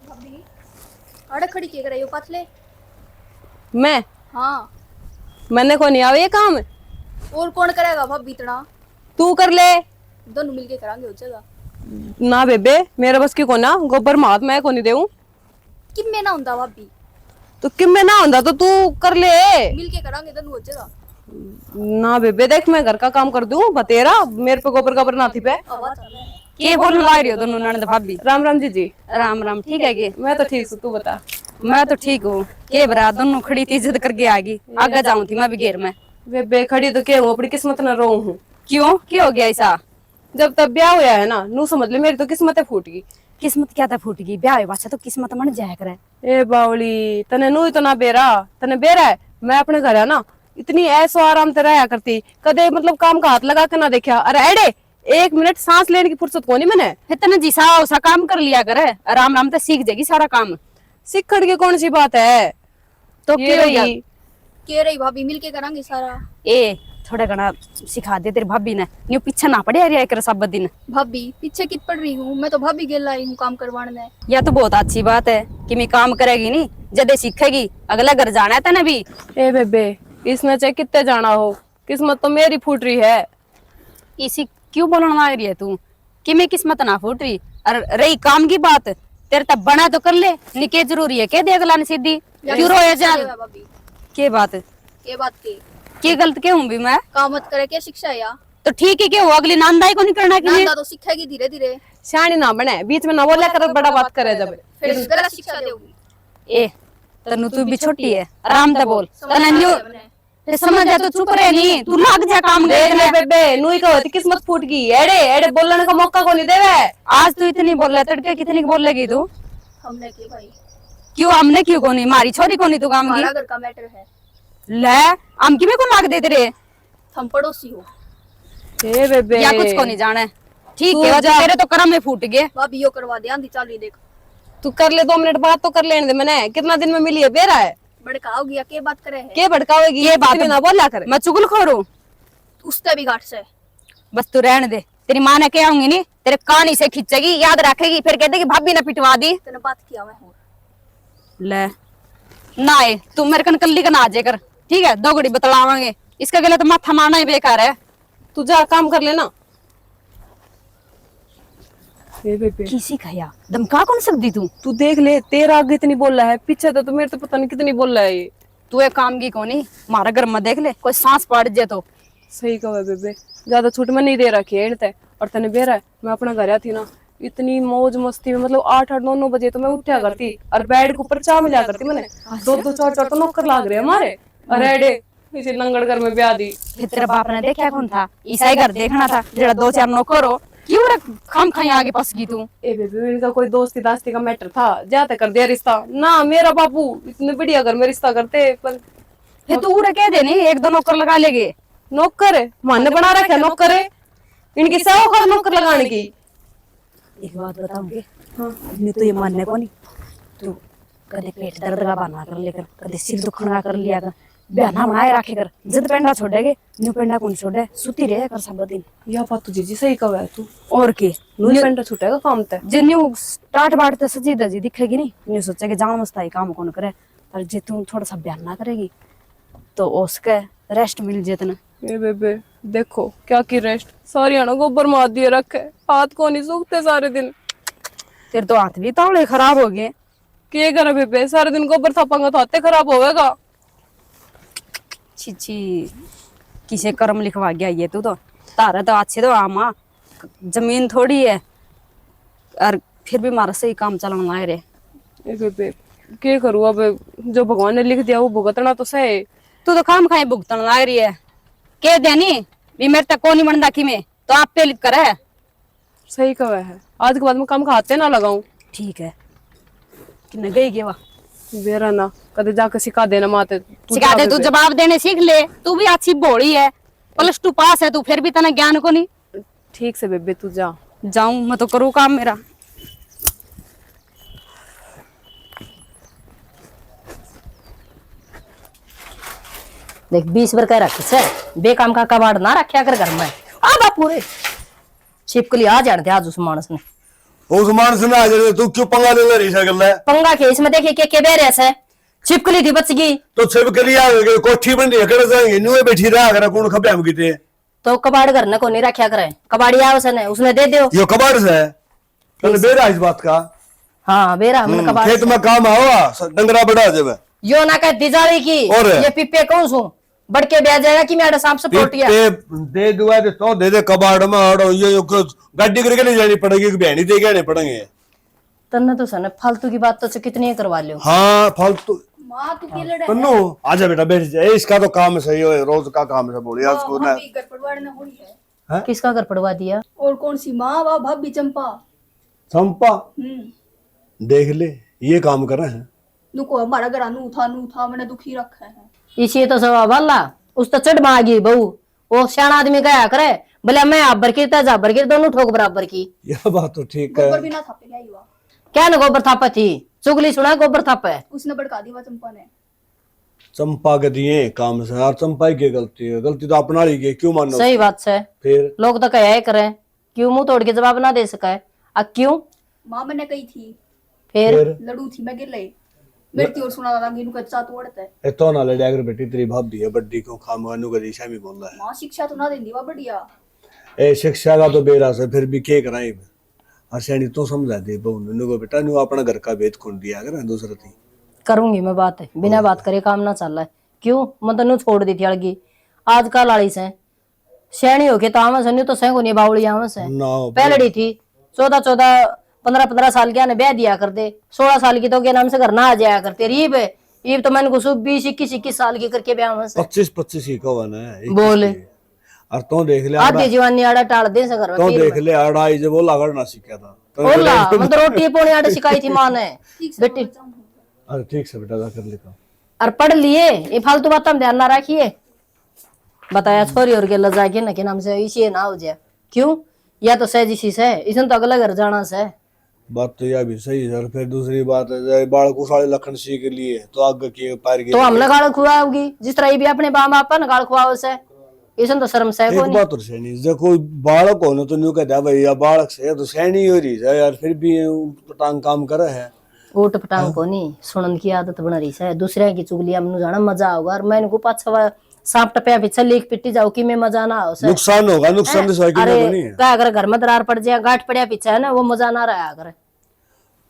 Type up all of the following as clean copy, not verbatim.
भाभी अड़ खड़ी के करे यो पाथले। मैं हाँ मैंने को नहीं आवे ये काम। और कौन करेगा भाभी इतना। तू कर ले। दोनों मिलके करांगे हो जगह। ना बेबे मेरे बस की को ना गोबर मात मैं को नहीं देऊं। कि मैं ना हुंदा भाभी तो कि मैं ना होंदा तो तू कर ले। मिलके करांगे दोनों हो जगह। ना बेबे देख मैं घर का काम कर दूं बतेरा मेरे पे गोबर गोबर ना थी पे। आवाज आ रहा है। के बोलने लग रही हो दोनों ननद भाभी। राम राम जी। राम राम ठीक है के। मैं तो ठीक हूँ तू बता। मैं तो ठीक हूँ के बरा दोनों खड़ी थी इज्जत करके आ गई आगे जाऊं थी मैं भी घेर में। बेबे खड़ी तो क्या हूँ अपनी किस्मत न रो हूँ। क्यों क्या हो गया ऐसा। जब तब ब्याह हुआ है ना नू समझ ले मेरी तो किस्मत फूट गई। किस्मत क्या था फूट गई ब्याह बादशाह तो किस्मत मन जाया करे। ए बावली तने नू ही तो ना बेरा तने बेरा है। मैं अपने घर है ना इतनी ऐसो आराम से रहा करती कदे मतलब काम का हाथ लगा के ना देखा। अरे एडे 1 मिनट सांस लेने की फुर्सत को नहीं मैंने। इतना जिसा उसा काम कर लिया करे आराम आराम से सीख जाएगी सारा काम। सिखड़ की कौन सी बात है। तो ये क्या हो गया? रही के रही भाभी मिलके करांगे सारा। ए थोड़ा घना सिखा दे तेरी भाभी ने न्यू पीछे ना पड़े अरे कर सब दिन। भाभी पीछे कित पड़ रही हूँ मैं तो भाभी गेल आई हूँ काम करवाने। यह तो बहुत अच्छी बात है कि मैं काम करेगी नहीं जदे सीखेगी अगला घर जाना था ना भी। ए बेबे इसमें चाहे कितने जाना हो किस्मत तो मेरी फूट रही है। इसी क्यों बोलना लग रही है तू कि मैं किस्मत ना फूट रही। और रही काम की बात तेरे तब बना तो कर ले निके जरूरी है के दे अगला ने सीधी क्यों रोया जा। भाभी के बात ये बात के गलत के हूँ भी मैं। काम मत करे क्या शिक्षा है या। तो ठीक है क्या हो अगली नानदाई को नहीं करना कि नांदा तो सीखेगी धीरे धीरे। शानी ना बने बीच में ना बोला कर बड़ा बात करे जब। फिर गलत शिक्षा देगी। ए तनु तू भी छोटी है आराम से बोल तना न्यू ते समझ जा तो चुप रहे नहीं तू लग जा काम देख कर ले ले। बेबे नू ही कहती किस्मत फूट गई एड़े एड़े बोलने का मौका को नहीं देवे। आज तू इतनी बोल रहा तड़के कितनी बोल लगी तू। हमने की भाई क्यों हमने क्यों को नहीं मारी छोरी को नहीं तू काम हमारा की घर का मैटर है। ले हम की में को लाग दे तेरे हम पड़ोसी हो। ए बेबे या कुछ को नहीं जाने ठीक तू है जा। तेरे तो कर्म में फूट गए। भाभी यो करवा दे आंधी चाली देख। तू कर ले 2 मिनट बात तो कर लेने दे मैंने कितना दिन में मिली है बेरा है। भड़काओ गया के बात करे है। के भड़कावेगी ये बात इतनी ना बोला कर। मैं चुगल खोरू उससे भी घाट से। बस तू रहने दे तेरी माँ ने क्या आऊंगी नहीं तेरे कानी से खींचेगी याद रखेगी फिर कहते कि भाभी ने पिटवा दी। तेने बात किया मैं हूँ। ले ना आए तू मेरे कन कल्ली का ना आजे कर ठीक है 2 घड़ी बतलावांगे इसका गला तो माथा मारना ही बेकार है। तू जा काम कर लेना। ए बेबे किसी खया धमका कौन सकती तू। तू देख ले तेरा आगे इतनी बोल रहा है पीछे तो मेरे तो पता नहीं कितनी बोल रहा है ये। तू एक काम की कोनी मारा घर में देख ले कोई सांस पड़ जाए तो। सही कहा है बेबे ज्यादा छूट में नहीं दे रखी है इनते और तने बेरा है मैं अपना घर थी ना इतनी मौज मस्ती में मतलब 8-8 9 बजे तो मैं उठा करती और बेड के ऊपर चाय मिला करती मैंने 2-2 4-4 तो नौकर लाग रहे हमारे। अरे एडे इसे लंगड़ घर में ब्याह दी। फिर तेरे बाप ने देखा कौन था ईसाई घर देखना था जरा 2-4 नौकर हो क्यों रे खाम खाई आगे पस गई तू। ए बेबी इनका कोई दोस्ती दास्ती का मैटर था जाते कर दिया रिश्ता ना मेरा बापू इतने बढ़िया घर में रिश्ता करते पर फिर तू उड़े कह दे नहीं 1-2 नौकर लगा लेगे। नौकर है मन बना रखा नौकर है इनकी सेवा कर नौकर लगाने की। एक बात बताऊंगी हाँ तो ये मानने को नहीं तू कदे पेट दर्द का बहाना कर लेकर कदे सिर दुखन का कर लिया कर बहाना बनाए रखे कर जिद पेंडा छोड़ेगे न्यू पेंडा कौन छोड़े सुती रहे कर सब दिन। यह बात तुझे जी सही कहा है तू और के न्यू पेंटा छूटेगा काम ते जे न्यू स्टार्ट बाट तो सजी दजी दिखेगी नहीं न्यू सोचेगी जान मस्त आई काम कौन करे और जे तू थोड़ा सा बहाना करेगी तो उसके रेस्ट मिल जेतना। ए बेबे देखो क्या की रेस्ट सारी आना गोबर मार दिए रखे हाथ को नहीं सूखते सारे दिन। तेरे तो हाथ भी तावड़े खराब हो गए। क्या करे बेबे सारे दिन गोबर थापांगा तो हाथे खराब होगा। छी किसे कर्म लिखवा गया ये तू तो तारा तो अच्छे तो आमा जमीन थोड़ी है और फिर भी मारा सही काम चलाना है रे। ए बेबे क्या करूँ अब जो भगवान ने लिख दिया वो भुगतना तो सही। तू तो काम खाए भुगतन लग रही है के देनी भी मेरे तक को नहीं बनता कि मैं तो आप पे लिख कर है। सही कहा है आज के बाद में काम खाते ना लगाऊं। ठीक है कि गई गेवा बेरा ना कदे जाकर सिखा देना माते सिखा दे तू जवाब देने सीख ले तू भी अच्छी भोड़ी है +2 पास है तू फिर भी तना ज्ञान को नहीं। ठीक से बेबे तू जा। जाऊं मैं तो करूँ काम मेरा। देख 20 बार कह रखे से बेकाम का कबाड़ ना रखा कर घर में आ बापू रे छिपकली आ जान थे आज उस मानस ने उस मान से ना जाए तू क्यों पंगा ले रही है गल्ला पंगा के इसमें देखिए के बेरे से छिपकली थी बच गई तो सब के लिए आगे कोठी बन रही कर जाएंगे नुए बैठी रहा कर कौन खपे हम कीते तो कबाड़ घर न को नहीं रखा करे कबाड़ी आओ सने उसने दे दो यो कबाड़ से तने बेरा इस बात का हाँ बेरा हमने कबाड़ खेत में काम आओ डंगरा बढ़ा जब यो ना कह दिजाली की और? ये पिप्पे कौन सू बढ़ के ब्याह जाएगा कि मेरा सांप से पोटिया दे दुआ दे तो दे कबाड़ में और ये गाड़ी करके नहीं जानी पड़ेगी कि बहनी दे के नहीं पड़ेंगे तन्ने तो सने फालतू की बात तो करवा करवा लियो हाँ फालतू माँ तू के लड़े पन्नू आजा बेटा बैठ जा इसका तो काम सही हो रोज का काम है बोलिए उसको ना भाभी घर परिवार ने हुई है किसका घर पड़वा दिया और कौन सी माँ वा भाभी चंपा चंपा देख ले ये काम कर रहे हैं नुको हमारा घर नू था मैंने दुखी रखा है इसी तो सब वाला उस तो चढ़ मांगी बहू वो सियाना आदमी कहा करे बोले मैं आप की जाबर की दोनों ठोक बराबर की यह बात तो ठीक है गोबर बिना थापे क्या हुआ क्या न गोबर थापा थी चुगली सुना गोबर थापा है उसने भड़का दिया चंपा ने चंपा के दिए काम से यार चंपा की गलती है गलती तो अपना ही की क्यों मानो सही बात है फिर लोग तो कहे करे क्यों मुंह तोड़ के जवाब ना दे सका क्यों माँ मैंने कही थी फिर लड़ू थी मैं गिर ले मेरी और सुना था कि कच्चा तोड़ता है ए तो ना लड़े अगर बेटी तेरी भाभी है बड्डी को खामगानू का दिशा में बोल रहा है माँ शिक्षा तो ना देंदी वा बढ़िया ए शिक्षा का तो बेरा से फिर भी के कराई हसैनी तो समझा दे बहु नु को बेटा नु अपना घर का भेद खोल दिया अगर दूसरा थी करूंगी मैं बात है बिना बात करे काम ना चल रहा है क्यों मैं तनु छोड़ दी थी अड़गी आजकल आली से शैणी होके तो आवा से तो सह को नहीं बावली आवा से ना पहलड़ी थी 14-15 साल के ने ब्याह दिया कर दे 16 साल की तो के नाम से घर ना आ जाया करते रीब ईब तो मैंने को 20-21 साल की करके ब्याह हुआ से 25 ही कवन है बोले और तो देख ले आधी जवानी आड़ा टाल दे से घर में तो पीर देख ले आड़ा आई जब वो लागड़ ना सीखा था तो ओला मैं तो रोटी पोनी आड़े सिखाई थी मां ने बेटी अरे ठीक से बेटा कर लेता और पढ़ लिए ये फालतू बात हम ध्यान ना रखिए बताया छोरी और के लजा के ना के नाम से इसी ना हो जाए क्यों या तो सहजी सी से इसने तो अगला घर जाना से बात तो यह भी सही है और फिर दूसरी बात है बाल को साले लखन सी के लिए तो आगे के पैर तो हमने गाड़ खुआओगी जिस तरह ये भी अपने बाप बाप ना गाड़ खुआओ से इसने तो शर्म से एक को नहीं बात और सैनी देखो बालक हो ना तो न्यू कहता है भाई या बालक से तो सैनी हो रही है यार फिर भी टांग काम करे है ऊट पटांग को नहीं सुनन की आदत बन रही है दूसरे की चुगली हमने जाना मजा होगा और मैंने को पाछवा सांप टपया पीछे लीक पिट्टी जाओ कि मैं मजा ना हो से नुकसान होगा नुकसान तो साइकिल अरे में नहीं है क्या अगर घर में दरार पड़ जाए गांठ पड़या पीछे है ना वो मजा ना रहा अगर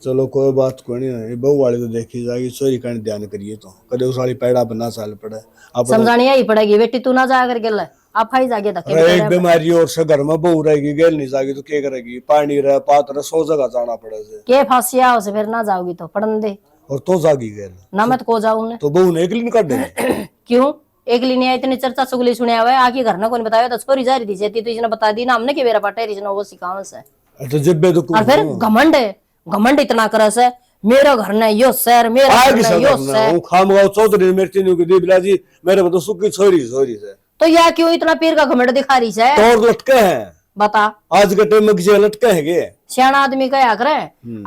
चलो कोई बात को नहीं है बहू वाली तो देखी जाएगी चोरी का ध्यान करिए तो कदे उस वाली पैड़ा बना साल पड़े अब समझानी ही पड़ेगी बेटी तू ना जा करके ले आप ही जाके धक्के अरे एक बीमारी और से घर में बहू रहेगी गेल नहीं जाएगी तो क्या करेगी पानी रहे पात रहे 100 जगह जाना पड़े से के फांसिया हो से फिर ना जाओगी तो पढ़न दे और तो जागी गेल ना मैं तो को जाऊं ने तो बहू ने एक दिन काट दे क्यों एक लिनिया इतनी चर्चा चुगली सुने हुआ है आके घर ना कोई बताया तो छोरी जा रही थी जेती तो इसने बता दी ना हमने कि मेरा पाटा है वो सिखावन से तो जब तो और फिर घमंड इतना करे से मेरा घर ने यो शहर मेरा घर ने यो शहर खामगांव चौधरी मेरे तीनों की दीबला जी मेरे तो सुखी छोरी छोरी से तो या क्यों इतना पीर का घमंड दिखा रही है तोड़ लटके हैं बता आज के टाइम में किसी लटके हैं सियाना आदमी क्या करे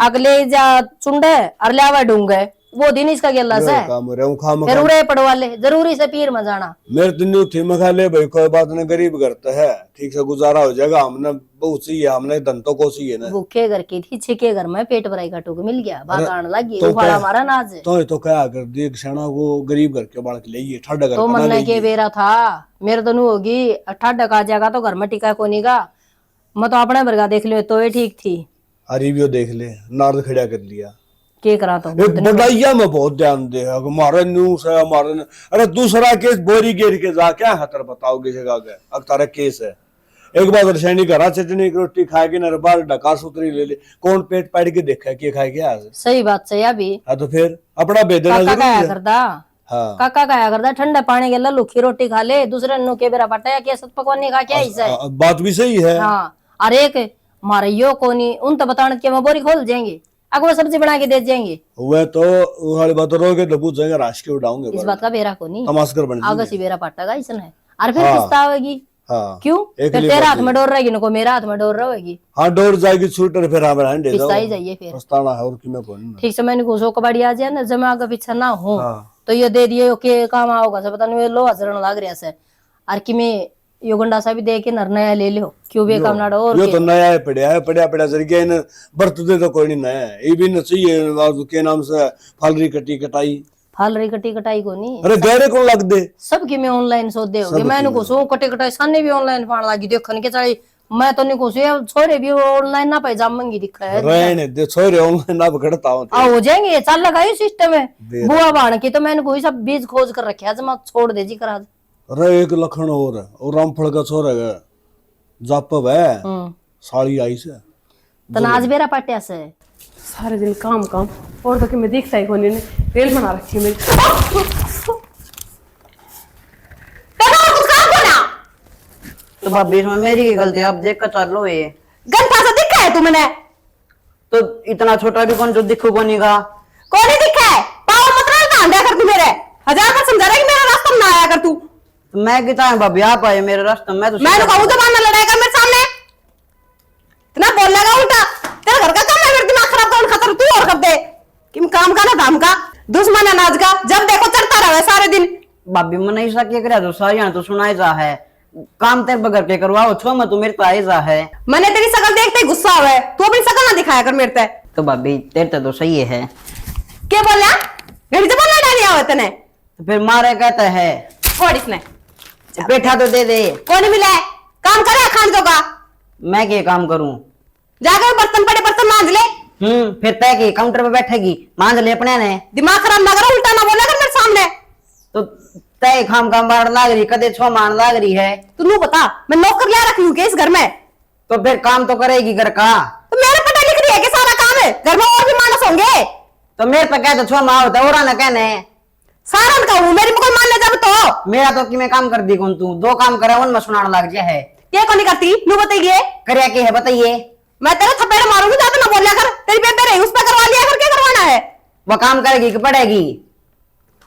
अगले जा चुंडे और लावा ढूंगे वो दिन इसका गेला से काम रहे हूँ खाम फिर उड़े पड़वा ले जरूरी से पीर में जाना मेरे तीनों थी मैं खा ले भाई कोई बात नहीं गरीब करता है ठीक से गुजारा हो जाएगा हमने बहुत सी है हमने धन तो को सी है ना भूखे घर की थी छिके घर में पेट भराई का टूक मिल गया बात आने लगी तो उबाड़ा हमारा नाज तो क्या कर दी क्षणा को गरीब घर के बालक ले ठाडा घर तो मन के बेरा था मेरे तो नू होगी अठाडा का जाएगा तो घर में टिका कोनी का मैं तो अपने वर्गा देख लियो तो ये ठीक थी अरे भी देख ले नारद खड़ा कर लिया के करा तो एक बढ़ाइया में बहुत ध्यान दे हमारे न्यूज है हमारे अरे दूसरा केस बोरी गिर के जा क्या खतर बताओगे जगह के अक्तारा केस है एक बार रसायनी करा चटनी की रोटी खाएगी ना बार ढका सुतरी ले ले कौन पेट पाड़ के देखा कि खाए क्या सही बात से अभी हाँ तो फिर अपना बेदना काका जरूरी खाया है करता हाँ काका खाया करता ठंडा पानी के लुखी रोटी खा ले दूसरे नु के बेरा पटाया के सत पकवानी खा क्या ऐसा है बात भी सही है हाँ और एक मारे यो कोनी उन तो बताने के मैं बोरी खोल जाएंगे अगवा सब्जी बना के दे जाएंगे वह तो वाली बात रोगे तो पूछ जाएंगे राश के उड़ाऊंगे इस बात का बेरा कोनी तमाशकर बन आगे से बेरा पट्टा इसने और फिर किस्ता होगी हाँ क्यों एक फिर लिए तेरा बात हाथ में डोर रहेगी ना को मेरा हाथ में डोर रहेगी हाँ डोर जाएगी शूटर फिर हमारा हंडे किस्ता ही जाइए फिर पछताना है और कि मैं कौन ठीक से मैंने घुसो कबाड़ी आ जाए ना जमा आगे पीछे ना हो हाँ तो ये दे दिए के काम आओगा सब पता नहीं लो हजरन लग रहा से और कि मैं यो गंडा सा भी दे के नर नया ले लो क्यों बे काम नाड़ो और यो तो नया है, पड़ा पड़ा जरिए इन बरतते तो कोई नहीं नया है, ये भी न चाहिए के नाम से फालरी कटी कटाई। फाल रही कटी कटाई को नहीं अरे गहरे कौन लग दे सब की मैं ऑनलाइन सो दे होगे मैंने को सो कटे कटाई साने भी ऑनलाइन फाड़ लागी देखन के चली मैं तो नहीं को सो छोरे भी ऑनलाइन ना पैजाम मंगी दिखा है रहने दे छोरे ऑनलाइन ना पकड़ता हूं आ हो जाएंगे चल लगाई सिस्टम है बुआ बाण की तो मैंने कोई सब बीज खोज कर रखे आज मैं छोड़ दे जी करा अरे एक लखन और है, और रामफल का छोरा है जापब है साली आई से तनाज बेरा पाटिया से सारे दिन काम काम और तो कि मैं देखता ही कोनी ने रेल बना रखी है मेरी। तो भाभी इसमें मेरी गलती, आप देख कर चल लो ये गंठा सा दिखा है तुमने? तो इतना छोटा भी कौन जो दिखू बनेगा। कौन ही दिखा है? पाव मतलब ना आंधा कर तू मेरे 1000 बार समझा रहा कि मेरा रास्ता में ना आया कर तू। तो मैं किता है भाभी आप आए मेरे रास्ते में तो मैं तो कहूं तो ना लड़ाई कर मेरे सामने, इतना बोलेगा उल्टा। तेरा घर का काम है, मेरा दिमाग खराब कौन खतर तू और कर दे कि काम का ना धाम का दुश्मन अनाज का, जब देखो चढ़ता रहे सारे दिन। भाभी मन ऐसा क्या करे जो सारियां तो सुनाई जा है, काम तेरे बगैर के करवाओ छो मैं तो मेरे तो आई जा है। मैंने तेरी शकल देखते ही गुस्सा हुआ है, तू अपनी शकल ना दिखाया कर मेरे पे। तो भाभी तेरे तो सही है। क्या बोला? घड़ी से बोलना डाली आवे तने तो फिर मारे कहता है छोड़ इसने। बैठा तो दे दे। कौन मिला है? काम करे खान जो का। मैं क्या काम करूं? जाकर बर्तन पड़े बर्तन मांज ले। फिर तय की काउंटर पे बैठेगी मांझ ले अपने ने। दिमाग खराब ना करो, उल्टा ना बोला कर मेरे सामने। तो तय खाम काम बाढ़ लाग रही कदे छो मान लाग रही है। तू बता मैं नौकर ले रखी हूँ क्या इस घर में? तो फिर काम तो करेगी घर का। तो मेरे पता लिख रही है कि सारा काम है घर में, और भी मानस होंगे। तो मेरे पे कह तो छो माँ होता और ना कहने सारा का हूँ मेरी में कोई मान ले जब तो। मेरा तो कि मैं काम कर दी कौन तू दो काम करे उनमें सुनाने लग जाए है। ये कौन नहीं करती नू बताइए। करे के है बताइए। मैं तेरा थप्पड़ मारूंगी, ज्यादा ना बोलिया कर। तेरी बेबे रही उस पर करवा लिया कर, क्या करवाना है? वो काम करेगी कि पड़ेगी?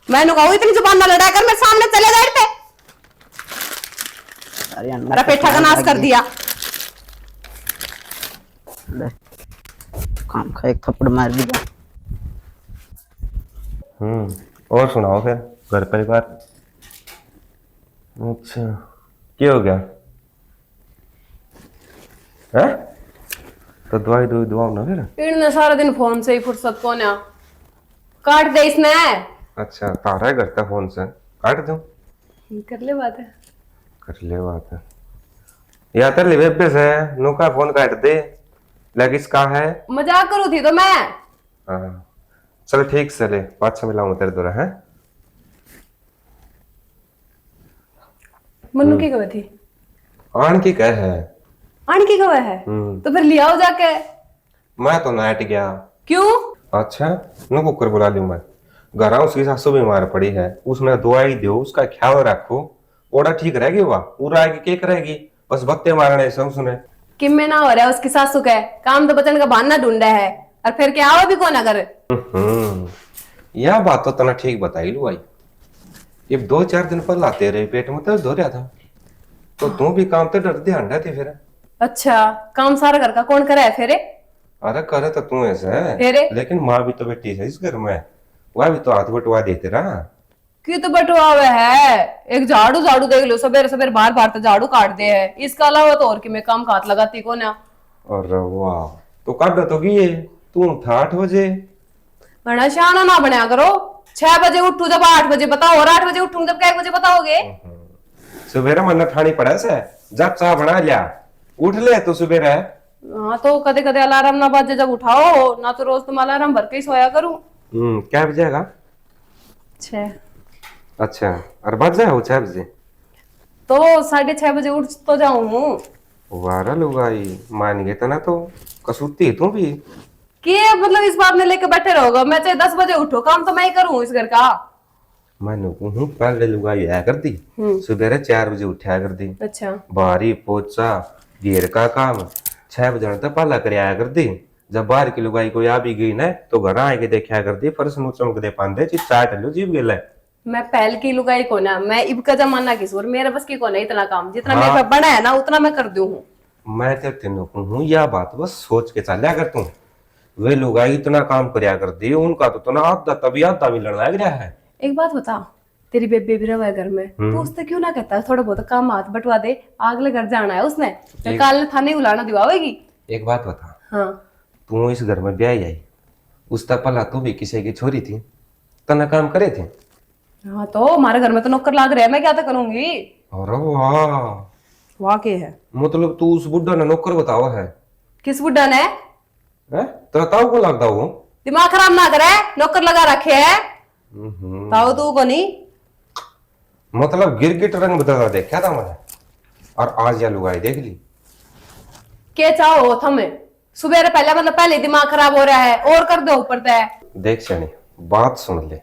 मैंने कहूँ इतनी जुबान ना लड़ा कर, मेरे सामने चले गए थे। मेरा पेठा का नाश कर दिया। काम का एक थप्पड़ मार दिया। और सुनाओ फिर घर परिवार। अच्छा क्या हो गया है? तो दवाई दुआओ ना फिर। इन्हें सारा दिन फोन से ही फुर्सत कौन है, काट दे इसने। अच्छा तारा है घर का फोन से काट दूं? कर ले बात है। कर ले बात है या तेरे लिए बेबे से नौका फोन काट दे लग इसका है। मजाक करू थी तो मैं। हाँ चल ठीक से ले पाँच मिलाऊंगा तेरे द्वारा है। मन्नू की खबर थी? आन की कह है। आन की खबर है? तो फिर लिया हो जाके। मैं तो नाट गया। क्यों? अच्छा नु कुकर बुला लूं मैं। घर आऊं उसकी सासू बीमार पड़ी है, उसने दवाई दो उसका ख्याल रखो। ओड़ा ठीक रहेगी वह पूरा आएगी के करेगी बस भक्ते मारने से सुने कि मैं ना हो रहा है उसकी सासू का काम तो बचन का बहाना ढूंढा है और फिर क्या हुआ भी कौन अगर। यह बात तो तना ठीक बताई लू आई। ये 2-4 दिन पहले लाते रहे पेट में दर्द हो रहा था तो तू भी काम तो डर ध्यान रहती फिर। अच्छा काम सारा घर का कौन करे है फिर? अरे करे तो तू ऐसे है फिर? लेकिन माँ भी तो बेटी है इस घर में, वह भी तो हाथ बटवा देते रहा। की तो बटवा हुआ है, एक झाड़ू झाड़ू देख लो सवेरे सवेरे बार बार तो झाड़ू काट दे है, इसका अलावा तो और कि मैं काम हाथ लगाती कौन है। और वाह तो काट तो गई तू था 8 बजे। बड़ा शाना ना बनया करो, 6 बजे उठू जब 8 बजे बताओ, और 8 बजे उठूंगी जब क्या 1 बजे बताओगे? सवेरे मन ठानी पड़ा से जब चाह बना लिया उठ ले तो सवेरे। हाँ तो कदे कदे अलार्म ना बाजे जब उठाओ ना, तो रोज तुम अलार्म भर के ही सोया करूं। क्या बजेगा? 6। अच्छा और बज जाए हो 6 बजे तो 6:30 बजे उठ तो जाऊं। वारा लुगाई मान गए तना तो कसूती तू भी कि मतलब इस बात में लेके बैठे रहोगे, मैं चाहे 10 बजे उठो काम तो मैं ही करूं इस घर का। मानो हूँ पहले लुगाई आया कर दी सवेरे 4 बजे उठाया कर दी। अच्छा बारी पोचा घेर का काम 6 बजे तक पहला कर आया कर दी। जब बाहर की लुगाई कोई आ भी गई ना तो घर आके देखा कर दी फर्श नु चमक दे पांदे चाट लो जीव गेला। मैं पहल की लुगाई को ना, मैं इब का जमाना की सोर मेरे बस की को नहीं इतना काम, जितना मेरे पे बड़ा है ना उतना मैं कर दूं हूं। मैं तेरे तेनों को हूँ यह बात बस सोच के चलिया कर तू। वे लुगाई इतना काम करया कर दी उनका तो तना आधा तभी आधा मिलने लग रहा है। एक बात बता, तेरी बेबे भी रहा है घर में, तो उससे क्यों ना कहता है थोड़ा बहुत काम हाथ बटवा दे, अगले घर जाना है उसने, तो कल थाने बुलाना दिवाएगी। एक बात बता, हाँ तू इस घर में ब्याह आई, उस तक पहला तू भी किसी की छोरी थी, तना काम करे थे। हाँ, तो हमारे घर में तो नौकर लाग रहे हैं, मैं क्या तो करूंगी। अरे वाह, वाह के है, मतलब तू उस बुढ़ा ने नौकर बताओ है? किस बुढ़ा ने? तेरा ताऊ को लगता वो? दिमाग खराब ना करे, नौकर लगा रखे है। ताऊ तू को नहीं, मतलब गिरगिट रंग बदला देखा था मैंने, और आज या लुगाई देख ली। क्या चाहो थमे? सुबह पहले मतलब पहले दिमाग खराब हो रहा है, और कर दो ऊपर तय। देख सनी, बात सुन ले,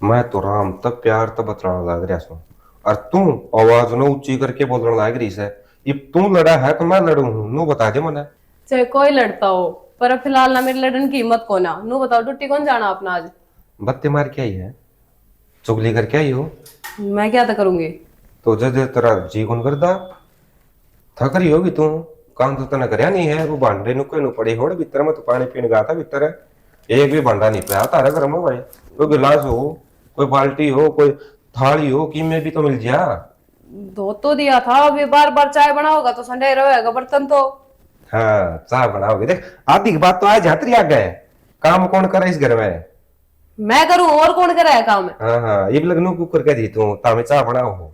मैं तो राम तब प्यार तब बतलाने लग रहा सुन, और तू आवाज न ऊंची करके बोलने लग रही है। अब तू लड़ा है तो मैं लड़ू हूँ, नू बता दे मने। चाहे कोई लड़ता हो, पर फिलहाल ना मेरे लड़न की हिम्मत को ना। नू बताओ टुट्टी कौन जाना अपना आज? बत्ती मार के आई है, चुगली करके आई हो, मैं क्या तो करूंगी? तो जब तेरा जी कौन करदा, थक रही होगी तू, काम तो तने करया नहीं है। वो भांडे नुके नु पड़े होड़ भीतर में, तो पानी पीने गया था भीतर, एक भी भांडा नहीं पाया तारे घर में भाई। कोई गिलास हो, कोई बाल्टी हो, कोई थाली हो, कि में भी तो मिल जा। धो तो दिया था, अभी बार बार चाय बनाओगा तो संडे रहेगा बर्तन तो। हाँ, चाय बनाओगे, देख आधी की बात तो आज झातरी आ गए, काम कौन करे इस घर में? मैं करूं, और कौन करे है काम? हाँ हाँ, ये भी लगनू कुकर के दी तू, तामे चाय बनाओ हो।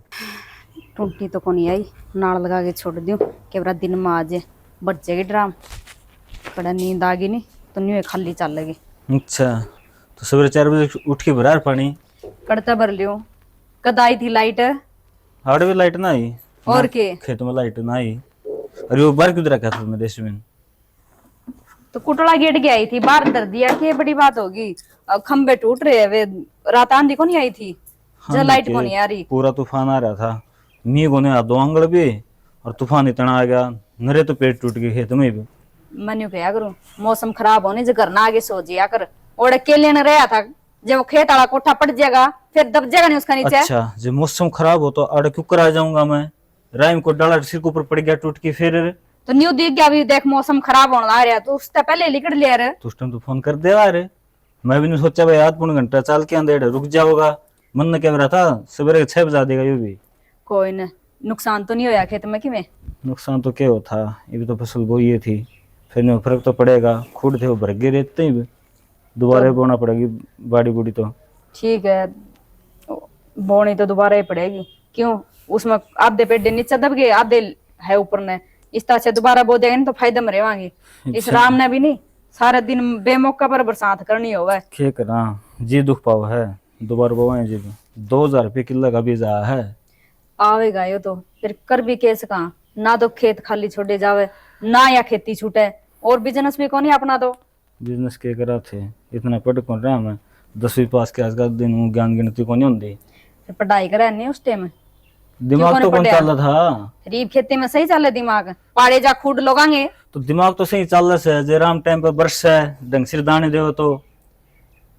टूटी तो कोनी आई, नाल लगा के छोड़ दियो, केवरा दिन में आज बच जाएगी ड्राम। कड़ा नींद आ गई नहीं तो न्यू खाली चल लगी। अच्छा, तो सवेरे 4 बजे उठ के भरा पानी? कड़ता भर लियो। कद आई थी लाइट? हाड़ भी लाइट ना आई, और के खेत में लाइट ना आई। अरे वो बाहर क्यों रखा था तुमने डस्टबिन? तो कुटड़ा गेट के आई थी, बाहर धर दिया, के बड़ी बात होगी। अब खंबे टूट रहे हैं, वे रात आंधी को नहीं आई थी, जब लाइट को नहीं आ रही। पूरा तूफान आ रहा था, मी को ने दो आंगड़ भी, और तूफान इतना आ गया, नरे तो पेट टूट गए खेत में भी। मैं क्या करूं, मौसम खराब होने जो घर ना आगे सो जिया कर। और अकेले न रहा था, जब वो खेत वाला कोठा पड़ जाएगा फिर दब जाएगा नहीं उसका नीचे। अच्छा, जब मौसम खराब हो तो अड़ क्यों कर आ जाऊंगा मैं? राइम को डाला सिर के ऊपर पड़ गया टूट के, फिर तो न्यू दिख गया, अभी देख मौसम खराब होने लग रहा, तो उससे पहले लिकड़ लिया रे। तो उस टाइम तो फोन कर देवा रे, मैं भी नहीं सोचा भाई आध पौन घंटा चाल के अंदर रुक जाओगा। मन ने क्या रहा था सवेरे 6 बजा देगा ये भी। कोई न, नुकसान तो नहीं होया खेत में? कि नुकसान तो क्या होता, ये भी तो फसल बोई थी, फिर नहीं फर्क तो पड़ेगा। खुद थे वो भर गए रहते ही, दोबारा बोना पड़ेगी बाड़ी बूढ़ी तो। ठीक है, बोनी तो दोबारा ही पड़ेगी। क्यों, उसमें आधे पेड़ नीचे दब गए, आधे है ऊपर ने, इस तरह से दोबारा बो देंगे तो फायदे में रहेंगे। इस राम ने भी नहीं सारा दिन बेमौका पर बरसात करनी होगा। क्या करा, जी दुख पाव है, दोबारा बोवाएं जी। 2000 रुपये किलो का बीज आया है। आवेगा यो तो फिर कर भी कैसे कहा, ना तो खेत खाली छोड़े जावे, ना या खेती छूटे, और बिजनेस भी कौन अपना तो। बिजनेस के करा थे, इतना पढ़ कौन रहा मैं, 10वीं पास के आसपास दिन हूँ, ज्ञान गिनती कौन होती। फिर पढ़ाई करे नहीं उस टाइम, दिमाग तो कौन चल रहा था? गरीब खेती में सही चले दिमाग, पाड़े जा खूड लोगांगे तो दिमाग तो सही चल रहा है, जयराम टाइम पर बरस है, ढंग से दाने दे तो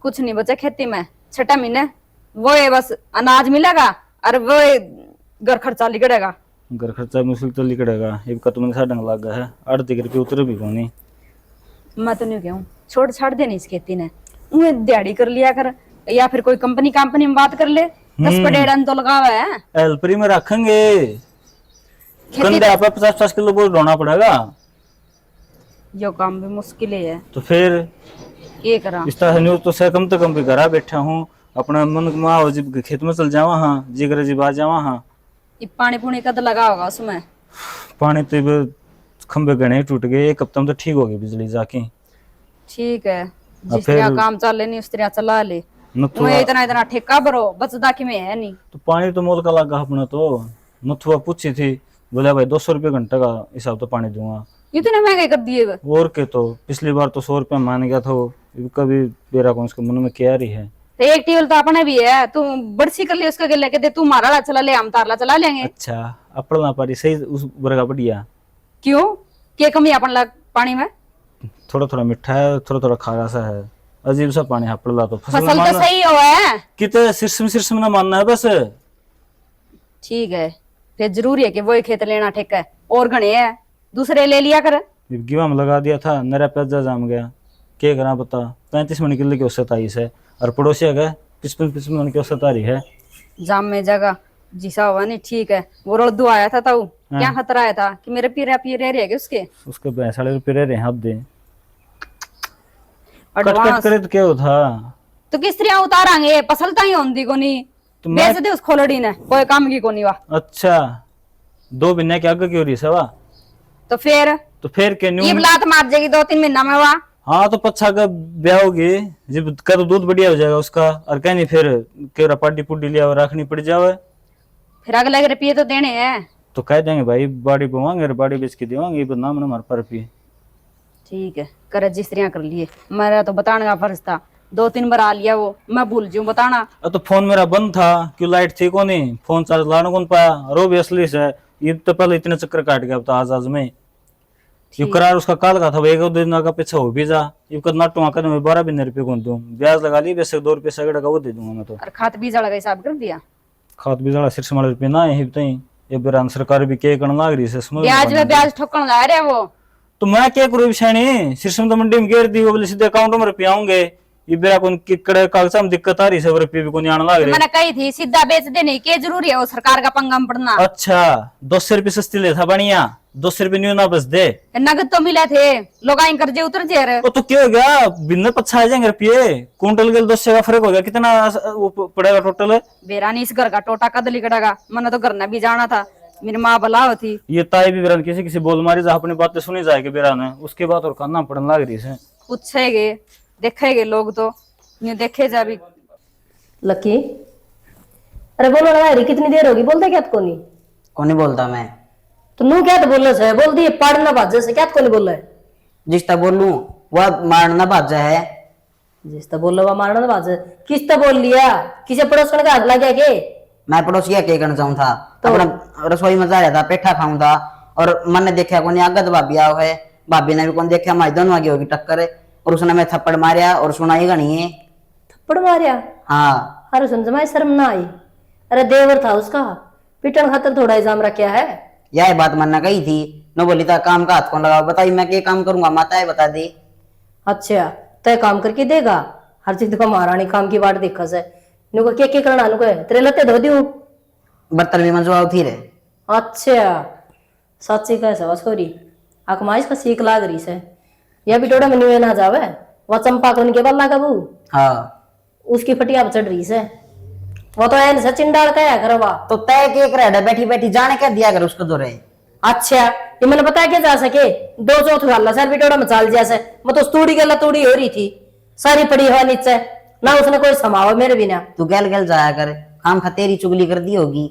कुछ नहीं बचा खेती में। 6 महीने वो है बस अनाज मिलेगा, और वो घर खर्चा निकलेगा। घर खर्चा मुश्किल तो निकलेगा, एक का तुमने सा ढंग लगा है, 8 रुपये उतरे भी कौन। मैं तो नहीं कहूँ, छोड़ छाड़ देनी इस खेती ने, उन्हें दिहाड़ी कर लिया कर, या फिर कोई कंपनी में बात कर ले, 10 पर 1.5 तो लगावा है। एलपरी में रखेंगे, कंधे आप 50-50 किलो बोल ढोना पड़ेगा। यो काम भी मुश्किल ही है, तो फिर ये करा। इस तरह न्यूज तो से कम से कम भी घरा बैठा हूँ, अपना मन में जी खेत में चल जावा, हाँ जी करे जी बाज जावा। हाँ, ये पानी पुनी कद लगा होगा उसमें? पानी तो खंबे गणे टूट गए, 1 हफ्ते में तो ठीक हो गई बिजली जाके। ठीक है, जिस तरह काम चल ले नहीं उस तरह चला ले, इतना ठेका भरो बचदा कि में है नहीं। तो पानी तो मोल का लगा अपना तो। नथुआ पूछी थी, बोला भाई 200 रुपये घंटे का हिसाब तो पानी दूंगा। इतने महंगे कर दिए। और के तो पिछली बार तो 100 रुपया मान गया था, कभी बेरा कौन उसके मन में क्या रही है। तो एक टेबल तो अपना भी है, तू बड़सी कर ले उसका गले के दे, तू मारा चला ले, हम तारला चला लेंगे। अच्छा, अपना पारी सही उस बरगा बढ़िया। क्यों, क्या कमी अपन लग पानी में? थोड़ा थोड़ा मिठा है, थोड़ा थोड़ा खारा सा है, अजीब सा पानी हपड़ला। तो फसल तो सही हो है, कितने सिरसम ना मानना है बस। ठीक है, फिर जरूरी है कि वो खेत लेना ठेका है, और घने है दूसरे ले लिया कर। गिवा में लगा दिया था, नरा प्याजा जाम गया, क्या करा पता। 35 मन किलो की औसत आई है, और पड़ोसी है 55 मन की औसत आ रही है। जाम में जगह जिसा हुआ नहीं ठीक है। वो रोडू आया था ताऊ, क्या खतरा आया था कि मेरे पीरे रह गए उसके उसके भैंसाले रुपये रह रहे हैं अब दे कट एडवांस। करे तो क्या होता। तो किस तरह उतारांगे, पसलता ही होंदी को नहीं, तो मैं बेच दे उस खोलड़ी ने, कोई काम की को नहीं वा। अच्छा 2 महीने के आगे की हो रही सवा तो फिर के न्यू ये लात मार जाएगी 2-3 महीना में वा। हाँ तो पच्छा का ब्याह होगी जब का तो दूध बढ़िया हो जाएगा उसका और कहीं नहीं फिर केवरा पार्टी पुड्डी लिया और रखनी पड़ जावे फिर अगले के रुपये तो देने हैं। तो कह देंगे भाई बाड़ी बोवांगे बाड़ी बेच के देवांगे ये बदनाम ना हमारे पर रुपये। ठीक है कर जिस तरह कर लिए, मेरा तो बताने का फर्ज था। 2-3 बार आ लिया वो, मैं भूल जाऊं बताना। तो फोन मेरा बंद था क्यों लाइट थी को नहीं फोन चार्ज लाने कौन पाया और वो भी असली से ये तो पहले इतने चक्कर काट गया था आज में ये करार उसका काल का था वो 1 दिन का पीछे हो भी जा ये करना टुआ कर मैं 12 महीने रुपये कौन दूं ब्याज लगा ली बेशक 2 रुपये सगड़ा का वो दे दूंगा मैं तो। और खात बीज लगा हिसाब कर दिया, खाद भी जड़ा सिर से रुपये ना है तई ये बेरान सरकार भी के करना लाग रही है समझ ब्याज में ब्याज ठोकन ला रहे वो। तो मैं क्या करूँ बिछानी सिरसम तो मंडी में घेर दी वो बोले सीधे अकाउंट में रुपये आऊंगे ये बेरा कौन किकड़े कागजा में दिक्कत आ रही है रुपये भी कौन आने लग रहे। मैंने कही थी सीधा बेच देने के जरूरी है वो सरकार का पंगा में पड़ना। अच्छा 200 रुपये सस्ती ले था बढ़िया 200 रुपये न्यू ना बस दे नगद तो मिले थे लोग आई कर्जे उतर जे रहे। तो क्या हो गया बिन्ने 5 आ जाएंगे रुपये कुंटल के 200 का फर्क हो गया कितना वो पड़ेगा टोटल। बेरा नहीं इस घर का टोटा कदली कटेगा, मैंने तो घर भी जाना था, मेरी माँ बला होती। ये ताई भी बेरान किसी किसी बोल मारी जा अपनी बातें सुनी जाएगी बेरा ने उसके बाद और खाना पड़ने लग रही है पूछेगे देखेगे लोग तो यूं देखे जा भी। लकी अरे बोलो लगा रही कितनी देर होगी बोलते क्या को नहीं कौन नहीं बोलता मैं, तो नू क्या तो बोल रहे बोल दिए पढ़ना बाजे से क्या को नहीं बोल रहे जिस तक बोलूं वह मारना बाजा है। जिस तो बोल रहा मारना बाजे किस तो बोल लिया किसे पड़ोसन का हाथ लग गया के मैं पड़ोसिया के करना चाहूँ था तो अपना रसोई में जा रहा था पेठा खाऊं था और मन ने देखा कौन आगत भाभी आओ है, भाभी ने भी कौन देखा हमारी दोनों आगे होगी टक्कर और उसने मैं थप्पड़ मारिया और सुनाई गणी है। थप्पड़ मारिया? हाँ अरे सुन जमाई शर्म ना आई? अरे देवर था उसका पिटन खातर थोड़ा इल्जाम रखा है। यह बात मन ने कही थी न बोली था काम का हाथ कौन लगाओ बताई मैं क्या काम करूंगा माता है बता दी। अच्छा तय काम करके देगा हर चीज का महारानी काम की बात देखा से नुको के करना नुको तेरे लते धो दूं बर्तन भी मंजवाओ थी रे। अच्छा सच्ची कह सवा छोरी आकमाइश का सीख लाग रही से यह भी टोड़ा में ना जावे वह चंपा को उनके बल्ला का बू हाँ उसकी फटिया चढ़ रही से वो तो ऐन सचिन डाल कया करवा तो तय के कर बैठी बैठी जाने क्या दिया कर उसको तो रहे। अच्छा ये मैंने बताया क्या जा सके 2 चौथ वाला सर बिटोड़ा में चाल जैसे मैं तो तूड़ी गला तूड़ी हो रही थी सारी पड़ी हुआ नीचे ना उसने कोई समावा मेरे बिना। तू गैल गैल जाया कर काम खा तेरी चुगली कर दी होगी।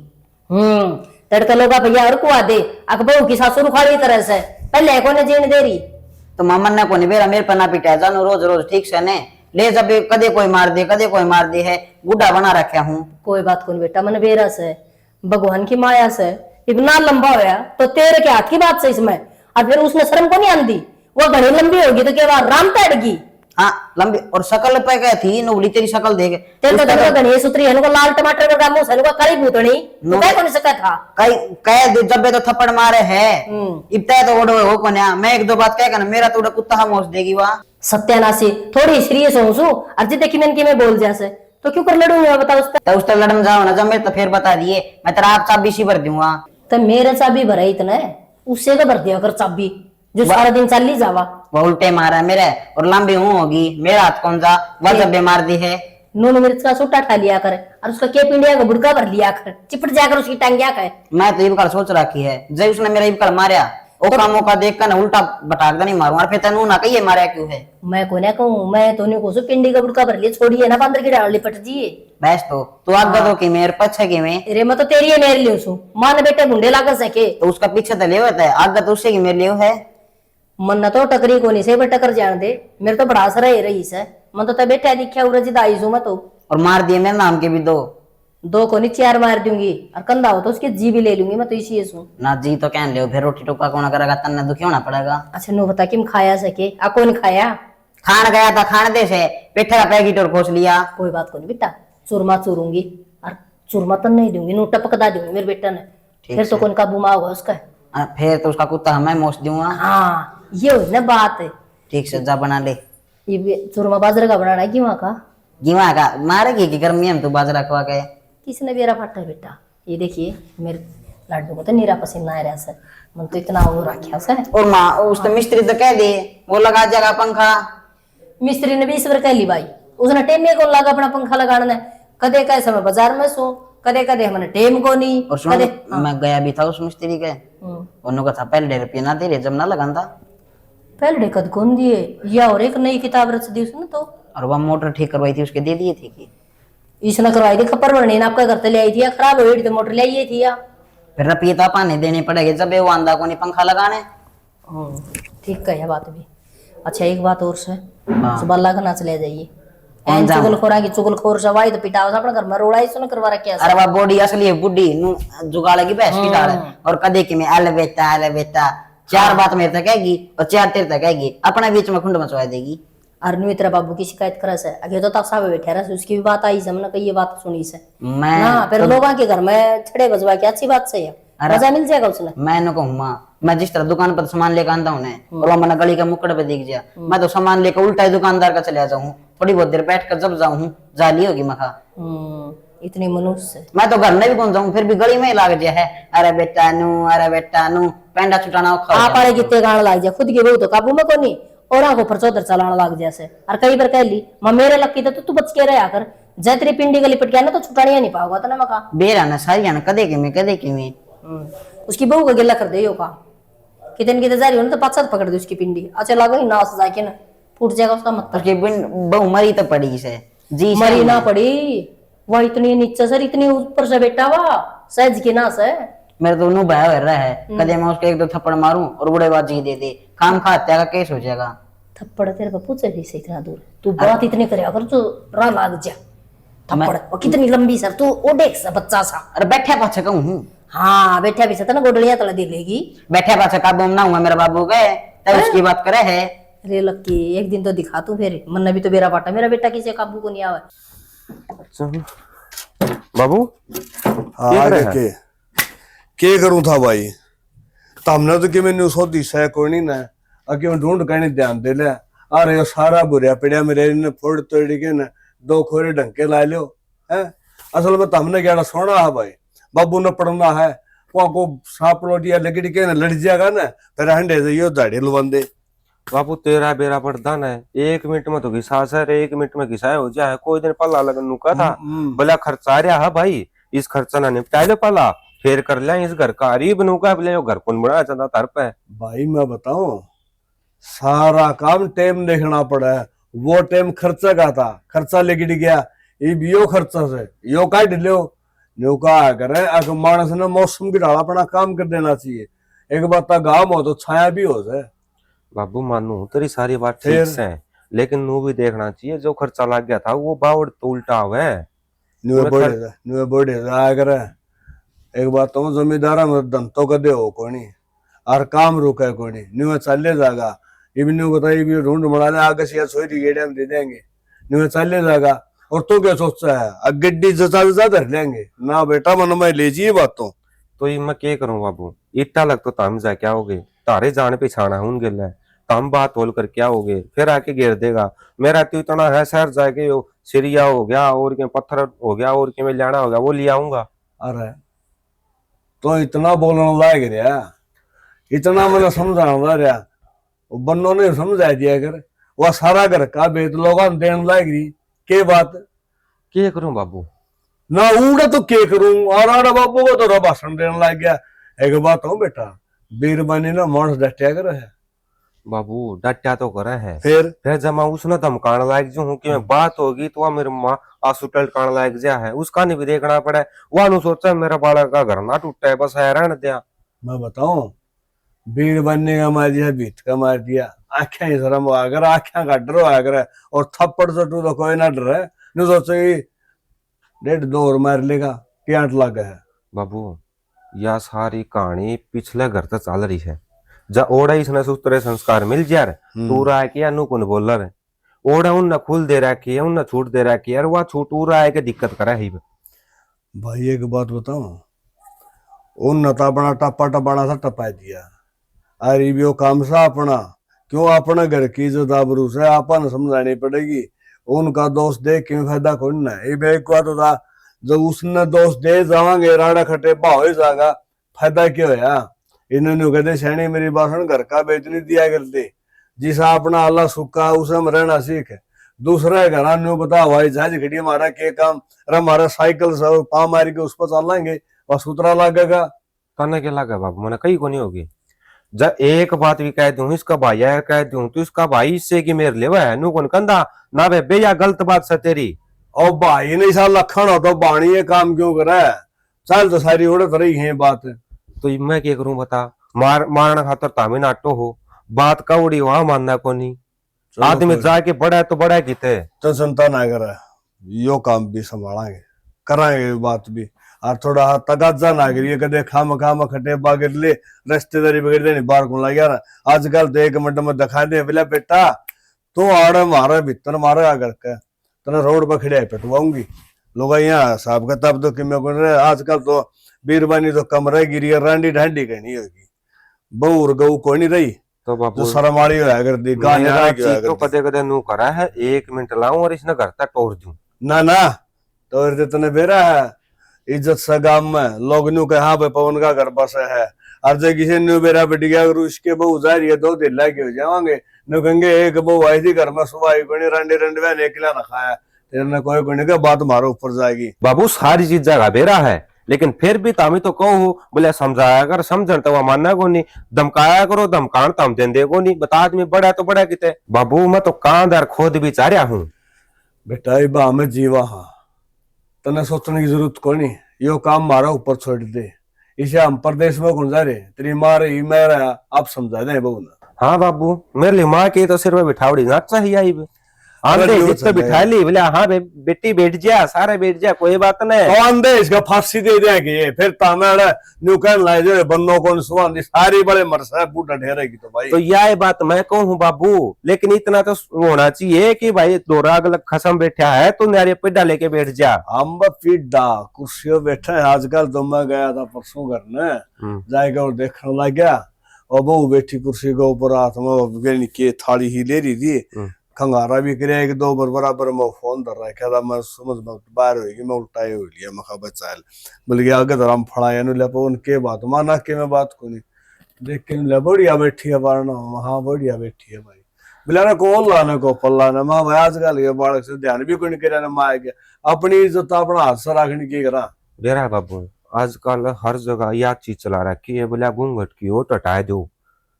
तड़का लोगा भैया और कुआ दे अकबू की सासुर उखाड़ी तरह से पहले को ने जीने दे रही तो मामन ने को नहीं बेरा मेरे पर ना पिटाया जानो रोज रोज ठीक से ने ले जब कदे कोई मार दे है गुड्डा बना रखा हूँ। कोई बात कौन बेटा मन बेरा से भगवान की माया से इतना लंबा होया तो तेरे के हाथ की बात से इसमें और फिर उसने शर्म को नहीं आंदी वो घनी लंबी होगी तो क्या बात राम तड़गी। हाँ लंबी और शकल पे क्या थी नोबली तेरी शकल देख तेरे तो देखो गणेश उतरी है लाल टमाटर का मुंह से कड़ी भूतनी तो क्या कौन सका था कई कह जब तो थप्पड़ मारे है इतना तो ओडो हो कोन्या मैं 1-2 बात कह करना मेरा तो कुत्ता हम मोस देगी वहां सत्यानाशी थोड़ी सीरियस हो सु अर्जी देखी मैंने की मैं बोल जैसे तो क्यों कर लड़ूंगा बता उस तो उस लड़म जाओ ना जब मैं तो फिर बता दिए मैं तेरा आप चाबी सी भर दूंगा। तो मेरे चाबी भरा इतना उससे तो भर दिया कर चाबी जो सारा दिन चल ही जावा वो उल्टे मारा मेरे और लंबी हूँ होगी मेरा हाथ कौन सा वह जब बीमार दी है नून मिर्च का सूटा खा लिया कर और उसका केप इंडिया का बुड़का भर लिया कर चिपट जाकर उसकी टांगिया कर। मैं तो इबकल सोच रखी है जब उसने मेरा इबकल मारा ओका मौका देख कर उल्टा बटाक नहीं मारूं और फिर तेनू ना कहिए मारा क्यों है। मैं को ना कहूं मैं तो नहीं को पिंडी का बुड़का भर लिया छोड़िए ना बंदर की डाल लिपट जी बस तो तू आगे दो कि मेरे पीछे की में अरे मैं तो तेरी है मेरे लिए सु मान बेटे गुंडे लाग सके तो उसका पीछे तो ले होता है आगे तो उससे की मेरे लिए है मन तो टकरी को नहीं से बे टकर जान दे मेरे तो बड़ा सर रही से मन तो बैठा दिखा उरजी दाई सु मैं तो और मार दिए मेरे नाम के भी 2 को नहीं 4 मार दूंगी और कंधा हो तो उसकी जी भी ले लूंगी मैं तो इसी सु ना जी तो कह ले फिर रोटी टुका कौन करेगा तन्ने दुखी होना पड़ेगा। अच्छा नो बता किम खाया सके आ कौन खाया खान गया था खाने दे से पेठे का पैकेट और खोस लिया। कोई बात को नहीं बेटा चूरमा चूरूंगी और चूरमा तो नहीं दूंगी नोटा पकड़ा दूंगी मेरे बेटा ने फिर तो कौन काबू में होगा उसका फिर तो उसका कुत्ता मैं मोस दूंगा। हाँ ये हुई ना बात है ठीक से जा बना ले ये चूरमा बाजरे का बनाना है कि वहां का गेवा का मारेगी कि गर्मी में तू बाजरा खवा के किसने बेरा फटा है बेटा? ये देखिए मेरे लाडू को तो नीरा पसीना आ रहा है, मन तो इतना वो रखा से। और माँ उस तो मिस्त्री तो कह दे वो लगा जाएगा पंखा। मिस्त्री ने 20 बार कह ली भाई, उसने टेम को लगा अपना पंखा लगाने। कदे कैसे मैं बाजार में सो, कदे कदे हमने टेम को नहीं। और सुन मैं गया भी था उस मिस्त्री के, उन्होंने कहा था पहले रुपये ना दे रहे जब ना लगाता। पहले कद कौन दिए या और एक नई किताब रच दी उसने तो। और वह मोटर ठीक करवाई थी उसके दे दिए थे कि इसने करवाई थी, खबर बनी ना आपका घर से ले आई थी या खराब हो गई थी मोटर ले आई थी या। फिर रुपये तो पानी देने पड़ेगा जब वो आंदा को नहीं पंखा लगाने। ठीक है यह बात भी। अच्छा एक बात और से, हाँ। सुबह अल्लाह का नाच ले जाइए। कौन जाऊं? चुगलखोरा की चुगलखोर से वाई तो पिटावा अपने घर में रोड़ा इसने करवा रखा अरे वह बॉडी असली है बुढ़ी नु जुगाड़ की भैंस की डाल है। और कदे कि मैं अल बेटा 4 बात मेरे तक कहेगी और 4 तेरे तक कहेगी, अपना बीच में खुंड मचवा देगी। अरनु तेरा बाबू की शिकायत करा से आगे तो तक साहब बैठे रहा, उसकी भी बात आई हमने कही ये बात सुनी से मैं ना फिर लोगों के घर में छड़े बजवा के अच्छी बात से है, मजा मिल जाएगा उसने। मैं न कहूँ माँ, मैं जिस तरह दुकान पर सामान लेकर आता हूँ और वो मैंने गली का मुक्कड़ पे दिख गया, मैं तो सामान लेकर उल्टा ही दुकानदार का चले जाऊँ। थोड़ी बहुत देर बैठ कर जब जाऊँ जाली होगी मखा। इतनी मनुष्य मैं तो घर में भी कौन जाऊँ फिर भी गली में ही लाग गया है। अरे बेटा नू पेंडा छुटाना आप आड़े कितने गाना लाग जाए, खुद की बहू तो काबू में को नहीं और आंखों पर चौधर चलाना लाग जैसे। और कई बार कह ली मां मेरे लक्की तो तू बच के रहा कर, जय तेरी पिंडी गली पट गया ना तो छुटानिया नहीं पाओगा तो ना मका बेरा ना सारी ना कदे के में उसकी बहू का गिला कर दे यो का कितने जा रही हो ना तो पाछा पकड़ दे उसकी पिंडी। अच्छा लागो ही नाश जाके ना फूट जाएगा उसका मतलब। उसकी बहु मरी तो पड़ी से जी मरी ना पड़ी वह इतनी नीचे सर इतनी ऊपर से बेटा वाह सहज की नाश है। मेरे तो उन्होंने भया रहा है कदे मैं उसके 1-2 थप्पड़ मारूं और बुढ़े बाजी दे दे काम खा हत्या का केस हो जाएगा। थप्पड़ तेरे बापू से भी से इतना दूर तू बात इतनी करे अगर तू राह लाग जा थप्पड़ और कितनी लंबी सर तू ओ देख सा बच्चा सा। अरे बैठे पाछे कहूं हाँ बैठा भी सता ना गोडलियां तला दे लेगी। बैठे पाछे काबू ना हुआ मेरा बाबू गए तब उसकी बात करे है। रे लक्की एक दिन तो दिखा तू फिर मन भी तो बेरा बाटा मेरा बेटा किसी काबू को नहीं आवे। बाबू आगे के करूं था भाई तमने तो कि मैंने सोधी सह कोई नहीं ना अगे मैं ढूंढ कहने ध्यान दे लिया। अरे यो सारा बुरिया पड़िया मेरे ने फोड़ तोड़ के ना 2 खोरे ढंके ला लियो है। असल में तमने क्या सोना है भाई, बाबू ने पढ़ना है वहां को सांप लोटिया लगड़ी के ना लड़ जाएगा ना फिर हंडे से यो दाढ़ी लुबंदे। बाबू तेरा बेरा पड़दान है 1 मिनट में तो घिसास है 1 मिनट में घिसाए हो जाए। कोई दिन पल्ला लगन नु का था भला खर्चा आ रहा है भाई, इस खर्चा ना निपटा लो पल्ला फिर कर लिया इस घर का अरीब नु का बोले घर कौन बना चाहता तर पे। भाई मैं बताऊं सारा काम टाइम देखना पड़ा है, वो टाइम खर्चा का था खर्चा लेके गया ये भी यो खर्चा से यो का ढिलो न्यू का करे अगर मानस ने मौसम की ढाला अपना काम कर देना चाहिए। एक बात का गाँव हो तो छाया भी हो जाए। बाबू मानू तेरी सारी बात ठीक से है लेकिन नू भी देखना चाहिए जो खर्चा लग गया था वो बावड़ तो उल्टा हुआ है। न्यू बोड़े अगर एक बात तो जमींदारा में धन तो कदे हो कोनी और काम रुका है कोनी न्यू चले जाएगा। ये भी न्यू बताइए भी ढूंढ बना ले आगे से सोरी गेड़िया में दे देंगे न्यू चले जाएगा। और तो क्या सोचता है गड्डी जचा धर लेंगे ना बेटा मन में ले जी बातों तो ये मैं क्या करूं बाबू इतना लग तो तम जा क्या होगे तारे जान पे छाना हूं गिल है तम बात होल कर क्या होगे फिर आके घेर देगा। मेरा तो इतना है शहर जाके सिरिया हो गया और क्या पत्थर हो गया और क्या में लाना होगा वो ले आऊंगा। अरे तो इतना बोलने लाग रहा इतना मतलब समझाने लग रहा बन्नों ने समझा दिया कर वह सारा घर का बेत लोग देने लाग रही के बात क्या करूं बाबू ना उड़ा तो के करूं और आड़ा बाबू को तो भाषण देने लग गया। एक बात हो बेटा बीरबानी ना मानस डटिया कर है बाबू डट्या तो करे है फिर जब मैं उसने धमकाने लायक जो हूँ कि मैं बात होगी तो वह मेरी माँ आंसू टलकाने लायक जा है उसका नहीं भी देखना पड़े वह सोचा मेरा बालक का घर ना टूटा है बस है रहने दिया। मैं बताऊं भीड़ बनने का मार दिया बीत का मार दिया आख्या ही शर्म अगर आख्या का डर अगर और थप्पड़ से टू तो कोई ना डर है नहीं सोचो 1.5-2 और मार लेगा क्या लगा है। बाबू यह सारी कहानी पिछले घर तक चल रही है जा ओड़ा इसने सूत्रे संस्कार मिल जा रहे तू रहा है कि अनु कौन बोल रहे ओड़ा उन खूल दे रखी है उन छूट दे रखी है वह छूट उ रहा है कि दिक्कत करे ही भाई। एक बात बताऊं उन नता अपना टप्पा टपाना सा टपा दिया अरे भी वो काम सा अपना क्यों अपना घर की इज्जत आबरू से आपन समझानी पड़ेगी उनका दोस्त देख के फायदा कौन ना ये एक बात था जब उसने दोस्त दे जावांगे राड़ा खटे भाव ही जागा फायदा क्या होया। इन्होंने कहते सैनी मेरी बासन घर का बेच नहीं दिया करते, जिसा अपना अल्लाह सुखा उसे में रहना सीख। दूसरा घर न्यू बता भाई जहाज घड़ी हमारा के काम, अरे हमारा साइकिल सब पा मार के उस पर चलेंगे और सुतरा लगेगा। तने क्या लगा बाबू, मैंने कहीं को नहीं होगी। जब एक बात भी कह दूं इसका भाई है कह दूं तो इसका भाई इससे की मेरे लेवा है नु कौन कंधा ना बे बेया गलत बात से तेरी। और भाई ने ऐसा लखन हो तो बाणी ये काम क्यों करे, चल तो सारी उड़त रही है बात। तो मैं क्या करूं बता, मारना खातर तामे नाटो हो, बात कौड़ी वहां मानना को नहीं। आदमी जाके बड़ा है तो बड़ा है किते तो चिंता ना करे, यो काम भी संभालेंगे कराएंगे बात भी। और थोड़ा तगाजा ना करिए कदे खाम खाम खटे बागे ले रिश्तेदारी बिगड़ देनी बाहर को लग यार। आजकल तो 1 मिनट में दिखा दे बोला बेटा तो आड़े मारे भीतर मारे आकर के तना रोड पर खड़े पेटवाऊंगी लोग यहाँ साहब का तब तो कि मैं आजकल तो बीरबानी तो कमरे गिरी रांडी ढांडी कहनी होगी, बहू और गऊ कोई नहीं रही तो बाबू शर्माड़ी होया करती गाने तो कदे कदे नू करा है 1 मिनट लाऊं और इसने घर तक तोड़ दूं ना तो तने बेरा है इज्जत सा गांव में लोग न्यू कहे हाँ भाई पवन का घर बसा है। और जो किसी न्यू बेरा बेटी गया अगर उसके बहू जा रही है 2 दिन लाके हो जावांगे न्यू कहेंगे एक बहू आई थी घर में सुबह कोई रंडे रंडे मैंने अकेला रखा है तेरे कोई का बात मारो ऊपर जाएगी। बाबू सारी चीज जगह बेरा है लेकिन फिर भी तामी तो कहूँ बोले समझाया कर, समझन तो वह मानना को नहीं, धमकाया करो धमकान तम देंदे को नहीं। बता आदमी बड़ा तो बड़ा किते बाबू, मैं तो कांदार खोद भी चाह रहा हूँ बेटा इबा हमें जीवा हाँ तने सोचने की जरूरत को नहीं, यो काम मारा ऊपर छोड़ दे। इसे हम प्रदेश में कौन जा रहे तेरी माँ रही मैं रहा आप समझा दे बहू ना। हाँ बाबू मेरे लिए माँ की तो सिर में बिठावड़ी ना चाहिए आई आंधे जित तो बिठा ली बोले हाँ बेटी बैठ जा सारे बैठ जा कोई बात नहीं तो आंधे इसका फांसी दे देंगे फिर तामेड़ा न्यू कहन लाए जो बन्नो कौन सुहान सारी बड़े मरसा बूढ़ा ठहरेगी तो भाई। तो यह बात मैं कहूँ बाबू, लेकिन इतना तो होना चाहिए कि भाई दोरा अगल खसम बैठा है तो नारे पिड्डा लेके बैठ जा। हम पिड्डा कुर्सियों बैठे हैं आजकल। तो मैं गया था परसों घर में जाएगा और देखने लग गया और बहू बैठी कुर्सी के ऊपर हाथ में के थाली ही ले रही थी, खंगारा भी करे 1-2 बार बराबर में फोन धर रखा था। मैं समझ में बाहर होगी मैं उल्टाए हो लिया मैं बचा बोल गया आगे तो हम फड़ाया नु लेपो उनके बात माना के मैं बात को नहीं देख के ले बढ़िया बैठी है बारना हाँ बढ़िया बैठी है भाई बोला ना कौन लाने को पल्ला ना माँ भाई आजकल ये बालक से ध्यान भी कोई नहीं करे ना माँ गया अपनी इज्जत अपना हाथ से रखने की करा बेरा बाबू। आजकल हर जगह यह चीज चला रखी है बोला घूंघट की ओट हटाए दो,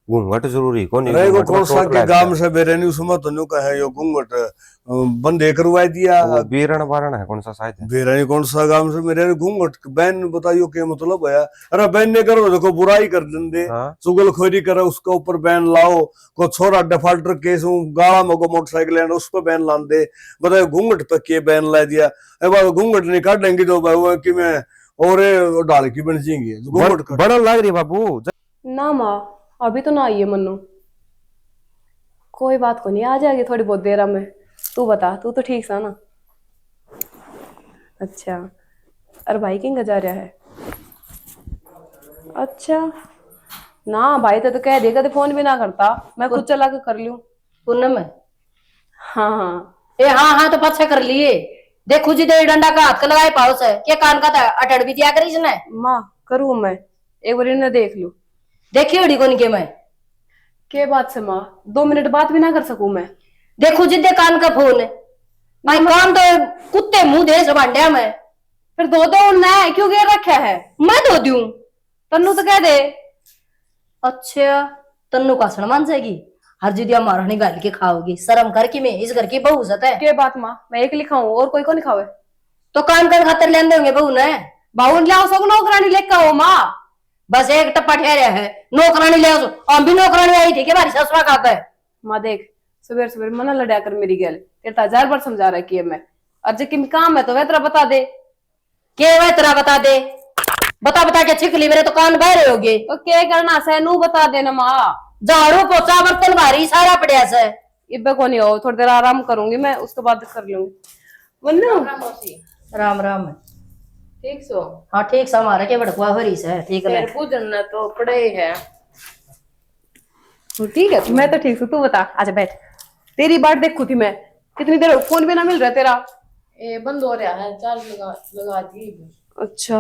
घूंघट जरूरी को नहीं। वो कौन सा के गांव से बेरे नहीं उसमें तो न्यू कहे यो घूंघट बंद करवा दिया। बीरण वारण है कौन सा शायद बेरे कौन सा गांव से मेरे घूंघट बैन बताइयो क्या मतलब है। अरे बैन नहीं करो देखो बुराई कर देंगे चुगलखोरी करे उसके ऊपर बैन लाओ, को छोरा डिफॉल्टर केस गाड़ा में मोटरसाइकिल है उस पर बैन ला दे बताओ घूंघट पे के बैन ला दिया। घूंघट नहीं काटेंगे तो भाई कि मैं और डाल की बन जाएंगे घूंघट बड़ा लग रही बाबू ना माँ अभी तो ना आई है मन्नू, कोई बात को नहीं आ जाएगी थोड़ी बहुत देर में। तू बता तू तो ठीक सा ना। अच्छा अरे भाई किंग जा रहा है। अच्छा ना भाई तो कह देगा तो फोन भी ना करता मैं खुद चला के कर लूं। पूनम है हाँ हाँ तो पछा कर लिए देखो जी दे डंडा का हाथ लगाए पाउस है क्या कान का था अटड़ भी दिया करी इसने माँ करूँ मैं एक बार इन्हें देख लूं। देखी उड़ी कौन के मैं के बात से माँ 2 मिनट बात भी ना कर सकूं मैं। देखो जिद्दे कान का फोन है भाई कान तो कुत्ते मुंह दे बांडिया मैं फिर दो उड़ना है क्यों गिर रखा है मैं धो दूं तन्नू तो कह दे। अच्छा तन्नू का सण मान जाएगी हर जिदिया मारनी गाल के खाओगी शर्म कर कि मैं इस घर की बहू सत है। के बात माँ मैं एक लिखाऊं और कोई को नहीं खावे तो कान खातर लेंदे होंगे बहू ने बाहू लाओ सो नौकरानी लेकर आओ माँ बस एक टप्पा ठहरा है नौकरानी ले आओ हम भी नौकरानी आई थी कि हमारी ससुरा का है। माँ देख सवेर सवेर मना लड़ा कर मेरी गल तेरे 1000 बार समझा रखी है मैं और जो काम है तो वह तेरा बता दे के वह तेरा बता बता के छिकली मेरे तो कान बह होगे तो क्या करना से नू बता देना माँ। झाड़ू पोछा बर्तन भारी सारा पड़िया से इब्बे को नहीं हो थोड़ी देर आराम करूंगी मैं उसके बाद कर लूंगी वन्नू राम राम ठीक सो हाँ ठीक सा हमारा के बड़कुआ भरी से ठीक है पूजन तो पड़े है ठीक है मैं तो ठीक हूँ तू बता आजा बैठ तेरी बात देखू थी मैं कितनी देर फोन भी ना मिल रहा तेरा ये बंद हो रहा है, चार्ज लगा दी। अच्छा,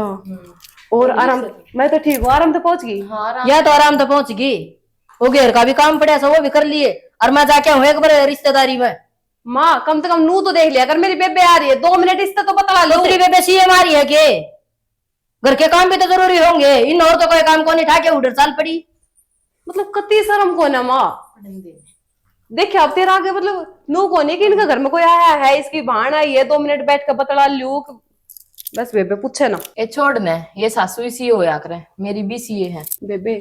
और आराम? मैं तो ठीक हूँ, आराम तो पहुंच गई। हाँ या तो आराम तो पहुंच गई, वो घेर का भी काम पड़ा, सब वो भी कर लिए, और मैं जाके हूँ एक बार रिश्तेदारी में। माँ कम से कम नू तो देख लिया कर, मेरी बेबे आ रही है, 2 मिनट इससे तो बतला लो। दूसरी बेबे सीएम आ रही है के? घर के काम भी तो जरूरी होंगे, इन और तो कोई काम को नहीं ठाके उधर चाल पड़ी। मतलब कति शर्म को ना माँ, देखिए अब तेरा आगे मतलब नू को नहीं कि इनका घर में कोई आया है, इसकी भाण आई है, 2 मिनट बैठ कर बतला लू। बस बेबे पूछे ना। ये छोड़ ने, ये सासू ही सीए होया करे, मेरी भी सीए है। बेबे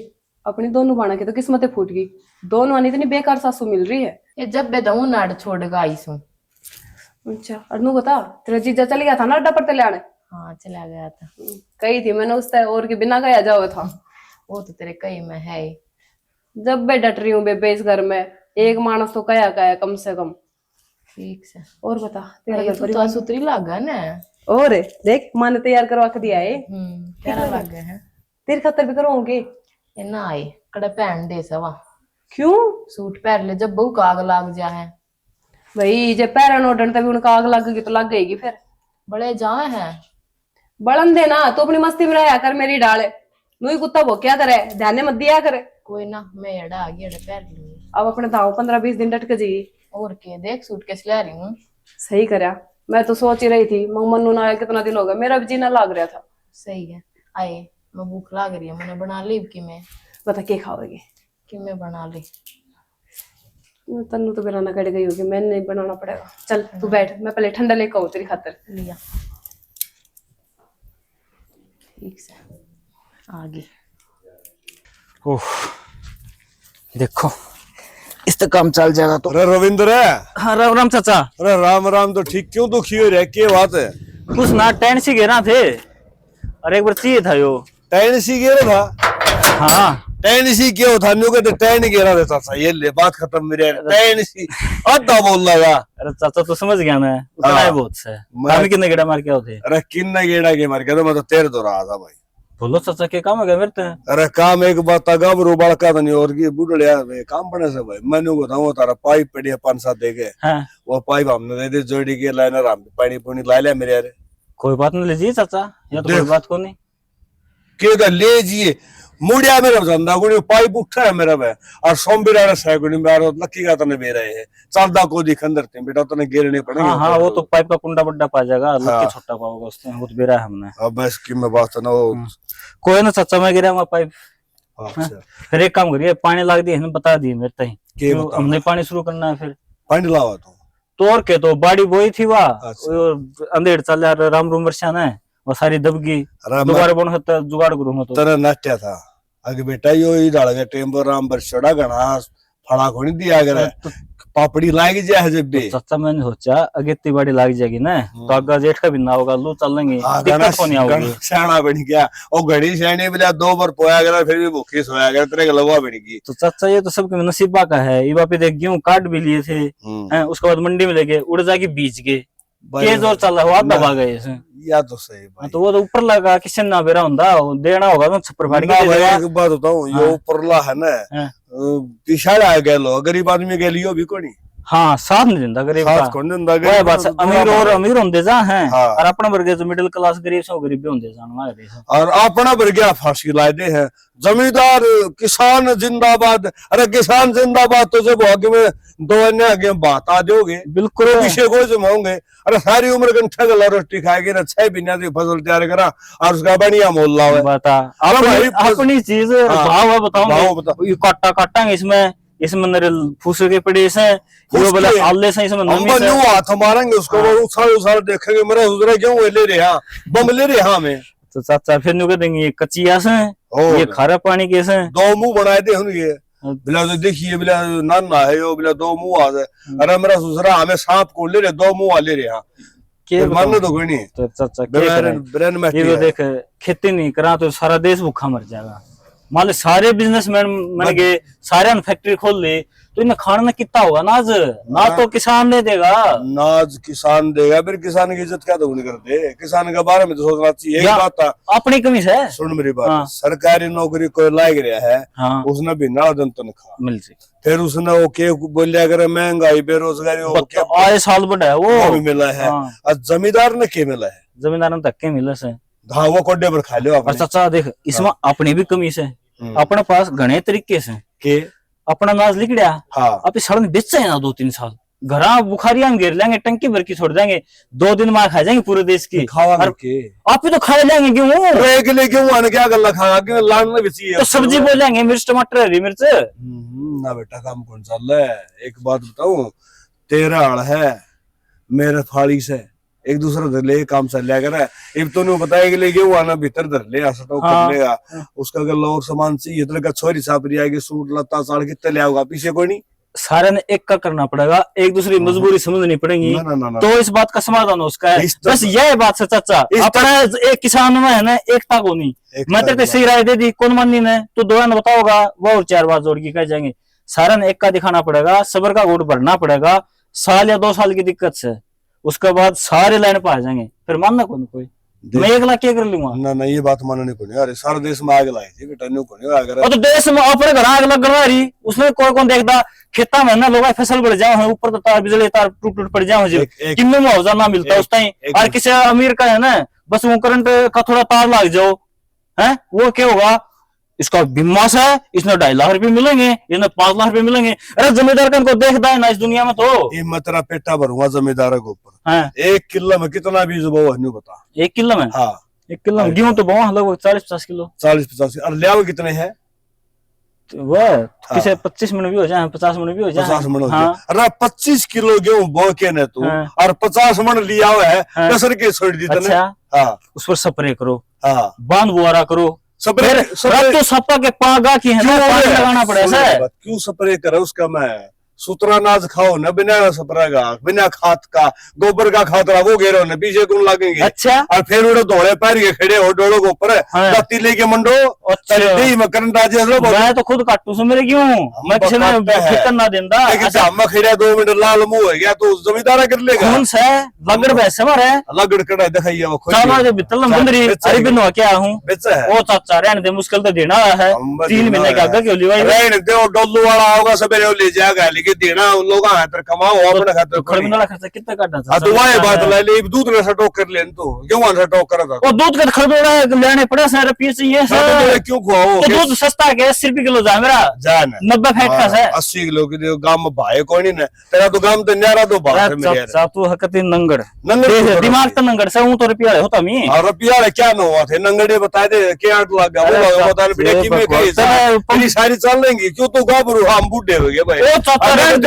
अपनी दोनों भाणा की तो किस्मतें फूट गई, दोनों आनी इतनी बेकार सासू मिल रही है। ये जब बेदऊ नाड़ छोड़ेगा आई सू। अच्छा, और नू बता, तेरा जीजा चल गया था ना अड्डा पर ते लाने? हाँ चला गया था। कही थी मैंने उससे, और के बिना गया जाओ था। वो तो तेरे कई में है ही। जब मैं डट रही हूँ बेबे इस घर में, एक मानस तो कया कम से कम। ठीक से। और बता तेरा घर तो परिवार? सुतरी लागा ना। और देख माँ ने तैयार करवा के दिया है, क्या लागे है? तेरे खातर भी करवाऊंगी। ये ना आई कड़े पहन दे सवा। क्यों सूट पहन ले, जब बहू का आग लाग जा है। भाई जब पैरन ओडन तभी उनका आग लग गई तो लग गई फिर। बड़े जाए हैं बड़न देना तो अपनी मस्ती में रहा कर, मेरी डाले नू ही कुत्ता वो क्या करे, ध्यान मत दिया करे। कोई ना, मैं एड़ा आ गई, एड़ा पहन लूंगी। अब अपने धाव 15-20 दिन डट के जी। और के देख सूट कैसे ला रही हूँ। सही करया, मैं तो सोच ही रही थी मन्नू ना आया कितना दिन हो गया, मेरा भी जीना लाग रहा था। सही है, आए मैं भूख लाग रही है, मैंने बना ली कि मैं। बता क्या खाओगे? कि मैं बना ली। तन्नू तो बनाना कट गई होगी, मैंने नहीं बनाना पड़ेगा। चल तू बैठ, मैं पहले ठंडा लेकर आऊँ तेरी खातर। लिया ठीक से आ गई। ओह देखो इस तक काम चल जाएगा तो। अरे रविंद्र है? हाँ राम राम चाचा। अरे राम राम, तो ठीक क्यों दुखी हो रहे, क्या बात है? कुछ ना टैन सी घेरा थे, और एक बार चाहिए था यो। टैन सी गिरा था? हाँ टैन सी क्यों था? न्यू कहते टैन गिरा देता था, ये ले बात खत्म मेरे। टैन सी आधा बोल लगा। अरे चाचा तो समझ गया मैं, उतना है बहुत से। काम कितने गेड़ा मार के आओ थे? अरे किन्ना गेड़ा के मार के तो मैं तो तेरे तो रहा था भाई। बोलो चाचा क्या काम है मेरे तो? अरे काम एक बात तगा बड़ा का नहीं, और की बुढ़िया काम पड़े से भाई। मैंने बताऊँ तारा पाइप पड़ी 5-7 दे के, हाँ वो पाइप हमने दे दी जोड़ी के लाइनर, हम पानी पुनी ला लिया मेरे यार। कोई बात नहीं लीजिए चाचा, या तो कोई बात को नहीं। क्यों ले जिए मुड़िया मेरा धंधा गुणी पाइप उठा है मेरा भाई, और सोमबिरा सैगुणी में लक्की का तने बेरा है चलदा को दिख अंदर थे बेटा, तने गिरने पड़ेंगे। हाँ हाँ वो तो पाइप का कुंडा बड्डा पा जाएगा, लक्की छोटा पाओगे उसने, वो तो बेरा है हमने। अब बस की मैं बात ना वो। कोई ना चाचा, मैं गिरा हुआ पाइप। अच्छा फिर एक काम करिए, पानी लाग दी बता दी मेरे तई, के हमने पानी शुरू करना है फिर। पानी लावा तो तोड़ के तो बाड़ी बोई थी वह, अच्छा। अंधेर चल यार, राम रूम वर्षा है वो सारी दबगी, दोबारा बन सकता जुगाड़ करूंगा तो। तेरा नाट्या था आगे बेटा, यो ही डाल गया टेम्पर राम बरसड़ा गणा फड़ा को नहीं दिया गया, पापड़ी लाग जाए जब भी। चाचा मैंने सोचा अगे इतनी बाड़ी लाग जाएगी ना तो आगे जेठ का भी ना होगा, लो चल लेंगे, दिक्कत को नहीं आओगी। सियाना बन गया और घड़ी सियानी बिना 2 बार पोया गया, फिर भी भूखी सोया गया, तेरे के लगवा बन गई। तो चाचा ये तो सबके नसीबा का है, ये वापस देख गेहूं काट भी लिए थे, उसके बाद मंडी में लेके उड़ जाके बीच के तेज और चल रहा हुआ दबा गए इसमें। या तो सही भाई, तो वो तो ऊपर लगा किसी ना बेरा हुंदा देना होगा तो छप्पर फाड़ के दे देगा। एक बात बताऊं, ये ऊपरला है ना पिछाड़ा आ गया लो, गरीब आदमी के लिए भी कोनी। हाँ साथ नहीं देता गरीब का, वही बात है। अमीर और अमीर होंदे जा हैं, और अपना वर्ग जो मिडिल क्लास गरीब सो गरीब होंदे जा, और अपना वर्ग फांसी लाए हैं। जमींदार किसान जिंदाबाद, अरे किसान जिंदाबाद तो जब आगे में 2 अन्य आगे बात आ जाओगे बिल्कुल पीछे को जमाओगे। अरे सारी उम्र गंठा गला रोटी खाएगी ना, 6 महीने की फसल तैयार करा और उसका बढ़िया मोल लाओ। बता अपनी चीज भाव बताओ, ये काटा काटांगे इसमें मेरे फूस के पड़े से, ये बोले आले से इसमें नमी से हाथ मारेंगे उसको, वो उछाल देखेंगे मेरा हुजरा क्यों ले रहे हैं, बम ले रहे हैं हमें। तो चाचा फिर नु कह देंगे कच्ची आस है, ये खारा पानी कैसे 2 मुंह बनाए थे ये बिला, तो देखिए बिला नाना है यो बिला 2 मुंह आ जाए। अरे मेरा ससुरा हमें सांप को ले रहे, 2 मुंह ले रहे हैं, मानने तो कोई नहीं। तो चाचा ये देख खेती नहीं करा तो सारा देश भूखा मर जाएगा, मान लो सारे बिजनेसमैन बन गए, सारे फैक्ट्री खोल ली, तो इन्हें खाना कितना होगा नाज, ना तो किसान ने देगा। नाज किसान देगा, फिर किसान की इज्जत क्या तो नहीं करते। किसान के बारे में तो सोचना चाहिए। एक बात था, अपनी कमी से सुन मेरी बात, हाँ। सरकारी नौकरी कोई लाग रहा है, हाँ। उसने भी ना दिन तनख्वाह मिल सी, फिर उसने वो के बोलिया करे महंगाई बेरोजगारी वो क्या आए साल बढ़ा है वो भी वो। मिला है। हाँ। और जमींदार ने क्या मिला है? जमींदार ने धक्के मिले से। हाँ, वो कोड्डे पर खा लियो और आपने चाचा देख, इसमें अपनी भी कमी से, अपने पास घने तरीके से के। अपना नाज लिख लिया, हाँ, आप इस सड़न बेच ना 2-3 साल, घरा बुखारियां हम घेर लेंगे, टंकी भर की छोड़ देंगे, 2 दिन मार खा जाएंगे पूरे देश की। खावा और के आप भी तो खा लेंगे गेहूं, एक ले क्यों आने क्या गल्ला खागा क्यों लान में बिची है तो सब्जी बोलेंगे, मिर्च टमाटर हरी मिर्च। ना बेटा काम कौन चल रहा है। एक बात बताऊं, तेरा हल है मेरे फाड़ी से एक दूसरा धर ले काम चल लिया कर। एक तो नहीं बताया कि ले गेहूं आना भीतर धर ले स्टॉक हाँ। कर लेगा, उसका गल्ला और सामान चाहिए तो का छोरी सापरी आएगी, सूट लत्ता साड़ कितने ले आओगा, पीछे कोई नहीं। सारे ने एक का करना पड़ेगा, एक दूसरी मजबूरी समझनी पड़ेगी, ना, ना, ना, ना। तो इस बात का समाधान उसका है। इस तरह- बस यह बात से चाचा, अपना एक किसान में है ना एकता को नहीं, मैं तेरे सही राय दे दी, कौन माननी ने तो दो ने बताओगा, वो और 4 बात जोड़ के कह जाएंगे। सारा ने एक का दिखाना पड़ेगा, सबर का घूट भरना पड़ेगा, साल या 2 साल की दिक्कत से, उसके बाद सारे लाइन पर आ जाएंगे, फिर मानना कौन कोई, मैं 1 लाख क्या कर लूंगा। ना ना, ये बात मानने को नहीं। अरे सारे देश में आग लाई थी बेटा, न्यू को नहीं आग और तो देश में अपने घर आग लग रही, उसमें कौन देखता, खेता में ना लोग फसल बढ़ जाओ, ऊपर तो तार बिजली तार टूट पड़ जाओ, किन्ने मुआवजा ना मिलता उस टाइम। और किसी अमीर का है ना, बस वो करंट का थोड़ा तार लग जाओ, है वो क्या होगा, इसका बीमा से इसने 2.5 लाख रुपए मिलेंगे, इसने 5 लाख रुपए मिलेंगे। अरे जमींदार का इनको देखता है ना इस दुनिया में, तो ये मैं तेरा पेटा भरूंगा जमींदार के ऊपर। हाँ। 1 किलो में कितना बीज बो न्यू बता। 1 किलो में, हाँ, 1 किलो में गेहूं तो बहुत लगभग 40-50 किलो। 40-50 और ले आओ कितने हैं? तो वह किसे 25 मिनट भी हो जाए, 50 मिनट भी हो जाए। 50 मन हो हाँ। गए। अरे 25 किलो गेहूं बो के ने तू, हाँ। और 50 मन लिया हुआ है, हाँ। कसर के छोड़ दी तने। अच्छा, हाँ, उस पर स्प्रे करो, हाँ, बांध बुआरा करो, स्प्रे फिर तो सप्ताह के पागा की है ना, पानी लगाना पड़ेगा। क्यों स्प्रे करे उसका? मैं सुतरा नाज खाओ न बिना स्प्रे का, बिना खाद का, गोबर का खाद रहा वो घेरो न, पीछे कौन लगेंगे। अच्छा, और फिर उड़े धोड़े पैर के खड़े हो डोलों के ऊपर, हाँ। बत्ती लेके मंडो। अच्छा। में करंट आ जाए मैं तो खुद काटू से मेरे क्यों, मैं किसी ने फिक्र ना देंदा। हम खड़े 2 मिनट लाल मुंह हो गया तो जमींदारा कर लेगा। कौन सा लगड़ भैंसे मारे लगड़ कड़ा दिखाइए वो खुद चाला जो बितल बंदरी, अरे बिनो क्या हूं बेचा है। ओ चाचा रहने दे, मुश्किल तो देना है, 3 महीने का आगे क्यों लिवाई रहने दे, वो डोलू वाला होगा सवेरे वो ले जाएगा, लेकिन देना उन लोग खातर कमाओ, अपने खातर खर्च वाला खर्चा कितना काटना हाँ, तो वही बात ला ले, दूध ने सटोक कर लेन तो गेहूं से टोक करा था। वो दूध का खरदोड़ा लेने पड़े सारे रुपये चाहिए सर, क्यों खुआओ? तो दूध सस्ता है 80 रुपए किलो जा मेरा, जान 90 फैट का है। 80 किलो की दे गांव में भाई कोई नहीं, तेरा तो गांव तो न्यारा तो बात है मेरे यार। चाचा तू हकती नंगड़ नंगड़ दिमाग तो नंगड़ से हूं तो रुपया होता मी। और रुपया क्या न हुआ थे, नंगड़े बता दे क्या आट लग गया, वो बता दे बेटा कि मैं कहीं तेरी सारी चल लेंगी, क्यों तू गाबरू हम बूढ़े हो गए भाई। ओ चाचा रेड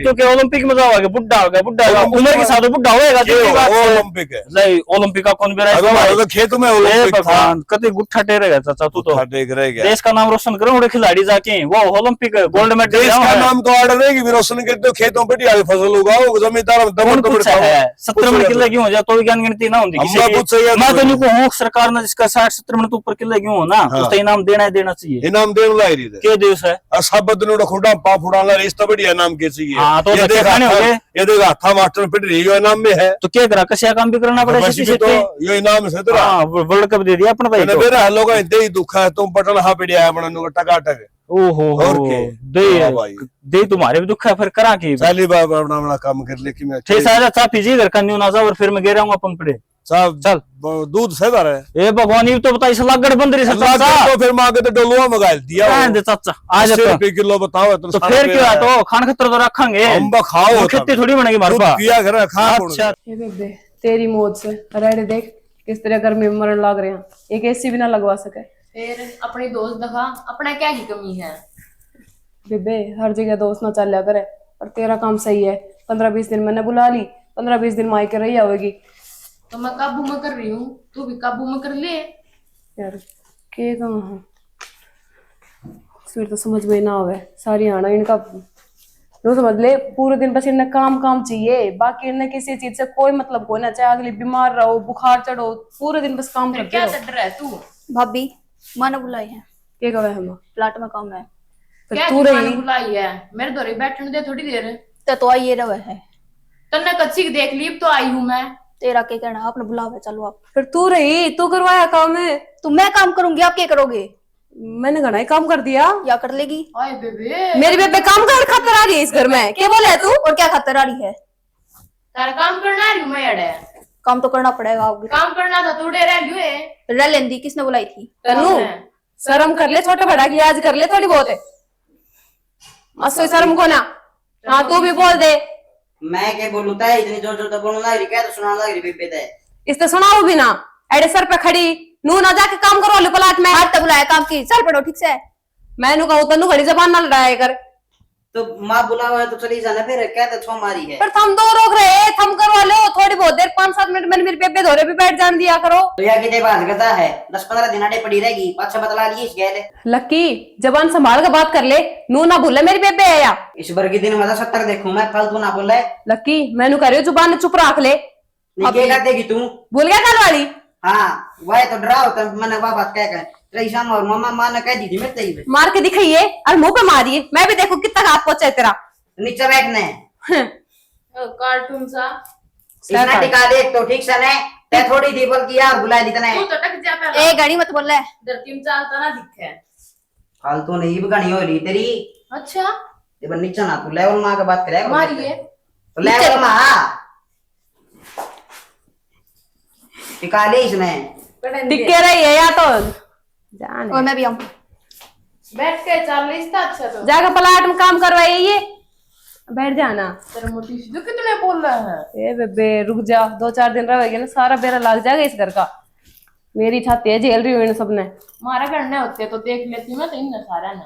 क्योंकि ओलंपिक में जाओगे, बुढ़ा हो गया, उम्र के साथ बुढ़ा होएगा ओलंपिक है नहीं, ओलंपिक का कौन बेरा तो खेत में ओलंपिक था, भगवान कते गुट्ठा टेरेगा चाचा तू तो देख रह गया। देश का नाम रोशन करो उड़े खिलाड़ी जाके, वो ओलंपिक गोल्ड मेडल देश का नाम तो ऑर्डर है कि भी रोशन कर दो, खेतों पे आगे फसल उगाओ, जमींदार दबड़ दबड़ खाओ। 70 मिनट किले क्यों हो जाए तो ज्ञान गिनती ना होती किसी की। मैं तो नहीं कहूँ सरकार ने जिसका 60-70 मिनट ऊपर किले क्यों हो ना, उसका इनाम देना चाहिए। इनाम देने लाई रही क्या दिवस है सब दिन खुड़ा पा फुड़ाना रिश्ता बढ़िया नाम के चाहिए। हाँ, तो ये देखा था मास्टर पिट रही है इनाम में है तो क्या करा कसिया काम भी करना पड़ेगा तो ये इनाम से तेरा वर्ल्ड कप दे दिया अपना भाई को। मेरा लोग दे दुखा है तुम पटन हा पिड़िया है अपना टकाटक। ओहो और के दे तुम्हारे भी दुख है फिर करा की पहली बार अपना काम कर ले कि मैं ठीक सारा चा पीजिए घर का न्यू ना जाओ और फिर मैं गिर आऊंगा पंपड़े साहब चल दूध से है ए भगवान ये तो बता इस लागड़ बंदरी से चाचा तो फिर मांगे तो डोलुआ मंगा दिया दे चाचा आज 80 रुपए किलो बताओ तो फिर क्या तो खान खतर तो रखेंगे हम खाओ खेती थोड़ी बनेगी हमारे पास। पिया घर खा अच्छा ये बेबे तेरी मौज से रेडी देख किस तरह गर्मी में मरण लग रहे हैं, एक एसी भी ना लगवा सके। फिर अपनी दोस्त दिखा, अपना क्या ही कमी है। बेबे हर जगह दोस्त ना चल करे, और तेरा काम सही है, 15-20 दिन मैंने बुला ली, 15-20 दिन माई के रही होगी। तो मैं काबू में कर रही हूँ, तू भी काबू में कर ले यार के कहाँ फिर तो समझ में ना आवे सारी आना इनका, यूं समझ ले पूरे दिन बस इन्हें काम चाहिए, बाकी इन्हें किसी चीज से कोई मतलब को ना, चाहे अगली बीमार रहो बुखार चढ़ो पूरे दिन बस काम करते क्या रहो। डर है तू। भाभी माने बुलाई है। के कवे हम प्लाट में काम है। फिर क्या तू दुकान रही बुलाई है मेरे दौरे बैठने दे थोड़ी देर। तो आइए रहे है। तन्ने कच्ची की देख ली तो आई हूं मैं। तेरा क्या कहना, आपने बुलावा, चलो आप। फिर तू रही, तू करवाया काम है। तो मैं काम करूंगी, आप क्या करोगे? मैंने घना ही काम कर दिया। या कर लेगी? आए बेबे मेरी बेबे काम कर खातर आ रही है इस घर में, क्या बोले तू? और क्या खातर आ रही है? तारा काम करना है मैं अड़े। काम तो करना पड़ेगा आपको। काम करना था तू रह लुए। रह लेंदी, किसने बुलाई थी? तनु शर्म कर ले, छोटा बड़ा की आज कर ले थोड़ी बहुत है। असो शर्म को ना। हाँ तू भी बोल दे। मैं क्या बोलूं ता इतनी जोर जोर तो बोलने लग रही, क्या तो सुनाने लग रही बेबे ते। इससे सुनाओ भी ना, एडे सर पे खड़ी नू ना जाके काम करो लो प्लाट में। आज तक बुलाया काम की, चल पड़ो ठीक से। मैं नु कहूं तनु घड़ी जबान ना लड़ाया कर। तो माँ बुलावा है तो चली जाना, फिर क्या तो छो मारी है। पर थम दो रोक रहे, थम करवा लो थोड़ी बहुत देर, 5-7 मिनट में मेरी बेबे धोरे पे बैठ जान दिया करो। तो या कितने बात करता है, 10-15 दिन आड़े पड़ी रहेगी, पाछा बतला लिए इस गैले। लक्की जबान संभाल के बात कर ले, नू ना भूले मेरी बेबे है या। इस बार के दिन में 70 देखूं मैं, फालतू ना बोले। लक्की मैनू कह रही हूँ जुबान चुप रख ले। क्या कर देगी तू? भूल गया कल वाली? हाँ वह तो डराओ, तो मैंने वाह बात कह रईसा और मामा माँ ने कह दी थी मेरे तेरी मार के दिखाइए और मुंह पे मारिए, मैं भी देखो कितना हाथ पहुंचा है तेरा। नीचे बैठने कार्टून सा इसने टिका देख तो ठीक से ने ते थोड़ी दी बल्कि यार बुला दी तने। तू तो टक जा पहला। ए गाड़ी मत बोल ले। धरती में चालता ना दिखे। फालतू नहीं बगानी हो रही तेरी। अच्छा ये बन नीचे ना तू लेवल माँ का बात करेगा। मारिए तो लेवल माँ टिका ले इसने। टिके रही है या तो जाने। और मैं भी आऊं। बैठ के चल लिस्ता। अच्छा तो जाकर प्लाट में काम करवाइए, बैठ जाना। तेरे मोटी जो कितने बोल रहे हैं। ए बेबे रुक जा, 2-4 दिन रहेगी ना सारा बेरा लग जाएगा इस घर का। मेरी छाती है झेल रही हुई इन सबने। हमारा करने होते तो देख लेती मैं तो इन सारा ने।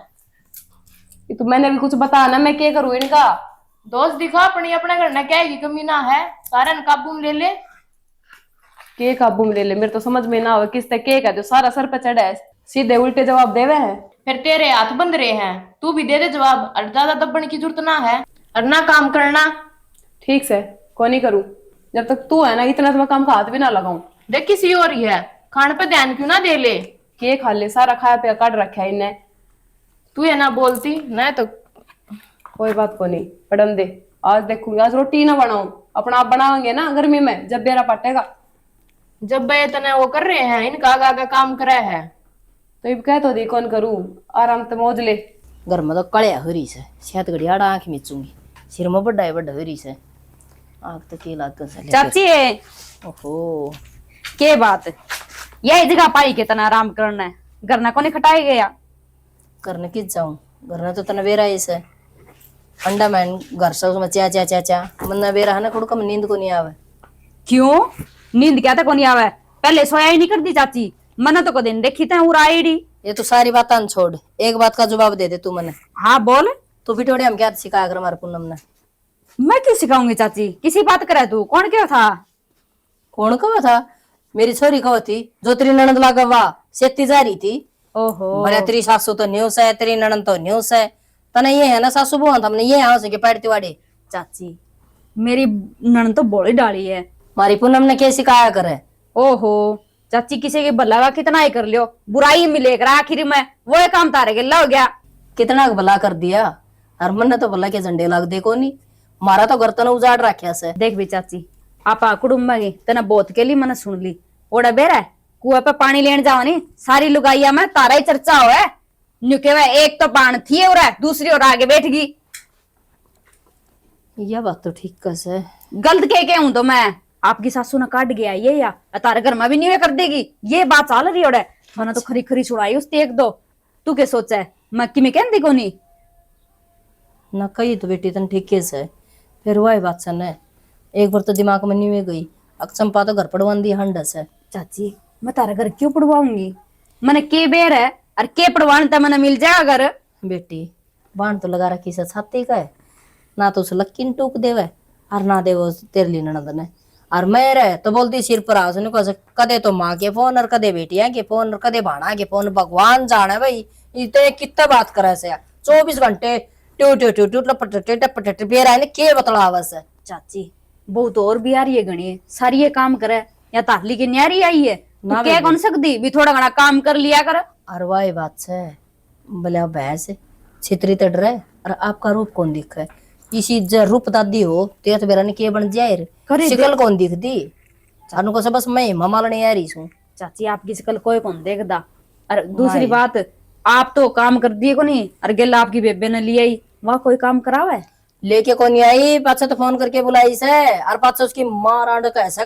ये तो मैंने भी कुछ बता ना, मैं क्या करूँ इनका? दोस्त दिखा अपनी अपने करना, क्या की कमी ना है, सारा ने काबू में ले ले। के काबू में ले ले, मेरे तो समझ में ना आवे किसते के कह दो, सारा सर पे चढ़ा है, सीधे उल्टे जवाब देवे है। फिर तेरे हाथ बंद रहे हैं, तू भी दे दे जवाब, और ज्यादा दबने की जरूरत ना है और ना काम करना। ठीक से कोई नहीं करूँ, जब तक तू है ना इतना तो मैं काम का हाथ भी ना लगाऊं। देख किसी और ही है, खाने पे ध्यान क्यों ना दे ले। के खा ले, सारा खाया पिया काट रखा है इन्हें। तू है ना बोलती ना तो कोई बात को नहीं, पड़न दे। आज देखूंगी, आज रोटी ना बनाऊं, अपना आप बनाओगे ना गर्मी में जब बेरा पटेगा। जब बे तने वो कर रहे हैं, इनका आगा आगा काम करे है तो ये कह तो दी कौन करूं, आराम से मौज ले। घर में तो कड़िया हो रही से, शायद घड़ियाड़ा आंख मीचूंगी, सिर में बड़ा है बड़ा हो रही से, आंख तो के लाग से। चाची ओहो के बात यही जगह पाई के तना आराम करना है, घर ना कोने खटाए गया। करने किस जाऊं, घर में तो तना बेरा ऐसे अंडा मैन घर से उसमें चा चा चा चा मन बेरा है ना, कुड़ कम नींद को नहीं आवे। क्यों नींद क्या था कोनी आवे, पहले सोया ही नहीं करती चाची, मना तो को दिन देखी थे उड़ाईडी। ये तो सारी बात छोड़, एक बात का जवाब दे दे तू मने। हाँ बोल। तू भी थोड़ी हम क्या सिखाया कर हमारे पूनम ने। मैं क्यों सिखाऊंगी चाची, किसी बात करे तू, कौन क्या था? कौन कहा था? मेरी छोरी कहो थी, जो तेरी ननद लागा वाह सेती जा रही थी। ओहो बोले तेरी सासू तो न्यूस है, तेरी ननद तो न्यूस है, तने ये है ना सासू बुआ हमने ये यहाँ से पैड़ती वाड़ी। चाची मेरी ननद तो बोली डाली है। मारी पूनम ने क्या सिखाया करे। ओहो चाची किसी के भला का कितना ही कर लियो, बुराई मिलेगा आखिर में वो काम तारे के हो गया। कितना भला कर दिया, हर मन ने तो भला के झंडे लाग दे को नहीं, मारा तो घर तने उजाड़ रखा से। देख भी चाची आपा कुटुंब में तना बोत के लिए मैंने सुन ली, ओड़ा बेरा है कुआ पे पानी लेने जाओ नी, सारी लुगाइया में तारा ही चर्चा हो है। नुके वे एक तो पान थी और दूसरी और आगे बैठ गई। यह बात तो ठीक कस है। गलत के हूं तो मैं, आपकी सासू ने काट गया ये या तारे घर में भी नहीं कर देगी, ये बात चाल रही ओड़े मैंने तो खरी खरी छुड़ाई उससे एक दो। तू क्या सोचा है मैं कि मैं कहती को नहीं न कही तो बेटी तन ठीक से, फिर वही बात से न एक बार तो दिमाग में नहीं गई, अक्षमपा तो घर पड़वान दी हंडस है। चाची मैं तारा घर क्यों पड़वाऊंगी, मैंने के बेर है और के पड़वान तो मैंने मिल जाए अगर। बेटी बाण तो लगा रखी से छाती का है ना, तो उसे लक्की टूक देवे और ना दे वो तेरे लिए ननद ने। और मैं रहे तो बोलती सिर पर आज कदे तो माँ के फोन और कदे बेटिया के फोन और कदे भाणा के फोन, भगवान जाने भाई इतने कितना बात करे से 24 घंटे ट्यू ट्यू ट्यू ट्यू टपट बेरा ने के बतलावा से। चाची बहुत और भी आ रही है गणी, सारी ये काम करे या ताली की न्यारी आई है ना, क्या कौन सकती भी थोड़ा घना काम कर लिया कर। और वही बात से बोले भैंस छितरी तो डरे और आपका रूप कौन दिख है इसी रूप दादी हो तेरे बेरा ने के बन जाए शिकल कौन दिख दी सानू को बस मैं ममालने आ रही हूँ चाची आपकी शकल कोई कौन देखदा। और दूसरी बात, आप तो काम कर दिए को नहीं, और गेला आपकी बेबे ने लिया ही, वहाँ कोई काम करावे लेके कौन आई पाछे तो फोन करके बुलाई से और पाछे उसकी माँ रांड कैसा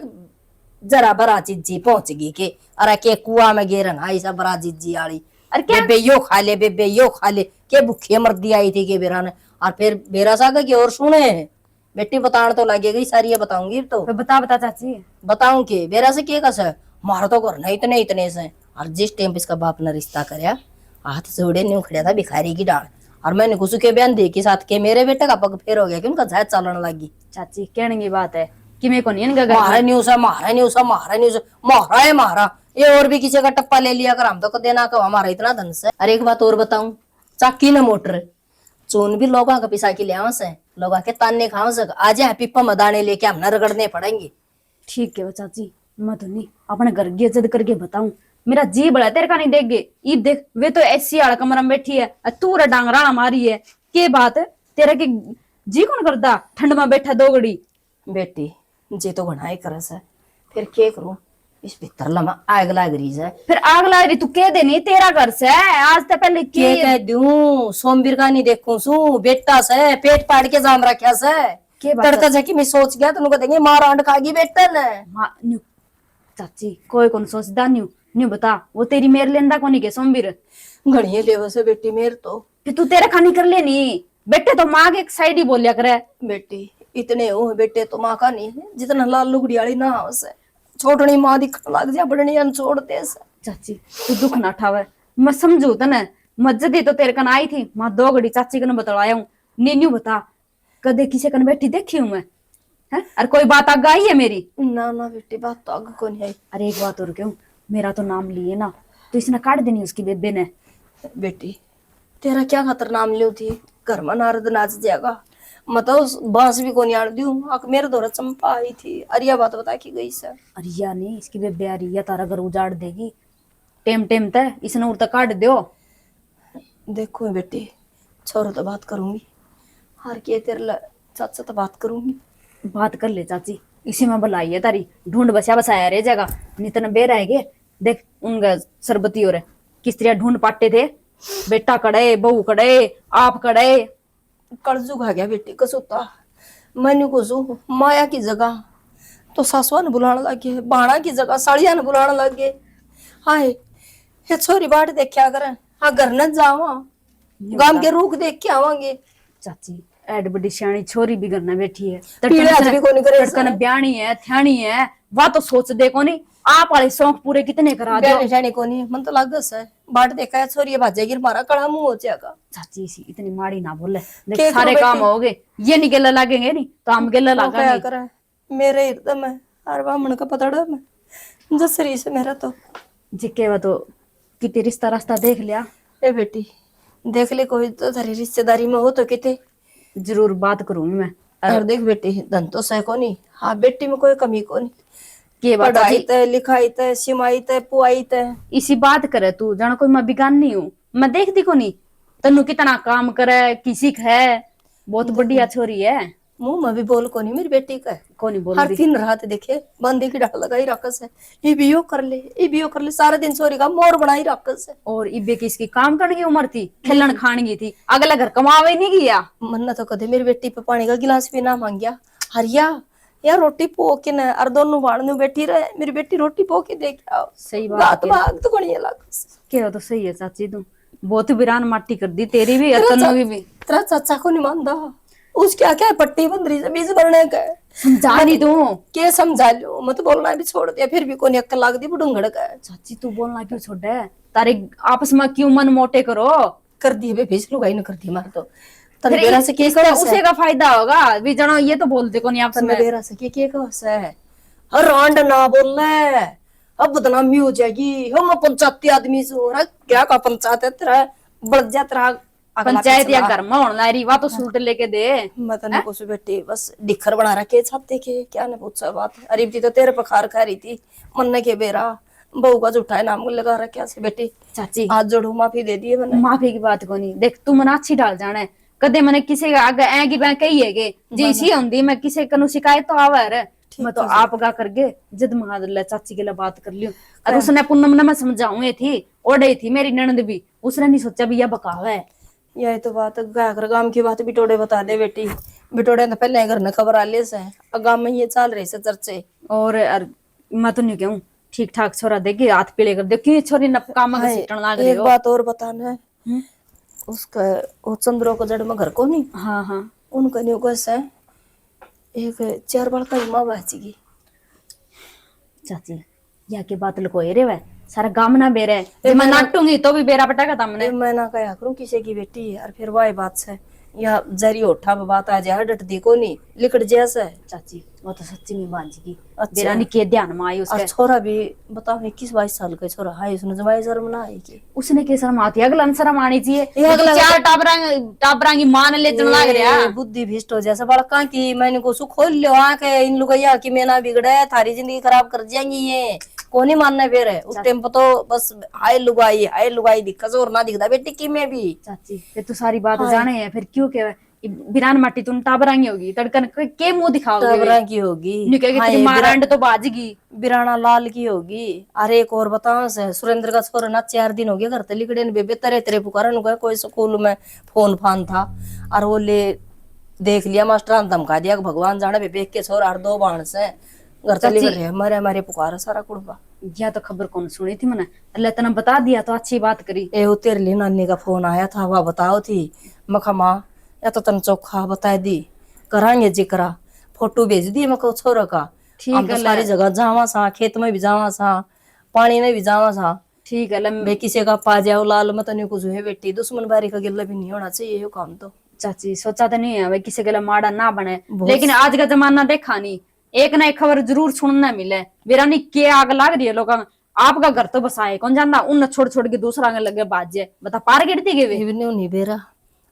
जरा बरा चीजी पहुंच गई के अरे के कुआ में गिरन आई सा बरा चीजी आली अरे बेबे यो खा ले बेबे यो खा ले के भूखे मर्दी आई थी के बेरा ने और फिर बेरा सागा की और सुने बेटी बताने तो लगेगी सारी ये बताऊंगी तो बता चाची बताऊं के बेरा से के कस मारो तो घर नहीं इतने इतने से और जिस टाइम पे इसका बाप ने रिश्ता करया हाथ जोड़े न्यू खड़िया था भिखारी की डाल और मैंने कुछ के बयान दे के साथ के मेरे बेटे का पग फेर हो गया कि उनका जायज चलन लगी चाची कहने की बात है कि मेरे को नहीं इनका मारा न्यूज है मारा न्यूज है मारा न्यूज मारा है मारा ये और भी किसी का टप्पा ले लिया कर हम तो देना का हमारा इतना धन से। अरे एक बात और बताऊं चाकी न मोटर चून भी लोगों का पिसा के ले आवा से लोगों के ताने खाओ सक आज है पिप्पा मदाने लेके हम न रगड़ने पड़ेंगे। ठीक है चाची मैं तो नहीं अपने घर की इज्जत करके बताऊं मेरा जी बड़ा तेरे का नहीं देख गे ईब देख वे तो ऐसी आड़ कमरा में बैठी है तू रे डांगरा मारी है के बात तेरा के जी कौन करता ठंड में बैठा दो घड़ी बेटी जे तो घनाई करस है फिर के करूं इस भीतर लमा आग लाग रही है फिर आग लाग रही तू कह दे नहीं तेरा घर से आज तो पहले के कह दूं सोमवीर का नहीं देखूं सू बेटा से पेट पाड़ के जाम रखा से के बात तड़का जाके मैं सोच गया तुमको देंगे मार आंड खागी बेटा ने चाची कोई कौन सोचदा न्यू बता वो तेरी मेर लेंदा कोनी के सोमवीर घड़िए लेव से बेटी मेर तो फिर तू तेरा खानी कर लेनी बेटे तो माँ के एक साइड ही बोलिया करे बेटी इतने हो बेटे तो माँ का नहीं है जितना लाल लुगड़ी वाली ना हो से छोटनी माँ दिखने लग जा बड़नी छोड़ते से चाची तू दुख ना उठावे मैं समझू तने मस्जिद तो तेरे कन आई थी माँ दो घड़ी चाची कन बतलाया हूँ नीन्यू बता कदे किसी कन बैठी देखी हूँ मैं है अरे कोई बात आग आई है मेरी ना ना बेटी बात तो आग को नहीं आई। अरे एक बात और क्यों मेरा तो नाम लिए ना तो इसने काट देनी उसकी बेबे ने। बेटी तेरा क्या खातर नाम लियो थी घर में नारद नाच जाएगा मतलब बांस भी को नहीं आड़ दू मेरे दौरा चंपा आई थी अरिया बात बता के गई सर अरिया नहीं इसकी बेबे अरिया तारा घर उजाड़ देगी टेम टेम तय इसने उड़ तक काट दियो। देखो बेटी छोरो तो बात करूंगी हार के तेरे चाचा तो बात करूंगी बात कर ले चाची इसी में भलाई है तारी ढूंढ बसा बसाया रे जगह नितन बे रहेगे देख उनका सरबती और किस तरह ढूंढ पाटे थे बेटा कड़े बहू कड़े आप कड़े कर्जू खा गया बेटी कसुता मैंने को माया की जगह तो सासुआ ने बुलाने लगे बाणा की जगह साड़िया ने बुलाने लगे हाय ये छोरी बाट देखा कर हाँ घर न जावा गांव के रूख देख के आवांगे। चाची एड बड़ी सियाणी छोरी भी करना बैठी है तड़कन ब्याणी है थ्याणी है वह तो सोच दे को नहीं आप वाले शौक पूरे कितने करा दे को नहीं मन तो लागस है बाट देखा है छोरी भाजेगी मारा कड़ा मुंह हो जाएगा। चाची सी इतनी माड़ी ना बोले देख सारे काम हो गए ये नहीं गेला लागेंगे नहीं तो हम गेला लागेंगे मेरे हृदय में हर बामण का पतड़ा में जसरी से मेरा तो जिक्के वा तो कितने रिश्ता रास्ता देख लिया ए बेटी देख ले कोई तो थारी रिश्तेदारी में हो तो कितने जरूर बात करूंगी मैं। और देख बेटी धन तो सह को नहीं हाँ बेटी में कोई कमी को नहीं के बात पढ़ाई तय लिखाई तय सिमाई तय पुआई तय इसी बात करे तू जाना कोई मैं बिगान नहीं हूँ मैं देखती को नहीं तनु कितना काम करे किसी है बहुत बढ़िया छोरी है मुंह में भी बोल को नहीं मेरी बेटी का को नहीं बोल हर दिन रात देखे बंदी की डाल लगाई रखस है ये भी यो कर ले सारा दिन छोरी का मोर बनाई रखस है और इबे की इसकी काम करने की उम्र थी खेलन खाने की थी अगला घर कमावे नहीं गया मन्ना तो कदे मेरी बेटी पे पानी का गिलास भी ना मांगिया हरिया यार रोटी पो के न और दोनों बाण बैठी रहे मेरी बेटी रोटी पो के देख आओ सही बात भाग तो कोनी लागस के तो सही है चाची तू बहुत वीरान माटी कर दी तेरी भी तनु की भी तेरा चाचा को नहीं मानता उसकी क्या पट्टी बंद रही बीज भरने का समझा नहीं तू के समझा लो मत बोलना भी छोड़ दिया फिर भी कोनी अक्कल लाग दी बुढ़ंगड़ का चाची तू बोलना क्यों छोड़े तारे आपस में क्यों मन मोटे करो कर दिए बे भेज लुगाई न कर दी मार तो तने बेरा से के उसे का फायदा होगा भी जनो ये तो बोलते को नहीं आपस में बेरा से के कहस है हर रांड ना बोलना अब बदनामी हो जाएगी हम पंचायती आदमी से क्या का पंचायत है तेरा बढ़ जा तेरा पंचायत या घर में होने लाई वा तो सूट लेके दे मैं तो नहीं कुछ बेटी बस डिखर बना रखे छाते के क्या ने पूछा बात अरे तो तेरे पखार खा रही थी मन के बेरा बहू का झूठा नाम लगा रखा से बेटी। चाची हाथ जोड़ो, माफी दे दी है मैंने। माफी की बात को नहीं देख, तू मना अच्छी डाल जाना है कदे मैंने किसी के आगे ऐ की मैं कही है के जी इसी होंदी मैं किसी कनु शिकायत तो आवा रे मैं तो आप गा करके जद महादल्ला चाची के लिए बात कर लियो। और उसने पूनम ने मैं समझाऊंगी थी ओडे थी मेरी ननद भी, उसने नहीं सोचा भी यह बकावा है। यही तो बात गाकर गांव की बात बिटोड़े बता दे बेटी। बिटोड़े तो पहले घर ने खबर आ ले से गांव में ये चल रही से चर्चे। और मैं तो नहीं कहूँ ठीक ठाक छोरा देगी हाथ पीले कर दे क्यों छोरी न काम में सीटन लाग रही एक हो। बात और बताना है, उसका वो चंद्रो को जड़ में घर को नहीं, हाँ हाँ उनका नहीं कैसे एक 4 बार का माँ बाची चाची या के बात लकोए रे वह सारा गाम ना बेरे मैं नाटूंगी तो भी बेरा पटाका तमने मैं ना कहा करूं किसी की बेटी है और फिर वही बात से या जरी ओठा में बात आ जाए डट दी को नहीं लिकट जैसे। चाची वो तो सच्ची में बांझ की अच्छा। बेरा नहीं के ध्यान में आई और उसके छोरा भी बताओ 21-22 साल का छोरा है, उसने जमाई शर्म ना आई की उसने के शर्म आती है अगला शर्म आनी चाहिए। ये अगला चार टाबरा की मान ले चल लाग रहा ये बुद्धि भ्रष्ट हो जैसे बड़का की मैंने को सु खोल लियो आके इन लुगैया की मैं ना बिगड़े थारी जिंदगी खराब कर जाएंगी ये कौन ही मानना फिर है। उस टाइम पर तो बस हाय लुगाई दिखा जोर ना दिखता बेटी की मैं भी। चाची फिर तू सारी बात जाने है फिर क्यों के बिरान माटी तुम टाबरांगी होगी तड़कन के मुंह दिखाओगे टाबरा की होगी नहीं कहेगी तेरी मारांड तो बाजगी बिराना लाल की होगी। अरे एक और बताओ से सुरेंद्र का छोरा ना 4 दिन हो गए घर ते लिकड़े बेबे तेरे तेरे पुकारन गए कोई स्कूल में फोन फान था और वो ले देख लिया मास्टर ने धमका दिया भगवान जाने बेबे के छोरा और 2 बाण से घर ते लिकड़ रहे हमारे हमारे पुकार सारा कुड़बा। या तो खबर कौन सुनी थी मैंने अल्लाह तना बता दिया तो अच्छी बात करी। ए वो तेरे लिए नानी का फोन आया था वह बताओ थी मखा माँ या तो तन चौखा बता दी करांगे जिक्रा फोटो भेज दी मैं छोरा का ठीक है सारी जगह जावा सा खेत में भी जावा सा पानी में भी जावा सा ठीक है बे किसी का पा जाओ लाल मत नहीं कुछ है बेटी दुश्मन बारी का गिल्ला भी नहीं होना चाहिए ये काम तो। चाची सोचा तो नहीं है भाई किसी के लिए माड़ा ना बने लेकिन आज का जमाना देखा नहीं एक ना एक खबर जरूर सुनने मिले वीरानी के आग लाग रही है लोग आपका घर तो बसाए कौन जानता उन छोड़ छोड़ के दूसरा आगे लगे बाजे बता पार गिरती गए नहीं बेरा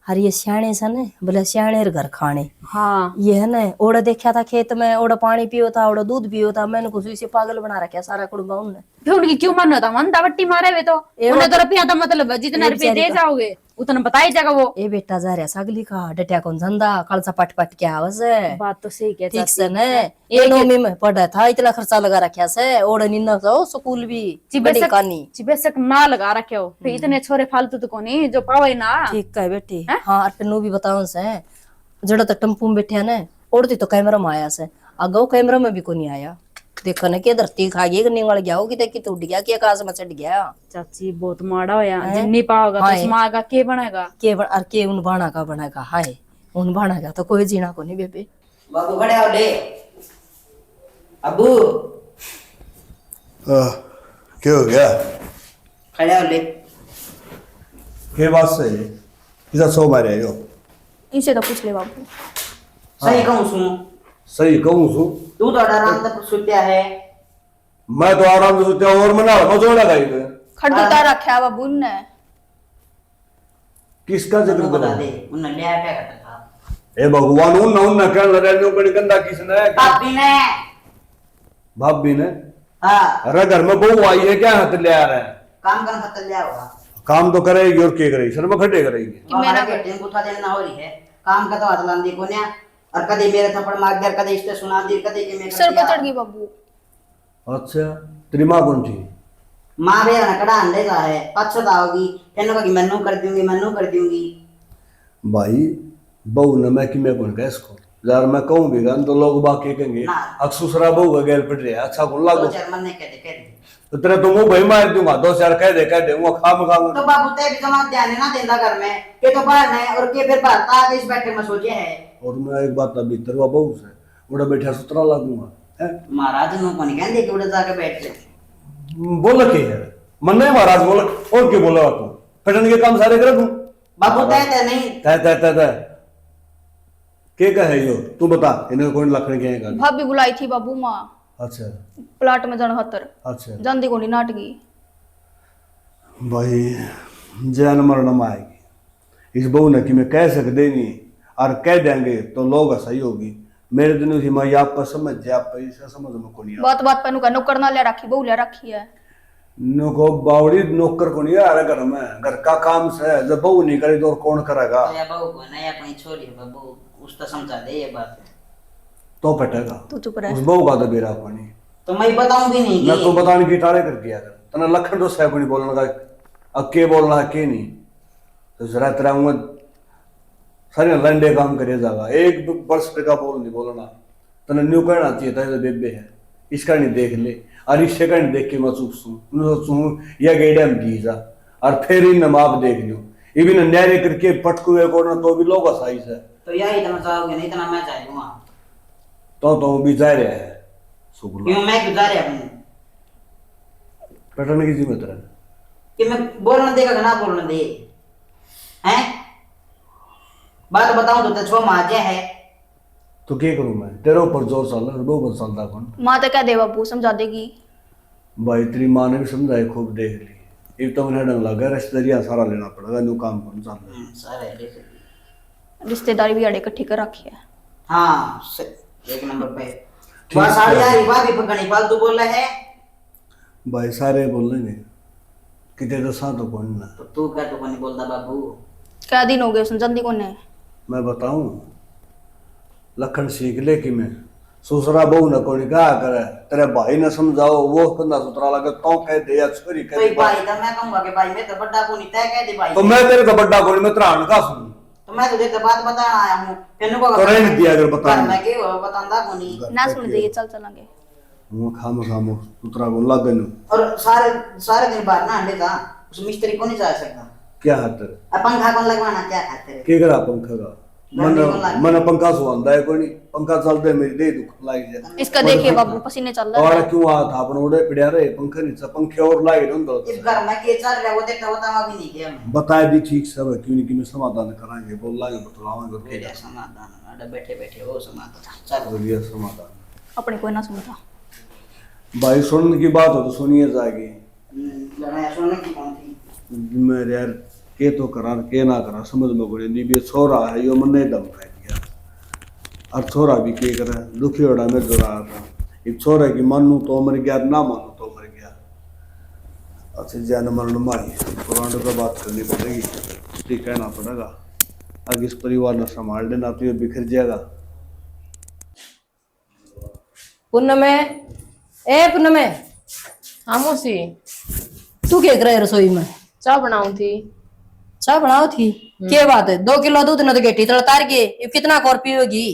हर ये सियाने से न बोले सियाने घर खाने। हाँ ये है ना ओड़ा देखा था खेत में ओड़ा पानी पियो था ओड़ा दूध पियो था मैंने कुछ इसे पागल बना रखा सारा कुड़बा उनने। फिर उनकी क्यों मन होता मन दावट्टी मारे हुए तो उन्हें तो रुपया तो मतलब है जितने रुपये दे जाओगे उतना बताई जाएगा वो। ए बेटा जा रहा सगली का डटिया कौन धंधा कलसा पट पट के आवस है बात तो सही कहता ठीक से न ये नौमी में पढ़ा था इतना खर्चा लगा रखा से ओड़ा निन्ना तो स्कूल भी बड़ी कहानी बेशक ना लगा रखे हो फिर इतने छोरे फालतू तो कोनी जो पावे ना ठीक है बेटी। हाँ और फिर नो भी बताओ से जड़ा तो टेम्पू में बैठे ने ओढ़ती तो कैमरा में आया से अगो कैमरा में भी को नहीं आया देखो ना के धरती खा गई निगल गया हो कि तो उड़ गया कि आकाश में चढ़ गया। चाची बहुत माड़ा होया जिन्नी पाओगा तो मागा के बनेगा के बन और के उन बाणा का बनेगा हाय उन बाणा का तो कोई जीना को नहीं बेबे। बाबू खड़े हो ले अबू क्या हो गया खड़े हो ले के बात से इधर सो मारे हो इसे तो पूछ ले बाबू। सही कहूं सुन सही कहूँ सु तू तो आराम से सुत्या है मैं तो आराम से सोचा और मना मजोड़ा गई थे खड़ता रखा बाबू ने किसका जिक्र बता करो दे उन्हें ले आया क्या करता था ए भगवान उन कह लगे नो बड़ी गंदा किसने भाभी ने भाभी ने हाँ अरे घर में बहू आई है क्या हाथ ले आ रहा है काम करना खत्म लिया होगा काम तो करेगी और क्या करेगी शर्म खड्डे करेगी हमारा बेटे को उठा देना हो रही है काम का तो हाथ लांदी को ने और कदे मेरे थप्पड़ मार दिया कदे इससे सुना दी कदे के मैं सर पर चढ़ गई बाबू। अच्छा तेरी माँ कौन थी मां बेरा ना कड़ा अंडे जा है पछताओगी कहने कि मैं नू कर दूंगी भाई बहू ने मैं कि मैं कौन कह इसको यार मैं कहूँ भी गान तो लोग बाकी कहेंगे अक्सुसरा बहू का गैल पड़ रहा है अच्छा कौन लागो चेयरमैन ने कह दे तो तेरा तो मुंह भाई मार दूंगा 2 4 कह दे वो खाम खाऊंगा तो बाबू ते भी जमा ध्यान ना देंदा घर में के तो बाहर ने और के फिर भारता के इस बैठे में सोचे है और मैं एक बात अभी तेरा बहू से उड़ा बैठा सुतरा लागूंगा हैं महाराज नु को नहीं कहंदे कि उड़े जाके बैठ ले बोल के है मन नहीं महाराज बोल और क्यों बोला तू कटन के काम सारे कर दूं बाबू ते नहीं तय के कहे यो तू बता इन्हें कोई लखन के का भाभी बुलाई थी बाबू माँ अच्छा प्लाट में जन हतर अच्छा जानती को नहीं नाटकी भाई जैन मरण आएगी इस बहू ने कि मैं कह सकते नहीं और कह देंगे तो लोग सही होगी मेरे दिन ही मैं आप पर समझ जा आप इसका समझ में को नहीं बात बात पर नुका नौकर ना ले रखी बहू ले रखी है नको बावड़ी नौकर को नहीं आ रहा घर में, घर का काम से जब बहू नहीं करे तो और कौन करेगा? तो या बहू को नहीं अपनी छोरी है बहू, उसको समझा दे ये बात। तो पटेगा तू चुप रह। उस बहू का तो बेरा पानी तो मैं बताऊं भी नहीं मैं कि तो बताने की टारे कर दिया कर तना लखन तो सह को नहीं बोलने का, अब के बोलना है के नहीं, तो जरा तेरा उम्र सारे लंडे काम करे जागा, एक वर्ष का बोल नहीं बोलना तना न्यू कहना चाहिए था बेबे है इसका नहीं देख ले, और इससे का नहीं देख के मैं सोचूं या गेडे हम जी जा और फिर इन माप देख लो इवन न्यारे करके पटकुए को ना तो भी लोग साइज है। तो यही इतना चाहोगे नहीं इतना मैं चाहूंगा। तो भी जा रहा है सुगुला क्यों मैं क्यों जा रहा अपने पटने की जिम्मेदारी है कि मैं बोलने देगा ना बोलने दे हैं? बात बताऊं तो छो माजे है तो क्या करूं मैं, तेरे ऊपर जोर चल रहा है, वो बन चलता कौन? माँ तो क्या दे बाबू समझा देगी। भाई तेरी माँ ने भी समझाई खूब देख ली, एक तो मैंने डंग लगा रिश्तेदारियां सारा लेना पड़ेगा, न्यू काम कौन चल रहा है? सारे रिश्तेदारी भी अड़े इकट्ठी कर रखी है। हाँ एक नंबर पे बस आ यार बात भी पकड़ी फालतू बोल रहे है। भाई सारे बोल रहे हैं कि तेरे साथ तो कौन ना, तो तू क्या तो नहीं बोलता बाबू? क्या दिन हो गए उसने जल्दी कौन है? मैं बताऊं लखन सीख ले कि मैं ससुरा बहू न कोई क्या करे, तेरे भाई ने समझाओ वो कंधा सुतरा लगे तो कह दे या छोरी कह तो दे भाई था मैं कहूंगा कि भाई मैं तो बड़ा को नहीं तय कह दे भाई। तो मैं तेरे तो बड़ा कोई मैं त्राण का सुन तो मैं तुझे तो बात बताना आया हूं फिर को तो रहने दिया अगर बताना। मैं के बतांदा को नहीं ना सुन जाइए चल चलेंगे। वो खामो सुतरा को लग गनु और सारे सारे दिन बाद ना अंडे था उस मिस्त्री को नहीं जा सकता। क्या हाथ तेरे अब पंखा कौन लगवाना क्या खाते के करा पंखा का मन पंखा सुवांदा है कोई नहीं, पंखा चलते मेरी दे दुख लाग जाए इसका देखिए बाबू पसीने चल रहा और है। क्यों आ था अपन उड़े पिड़िया रे पंखे नीचे पंखे और लाइट होंदो इस घर में के चल रहा वो देखता होता भी नहीं किया मैं बताए भी ठीक सब है, क्यों नहीं कि मैं समाधान कराएंगे बोल लाएंगे बतलावाएंगे और मेरे समाधान अरे बैठे बैठे वो समाधान चल बढ़िया समाधान। अपने कोई ना सुनता। भाई सुनने की बात हो तो सुनिए जाएगी, लड़ाई सुनने की कौन थी? मेरे यार के तो करार के ना करा समझ में कोई नहीं, भी छोरा है यो मन ने दम खा दिया और छोरा भी के करे दुखी होड़ा में जो रहा था एक छोरा की मानू तो मर गया ना मानू तो मर गया। अच्छा जान मरण माई पुराने को बात करनी पड़ेगी, ठीक कहना पड़ेगा, आगे इस परिवार ने संभाल लेना तो ये बिखर जाएगा। पुनमे ए पुनमे हाँ मौसी तू क्या कर रहा है रसोई में? चाय बनाऊं थी। चाय बनाओ थी क्या बात है? 2 किलो दूध न तो गेटी तड़ तार के ये कितना कौर पियोगी?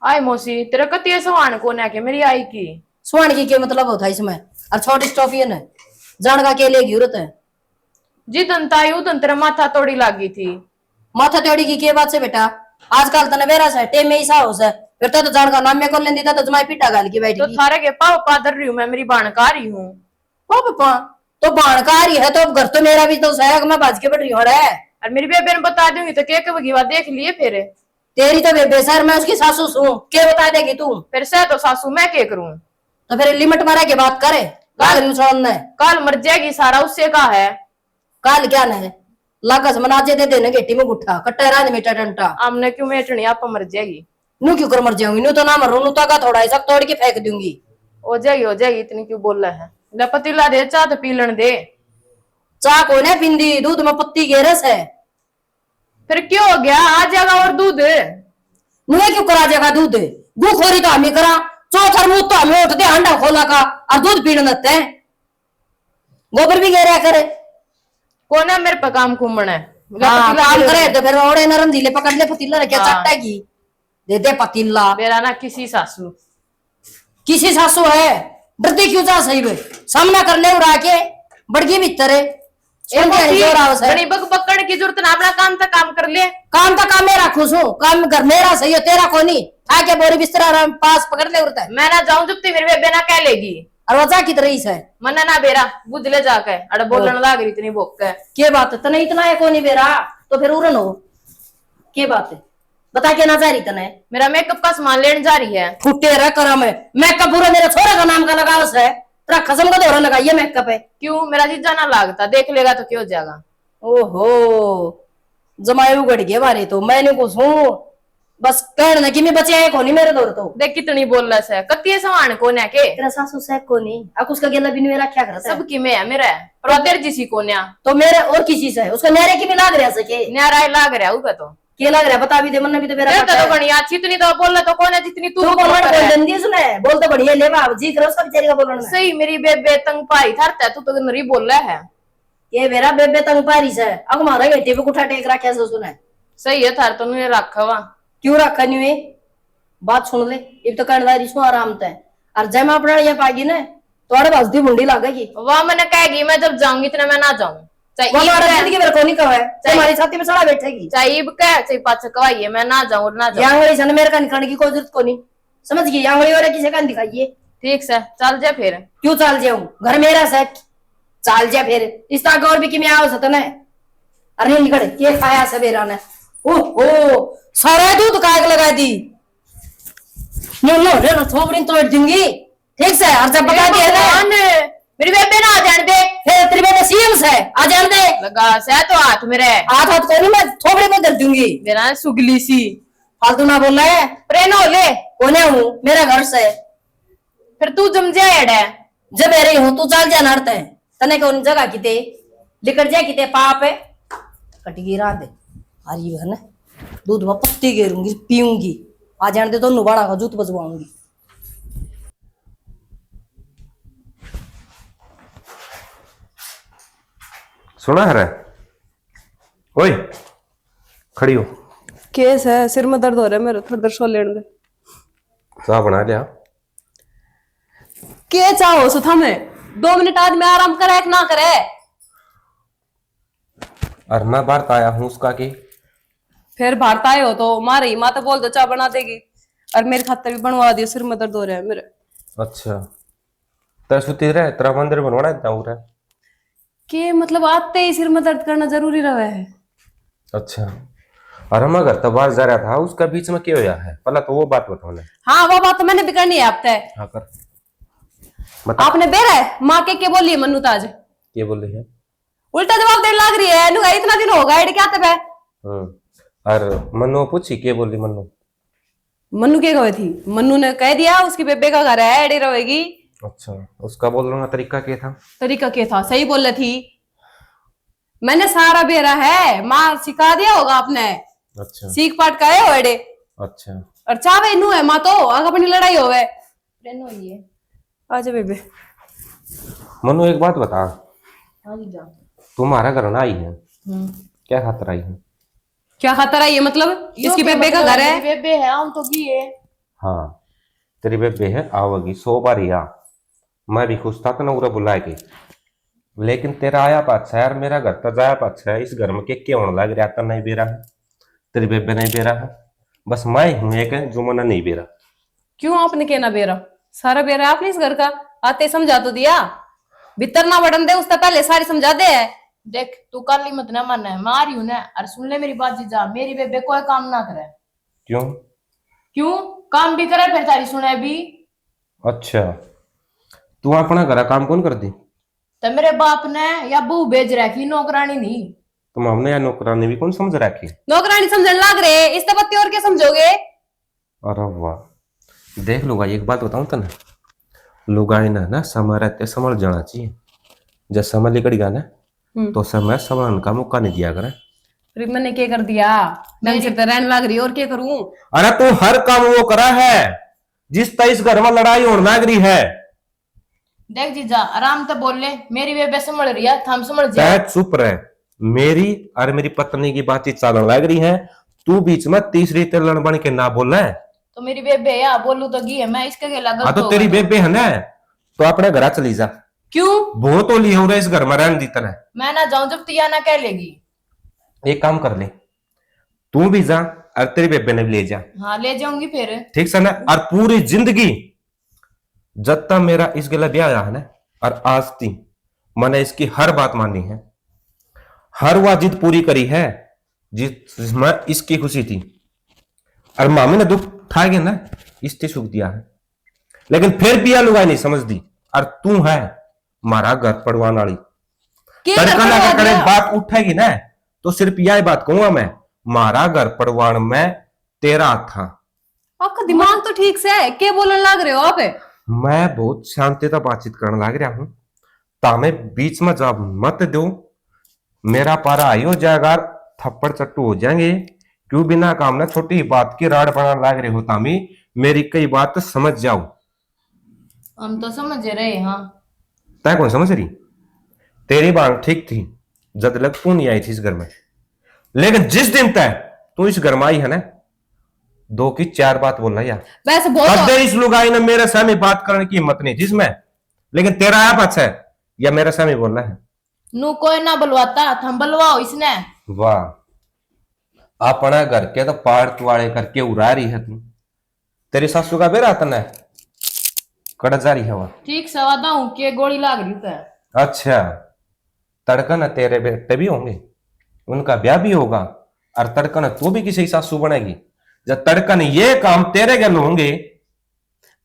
आई मौसी तेरा कति ऐसा वाण को ना के मेरी आई की सुहान की क्या मतलब होता है इसमें? और छोटी स्टॉफी है ना जान का के लेगी जरूरत है? जी तंताई उदन तेरा माथा तोड़ी लागी थी। माथा तोड़ी की क्या बात से बेटा? आजकल तने बेरा से टेम में ही सा हो से फिर तो जान का नाम में कर लेंदी था तो तुम्हारी पिटा गाल की बैठी तो थारे के पाव पादर रही हूँ मैं, मेरी बाणकारी हूँ। ओ पापा तो बाणकारी है तो अब घर तो मेरा भी तो सहग में बाज के बैठ रही है। और मेरी बेबे ने बता दूंगी तो क्या कहोगी बात देख लिए फिर तेरी तो बेबे सर मैं उसकी सासू हूँ क्या बता देगी तू? फिर से तो सासू मैं क्या करूँ? तो फिर लिमिट मारा के बात करे काल मर जाएगी सारा उससे का है। काल क्या न लागस मनाजे दे देने गेटी में गुठा कट्टा राज मीठा टंटा हमने क्यों मेटनी आप मर जाएगी। नू क्यों कर मर जाऊंगी? नू तो ना मरू नू तो का थोड़ा ऐसा तोड़ के फेंक दूंगी। हो जाएगी इतनी क्यों बोल रहा है? ले पतीला दे चाह तो पी लेने दे। चाह को ने पिंदी दूध में पत्ती के रस है। फिर क्यों हो गया आ जाएगा और दूध नू क्यों करा जाएगा दूध? गुखोरी तो हमें करा चौथर मुंह तो हमें उठते अंडा खोला का और दूध पीने देते हैं। गोबर भी घेरा करे कौन है मेरे पे काम घूमना है? हाँ, काम करे तो फिर ओड़े नरम धीले पकड़ ले पतीला रखे चट्टा की दे दे पतीला। मेरा ना किसी सासू किसी सासू है डरती क्यों जा सही वे सामना कर ले उड़ा के बड़गी भीतर है बड़ी बक पकड़ की जरूरत ना अपना काम तक काम कर ले। काम तो काम मेरा खुश हूँ काम घर मेरा सही हो तेरा को नहीं आके बोरी बिस्तर पास पकड़ ले उड़ता है। मैं ना जाऊं जब मेरे बेबे ना कह लेगी और वजह की तरह है मना ना बेरा बुझ ले जाके अरे बोलने लाग रही इतनी भोक है। क्या बात है तने इतना है को नहीं बेरा तो फिर उड़न हो क्या बात है बता के ना जा रही तने? मेरा मेकअप का सामान लेने जा रही है। फुटे रह कर मेकअप पूरा मेरे छोरे का नाम का लगा है तेरा खसम का दोहरा लगाइए मेकअप है। क्यों मेरा जीजा ना लागता देख लेगा तो क्यों हो जाएगा। ओहो जमाए उगड़ गए बारे तो मैंने कुछ हूँ बस कहना कि मैं बचे आए कोनी मेरे दौर तो देख कितनी बोल रहा है कत्ती सवान कोन्या के तेरा सासू से कोनी अब उसका गेला भी नहीं रखा करता सब की में है मेरा पर तेरे जिसी कोन्या तो मेरे और किसी से उसका न्यारे की भी लाग रहा सके न्यारा लाग रहा होगा तो क्या लग रहा है बता भी दे मन भी तो मेरा तेरे तो बड़ी अच्छी इतनी तो बोल रहा तो कौन है जितनी तू तू बोल बोल रहा है जल्दी सुने बोल तो बढ़िया ले बाप जी करो सब बेचारी का बोलना में सही मेरी बेबे तंग पाई थरता तू तो नरी बोल रहा है ये मेरा बेबे तंग पारी से अब हमारा बेटे पे कुठा टेक रखा से सुने सही है थार तो नहीं रखा हुआ क्यों रखा नहीं है बात सुन ले अब तो करदारी सो आराम से और जब मैं अपना ये पाएगी ना तो अरे बसदी मुंडी लगेगी वह मैंने कहेगी मैं जब जाऊंगी इतना मैं ना जाऊं वो हमारा जिंदगी मेरे को नहीं कहा है तुम्हारी छाती में सड़ा बैठेगी चाहिए कह चाहिए पाछा कवाइए मैं ना जाऊं ना जाऊं यांगड़ी सन मेरे का निकलने की कोई जरूरत को नहीं समझ गई यांगड़ी और किसी का दिखाइए ठीक से चल जा फिर क्यों चाल जाऊं घर मेरा से चाल जा फिर इस तरह और भी कि मैं आओ सत ना अरे निकल के खाया सवेरा ने ओहो सारा दूध काग लगा दी नो थोपड़ी तोड़ दूंगी ठीक से और जब बता दिया ना मेरी बेबे ना आ जाने दे फिर तेरी बेटे सीएम से आ जान दे लगा से तो हाथ मेरे हाथ हाथ को नहीं मैं थोपड़ी में दल दूंगी मेरा सुगली सी फालतू ना बोल रहा है प्रेनो ले कोने हूँ मेरा घर से फिर तू जम जाए जब मेरे हूँ तू चल जा नड़ते तने कौन जगह किते लिकट जाए किते पाप है कटगी रात दे अरे है ना दूध में पत्ती घेरूंगी पीऊंगी आ जान दे तो नुबाड़ा का जूत बजवाऊंगी सुना है रे ओए खड़ी हो केस है सिर में दर्द हो रहा है मेरे थोड़ी देर सो लेने दे चाह बना लिया के चाहो सो थमे 2 मिनट आदमी आराम करे कि ना करे अरना बार आया हूँ उसका की फिर भारत आए हो तो मारी माँ तो बोल दो चाय बना देगी और मेरे खातर भी बनवा दियो सिर में दर्द हो रहा है मेरे अच्छा तो सुती रहे तेरा मंदिर बनवाना है उरा के मतलब आते ही सिर में दर्द करना जरूरी रहा है अच्छा और हम अगर तो बाहर जा रहा था उसका बीच में क्या होया है पहला तो वो बात बताओ ना हाँ वो बात तो मैंने भी करनी है आप तय हाँ कर बता आपने बेरा है माँ के बोली है मन्नू ताज क्या बोल रही है उल्टा जवाब देने लग रही है नुका इतना दिन होगा एड क्या तब और मन्नू पूछी क्या बोल रही मन्नू मन्नू के गए थी मन्नू ने कह दिया उसकी बेबे का घर है एडी रहेगी अच्छा उसका बोलने का तरीका क्या था तरीका क्या था सही बोल रही थी मैंने सारा बेरा है माँ सिखा दिया होगा आपने अच्छा सीख पाठ का है एडे अच्छा और चावे नू है माँ तो आगे अपनी लड़ाई होवे प्रेनो ये आजा बेबे मन्नू एक बात बता हाँ जी जा तुम्हारा घर ना आई है क्या खातर आई है क्या खतरा है ये मतलब इसकी बेबे का घर है बेबे है हम तो की है हाँ तेरी बेबे है आवेगी 100 बार आ मैं भी खुश था तो ना उरा बुलाए के लेकिन तेरा आया पाछा यार मेरा घर तो जाया पाछा है इस घर में के होने लग रहा था नहीं बेरा है तेरी बेबे नहीं बेरा है बस मैं हूं एक जो मना नहीं बेरा क्यों आपने कहना बेरा सारा बेरा आपने इस घर का आते समझा तो दिया भीतर ना बटन दे उससे पहले सारी समझा दे है देख तू काली मत ना मन है मारी हूं ना और सुन ले मेरी बात जीजा मेरी बेबे कोई काम ना करे क्यों क्यों काम भी करे फिर तारी सुने भी अच्छा तू अपना घर काम कौन कर दी तो मेरे बाप ने या बहू भेज रखी नौकरानी नहीं तुम हमने या नौकरानी भी कौन समझ रखी नौकरानी समझने लग रहे इस तबत्ती और क्या समझोगे अरे वाह देख लुगाई एक बात बताऊं तने लुगाई ना समय रहते संभल जाना चाहिए जब समय निकल गया ना तो समय संभलन का मौका नहीं दिया करे फिर मैंने क्या कर दिया ढंग से रहने लग रही और क्या करूं अरे तू हर काम वो करा है जिस तरह इस घर में लड़ाई होने लग रही है देख जीजा आराम से बोल ले मेरी बेबे संभल रही है थम समझ जा तै चुप रहे मेरी और मेरी पत्नी की बातचीत चलने लग रही है तू बीच में तीसरी तिलण बन के ना बोल रहा है तो मेरी बेबे या बोलू तो गी है मैं इसके के लगा तो तेरी बेबे है ना तो अपने घर चली जा क्यों बहुत होली हो रहा इस घर में रहने दी तरह मैं ना जाऊं जब तिया ना कह लेगी एक काम कर ले तू भी जा और तेरी बेबे ने भी ले जा हाँ ले जाऊंगी फिर ठीक से ना और पूरी जिंदगी जब तक मेरा इस गला ब्याह आया है ना और आज ती मैंने इसकी हर बात मानी है हर वह जिद पूरी करी है जिसमें इसकी खुशी थी और मामी ने दुख उठा के ना इससे सुख दिया है लेकिन फिर भी लुगाई नहीं समझ दी और तू है मारा घर पड़वान वाली तड़का लगा करे बात उठेगी ना तो सिर्फ यह बात कहूंगा मैं मारा घर पड़वान में तेरा हाथ था। आपका दिमाग तो ठीक से है, क्या बोलने लग रहे हो आप? मैं बहुत शांति से बातचीत करने लग रहा हूं, तामे बीच में जब मत दो, मेरा पारा आई हो जाएगा, थप्पड़ चट्टू हो जाएंगे। क्यों बिना काम ना छोटी ही बात की राड बनाने लग रहे हो तामी? मेरी कई बात तो समझ जाओ। हम तो समझ रहे। हाँ, तय कौन समझ रही? तेरी बात ठीक थी जब तक तू नहीं आई थी इस घर में, लेकिन जिस दिन तय तू इस घर में आई है ना, 2 की 4 बात बोलना यार। वैसे बहुत कदे इस लुगाई ने मेरे सामने बात करने की हिम्मत नहीं जिसमें, लेकिन तेरा आप अच्छा है या मेरे सामने बोलना है? नू कोई ना बुलवाता, थम बुलवाओ इसने। वाह, अपना घर के तो पाड़ तुआड़े करके उड़ा रही है तू। तेरी सासू का बेरा तने कड़ जा रही है वह। ठीक सवादा हूँ कि गोली लाग रही है। अच्छा, तड़कन तेरे बेटे भी होंगे, उनका ब्याह भी होगा, और तड़कन तू भी किसी सासू बनेगी। जब तड़कन ये काम तेरे गल होंगे,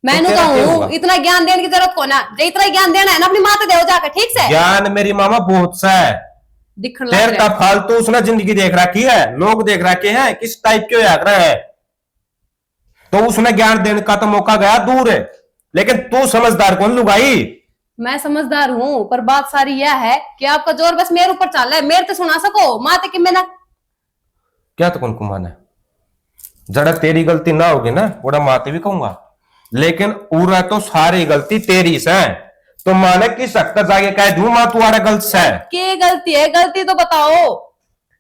मैंने तेरा क्या कहूँ होगा? इतना ज्ञान देने की जरूरत को ना, जो इतना ज्ञान देना है ना अपनी माता दे जाकर, ठीक से? ज्ञान मेरी मामा बहुत सा है। दिखने लग तेरे रहा का फालतू उसने जिंदगी देख रखी है, लोग देख रखे हैं किस टाइप के आग रहे हैं, तो उसने ज्ञान देने का तो मौका गया दूर है। लेकिन तू समझदार कौन लुगाई? मैं समझदार हूँ, पर बात सारी यह है कि आपका जोर बस मेरे ऊपर चल रहा है, मेरे तो सुना सको माते कि मैं ना। क्या तो कौन कुमान है? जरा तेरी गलती ना होगी ना, बड़ा माते भी कहूंगा, लेकिन उरा तो सारी गलती तेरी से। तो माने किस हक तक जाके कह दूं मां तुम्हारा गलत से? क्या गलती है? गलती तो बताओ।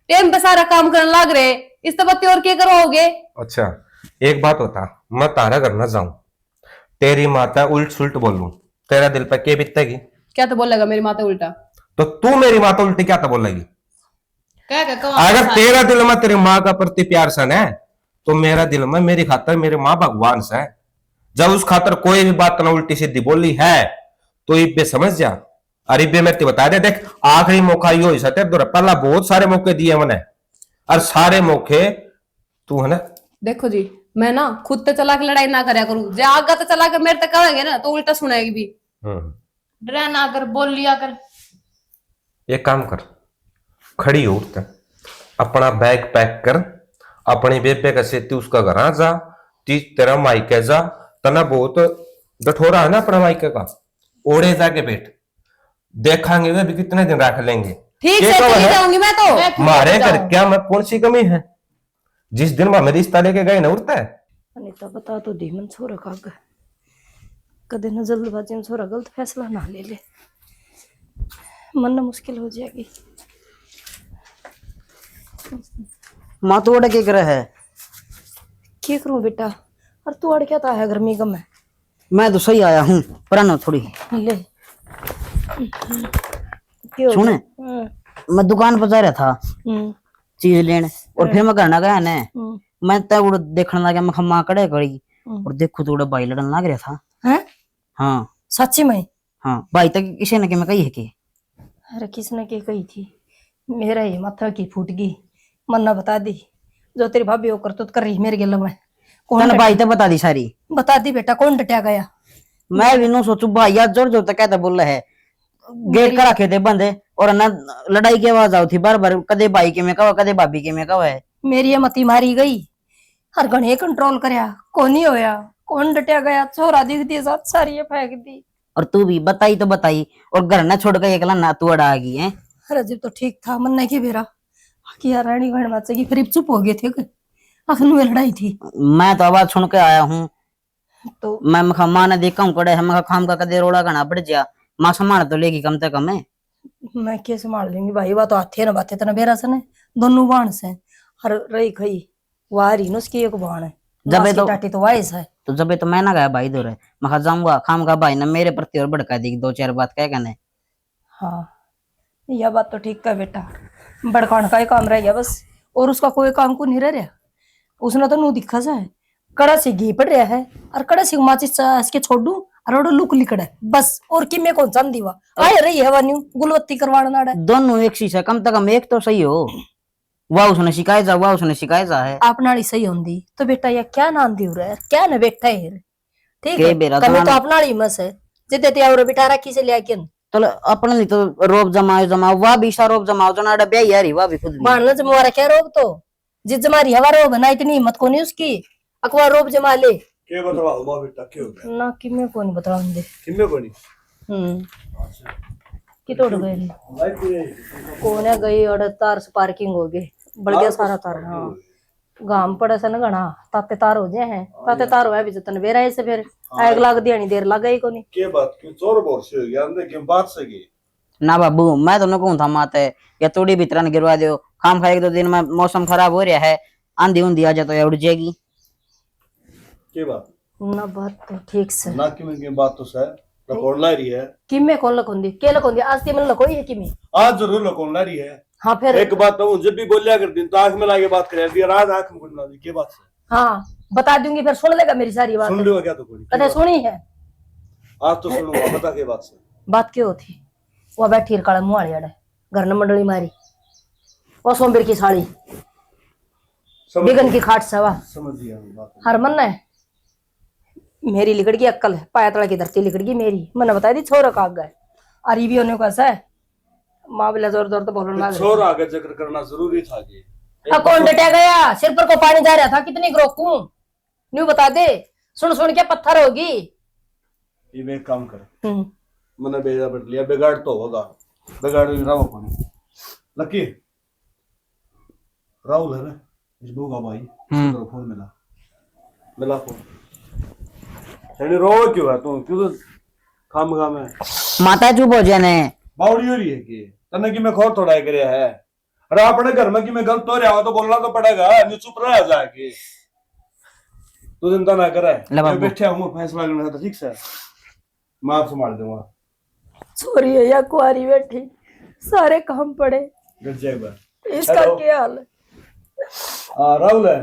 टाइम पे सारा काम करने लग रहे, इस तो बत्ती और क्या करोगे? अच्छा, एक बात होता, मैं तारा घर ना जाऊं, तेरी माता उल्ट सुल्ट बोलूं, तेरा दिल पे क्या बीतेगी? क्या तो बोलेगा मेरी माता उल्टा? तो तू मेरी माता उल्टी क्या तो बोलेगी? क्या अगर तेरा दिल में तेरी माँ का प्रति प्यार सन है, तो मेरा दिल में मेरी खातर मेरी माँ भगवान से है। जब उस खातर कोई भी बात ना उल्टी सीधी बोली है तो इब्बे समझ जा। और इब्बे मैं ते बता दे, देख आखिरी मौका यो ही सत्य, पहला बहुत सारे मौके दिए मैंने, और सारे मौके तू है ना। देखो जी, मैं ना खुद तो चला के लड़ाई ना करया करूं, जो आगा तो चला के मेरे तक कहेंगे ना तो उल्टा सुनाएगी भी। डरा ना कर, बोल लिया कर। एक काम कर, खड़ी हो उठ, अपना बैग पैक कर, अपनी बेबे का सेती उसका घर आ जा, तेरा मायके जा, तना बहुत गठोरा है ना अपना मायके का, ओढ़े जाके बैठ, देखेंगे वे भी कितने दिन रख लेंगे। ठीक ये से कब चली है? जाऊंगी मैं तो। मारे घर क्या मैं कौन सी कमी है? जिस दिन मैं रिश्ता लेके गए ना उड़ता है। अनिता बता तो दी मन छोरा का कदे न जल्दबाजी में छोरा गलत फैसला ना ले ले, मन ना मुश्किल हो जाएगी। माँ तो ओढ़ के करे है। क्या करूं बेटा, और तू अड़ क्या था है गर्मी गम है। मैं तो सही आया हूँ, पुराना थोड़ी। ले क्यों? सुने, मैं दुकान पर जा रहा था चीज लेने, और फिर मैं घर ना गया ने, मैं तब देखने लगा, मैं माँ कड़े खड़ी, और देखो तो भाई लड़न लग रहा था। हैं? हाँ सच्ची में? हाँ, भाई तक किसी ने मैं कही है कि। अरे किसने क्या कही थी? मेरा ही माथा की फूट गई, मन ना बता दी जो तेरी भाभी हो करतूत कर रही मेरे गिल में। कौन भाई तो बता दी सारी? बता दी बेटा, कौन डटिया गया? मैं भी नो सोचू भाई यार, जोर जोर तक कहता बोल रहा है, गेट का रखे थे बंद, और ना लड़ाई की आवाज आती बार बार, कदे भाई के में कहा, कदे भाभी के में कहा है। मेरी ये मती मारी गई, हर घणे कंट्रोल करया, कौन ही होया, कौन डटिया गया? छोरा दिख दी साथ सारी ये फेंक दी। और तू भी बताई तो बताई, और घर ना छोड़ के एकला ना तू अड़ा आ गई है। अरे जब तो ठीक था, मन नहीं की बेरा कि यार रानी गण माचे की फिर चुप हो गए थे, अखनू में लड़ाई थी। मैं तो आवाज सुन के आया हूँ, तो मैं माँ ने देखा हूँ कड़े है, मैं खाम का कदे रोड़ा घना बढ़ जा, माँ संभाल तो लेगी कम से कम है। मैं क्या संभाल लूंगी भाई, वह तो हाथे ना बाते तना बेरा सने दोनों बाण से, हर रही खई वारी नुस्की एक बाण है, जब तो टाटी तो वाइस है। तो जब तो मैं ना गया भाई दूर है, मैं जाऊंगा खाम का भाई ने मेरे प्रति और भड़का दी 2-4 बात कह कहने। हाँ यह बात तो ठीक है बेटा, बड़कान का ही काम रह गया बस, और उसका कोई काम को नहीं रह रहा। उसने तो नू दिखा सा है, कड़ा से घी पड़ रहा है, और कड़ा से माचिस इसके छोड़ दूं और लुक लिकड़ा है बस, और कि मैं कौन सा दीवा आए रही है वान्यू गुलवत्ती करवाना नाड़ा। दोनों एक शीशा, कम से कम एक तो सही हो। वाह उसने शिकायत जा, वाह उसने शिकायत जा है। अपना सही होंगी तो बेटा यह क्या नाम दी रहा है, क्या न बैठा है ठीक के है, बेरा कमी तो तो अपना ही मस है जिते ते और बिठा रखी से लेके चलो अपने लिए तो रोब जमाओ, वाह भी रोब जमाओ, जो नाड़ा ब्याह यार वाह भी खुद भी। बाण जमवा रखा रोब तो जिस जमारी हवा रोब ना इतनी हिम्मत को नहीं उसकी अकवा रोब जमा ले के बतवा हुआ बेटा के हो गया ना कि मैं को नहीं बताऊंगे किम्मे को नहीं कि तोड़ गए लाइट भी कोने गई और तार से पार्किंग हो गई बढ़ गया सारा तार। हाँ गाम पड़े से न गणा ताते तार हो जाए हैं ताते तार हो भी जतन बेरा ऐसे फिर आग लाग दियानी देर लग गई कोनी के बात क्यों चोर बोर से हो गया अंदर क्यों बात से गई ना बाबू मैं तो कहूँ था माते या तोड़ी भीतर गिरवा दो खाम खाए 2 दिन में मौसम खराब हो रहा है आंधी ऊंधी आ जाए तो उड़ जाएगी। के बात ना बात तो ठीक से ना कि में बात तो सर लकोन ला रही है कि मैं कौन लकोंदी के लकोंदी आज ते मन लकोई है कि मैं आज जरूर लकोन ला रही है। हाँ फिर एक बात तो जब भी बोलिया कर दिन तो आंख में लाके बात करे दिया रात आंख में गुड़ना दी के बात से हाँ बता दूंगी फिर सुन लेगा मेरी सारी बात सुन लो क्या तो कोई कदे सुनी है आज तो सुनूंगा बता के बात से बात क्यों होती वो बैठी काला मुंह वाली अड़े घर न मंडली मारी वो सोमबीर की साड़ी बिगन की खाट सवा समझ गया बात हर मन है मेरी लिकड़ की अक्कल है पाया तड़ा की धरती लिकड़ की मेरी मैंने बताई थी छोरा काग गए और ये भी होने को ऐसा है माँ बिला जोर जोर तो बोलने लगा छोर आगे जिक्र करना जरूरी था जी कौन डटा गया सिर पर को पानी जा रहा था कितनी रोकूं न्यू बता दे सुन सुन के पत्थर होगी ये मैं एक काम कर मैंने भेजा बैठ लिया बिगाड़ तो होगा बिगाड़ राव कौन लकी राहुल है ना इस बोगा भाई फोन मिला फोन यानी रो क्यों है तू क्यों तो खाम है माता चुप हो जाने बावड़ी हो रही है कि तने की मैं खोर थोड़ा करे है अरे अपने घर में कि मैं गलत हो रहा हूं तो बोलना तो पड़ेगा नहीं चुप रह जाके तू चिंता ना करे मैं बैठे हूं फैसला करना था ठीक से मैं आप संभाल दूंगा छोरी है या कुआरी बैठी सारे काम पड़े गिर जाएगा इसका क्या हाल है राहुल है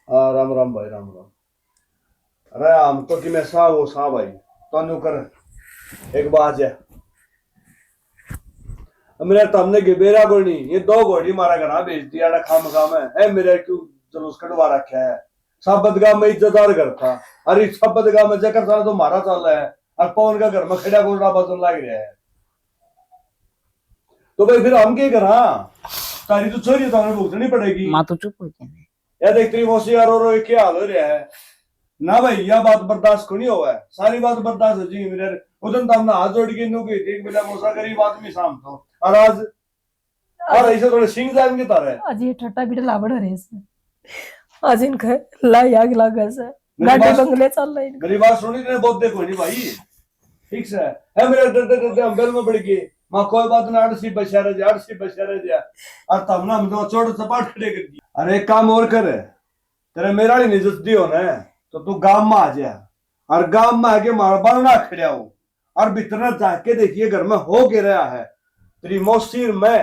राम राम भाई राम राम अरे हम तो कि मैं सा वो सा भाई तो कर एक बात है मेरे तमने के बेरा गोनी ये 2 घोड़ी मारा गना भेज दिया खाम खाम है मेरे क्यों जलूस कटवा रखा है सब बदगाम में इज्जतदार घर था अरे सब बदगाम में जकर सारा तो मारा चल रहा है और पवन का घर में खड़ा गोड़ा बदल लग रहा है तो भाई फिर हम क्या करा तारी तो छोरी तो हमें भुगतनी पड़ेगी माँ तो चुप हो जाने या देख तेरी मौसी यार रो क्या हाल हो रहा है ना भाई यह बात बर्दाश्त को नहीं हुआ है सारी बात बर्दाश्त हो जाएगी मेरे उधर तो हमने हाथ जोड़ के नु गई देख मेरा मौसा गरीब आदमी शाम तो और आज और ऐसे थोड़े सिंह जाएंगे तारे आज ये ठट्टा बिट लावड़ रे से आज इनका ला याग लागा से गाड़ी बंगले चल रही गरीब बात सुनी ने बहुत देखो नहीं भाई ठीक से है मेरे डरते हम बेल में बढ़ गए मां कोई बात ना आरसी बचारे जा और तब ना हम तो चोट सपाट खड़े कर दिए अरे एक काम और कर तेरे मेरा ही इज्जत दी हो ना तो तू गांव में आ जा और गांव में आके मार बारना खड़ा हो और भीतर जाके देखिए घर में हो के रहा है तेरी मौसी मैं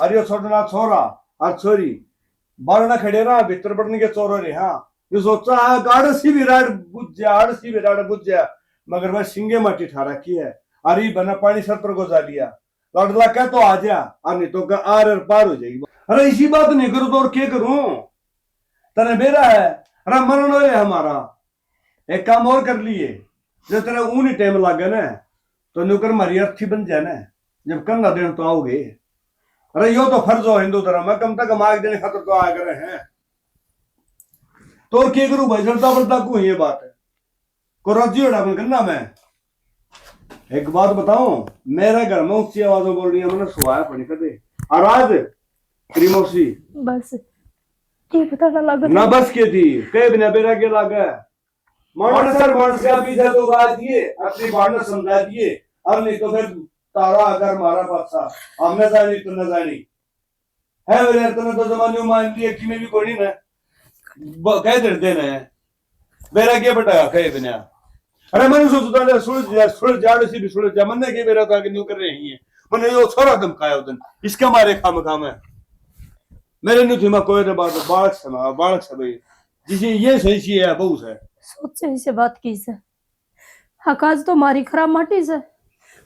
और ये छोटना छोरा और छोरी बारना खड़े रहा भीतर पड़ने के चोर रे हाँ ये सोचा है आड़सी विराट बुझ जा मगर वह सिंगे माटी ठा रखी है अरे बना पानी सत्र को जा लिया लड़ला क्या तो आ जा और नहीं तो आर पार हो जाएगी अरे इसी बात नहीं करूँ तो और क्या करूं तने बेरा है अरे मरण हो हमारा एक काम और कर लिए जो तेरा ऊन ही टाइम लगे ना तो नुकर मारी अर्थी बन जाए ना जब करना देन तो आओगे अरे यो तो फर्ज हो हिंदू धर्म में कम तक मार्ग देने खातर तो आ गए हैं तो क्या करूं भाई चलता बढ़ता को ये बात है को राजी हो डाबन करना मैं एक बात बताऊं मेरे घर में ऊंची आवाजों बोल रही है मैंने सुहाया पड़ी कर दे और आज क्रीमोसी बस ये पता ना लगा ना बस के थी कई बिना बेरा के लगा मानस सर मानस का पीछे तो गा दिए अपनी बात समझा दिए अब नहीं तो फिर तारा अगर मारा पासा हमने जानी तो न जानी है मेरे तो तो जमाने मान लिए कि मैं भी कोई नहीं ना कह देना है बेरा के बटा कहे बिना अरे मैंने सोचता था सुल जाड़ सी भी सुल जा मैंने के बेरा था कि न्यू कर रही है मैंने यो छोरा धमकाया उधर इसके मारे खाम है मेरे न्यू थी मैं कोई रे बात बालक से भाई जिसे ये सही सी है बहुत है सोचे इसे बात की से आकाश तो मारी खराब माटी से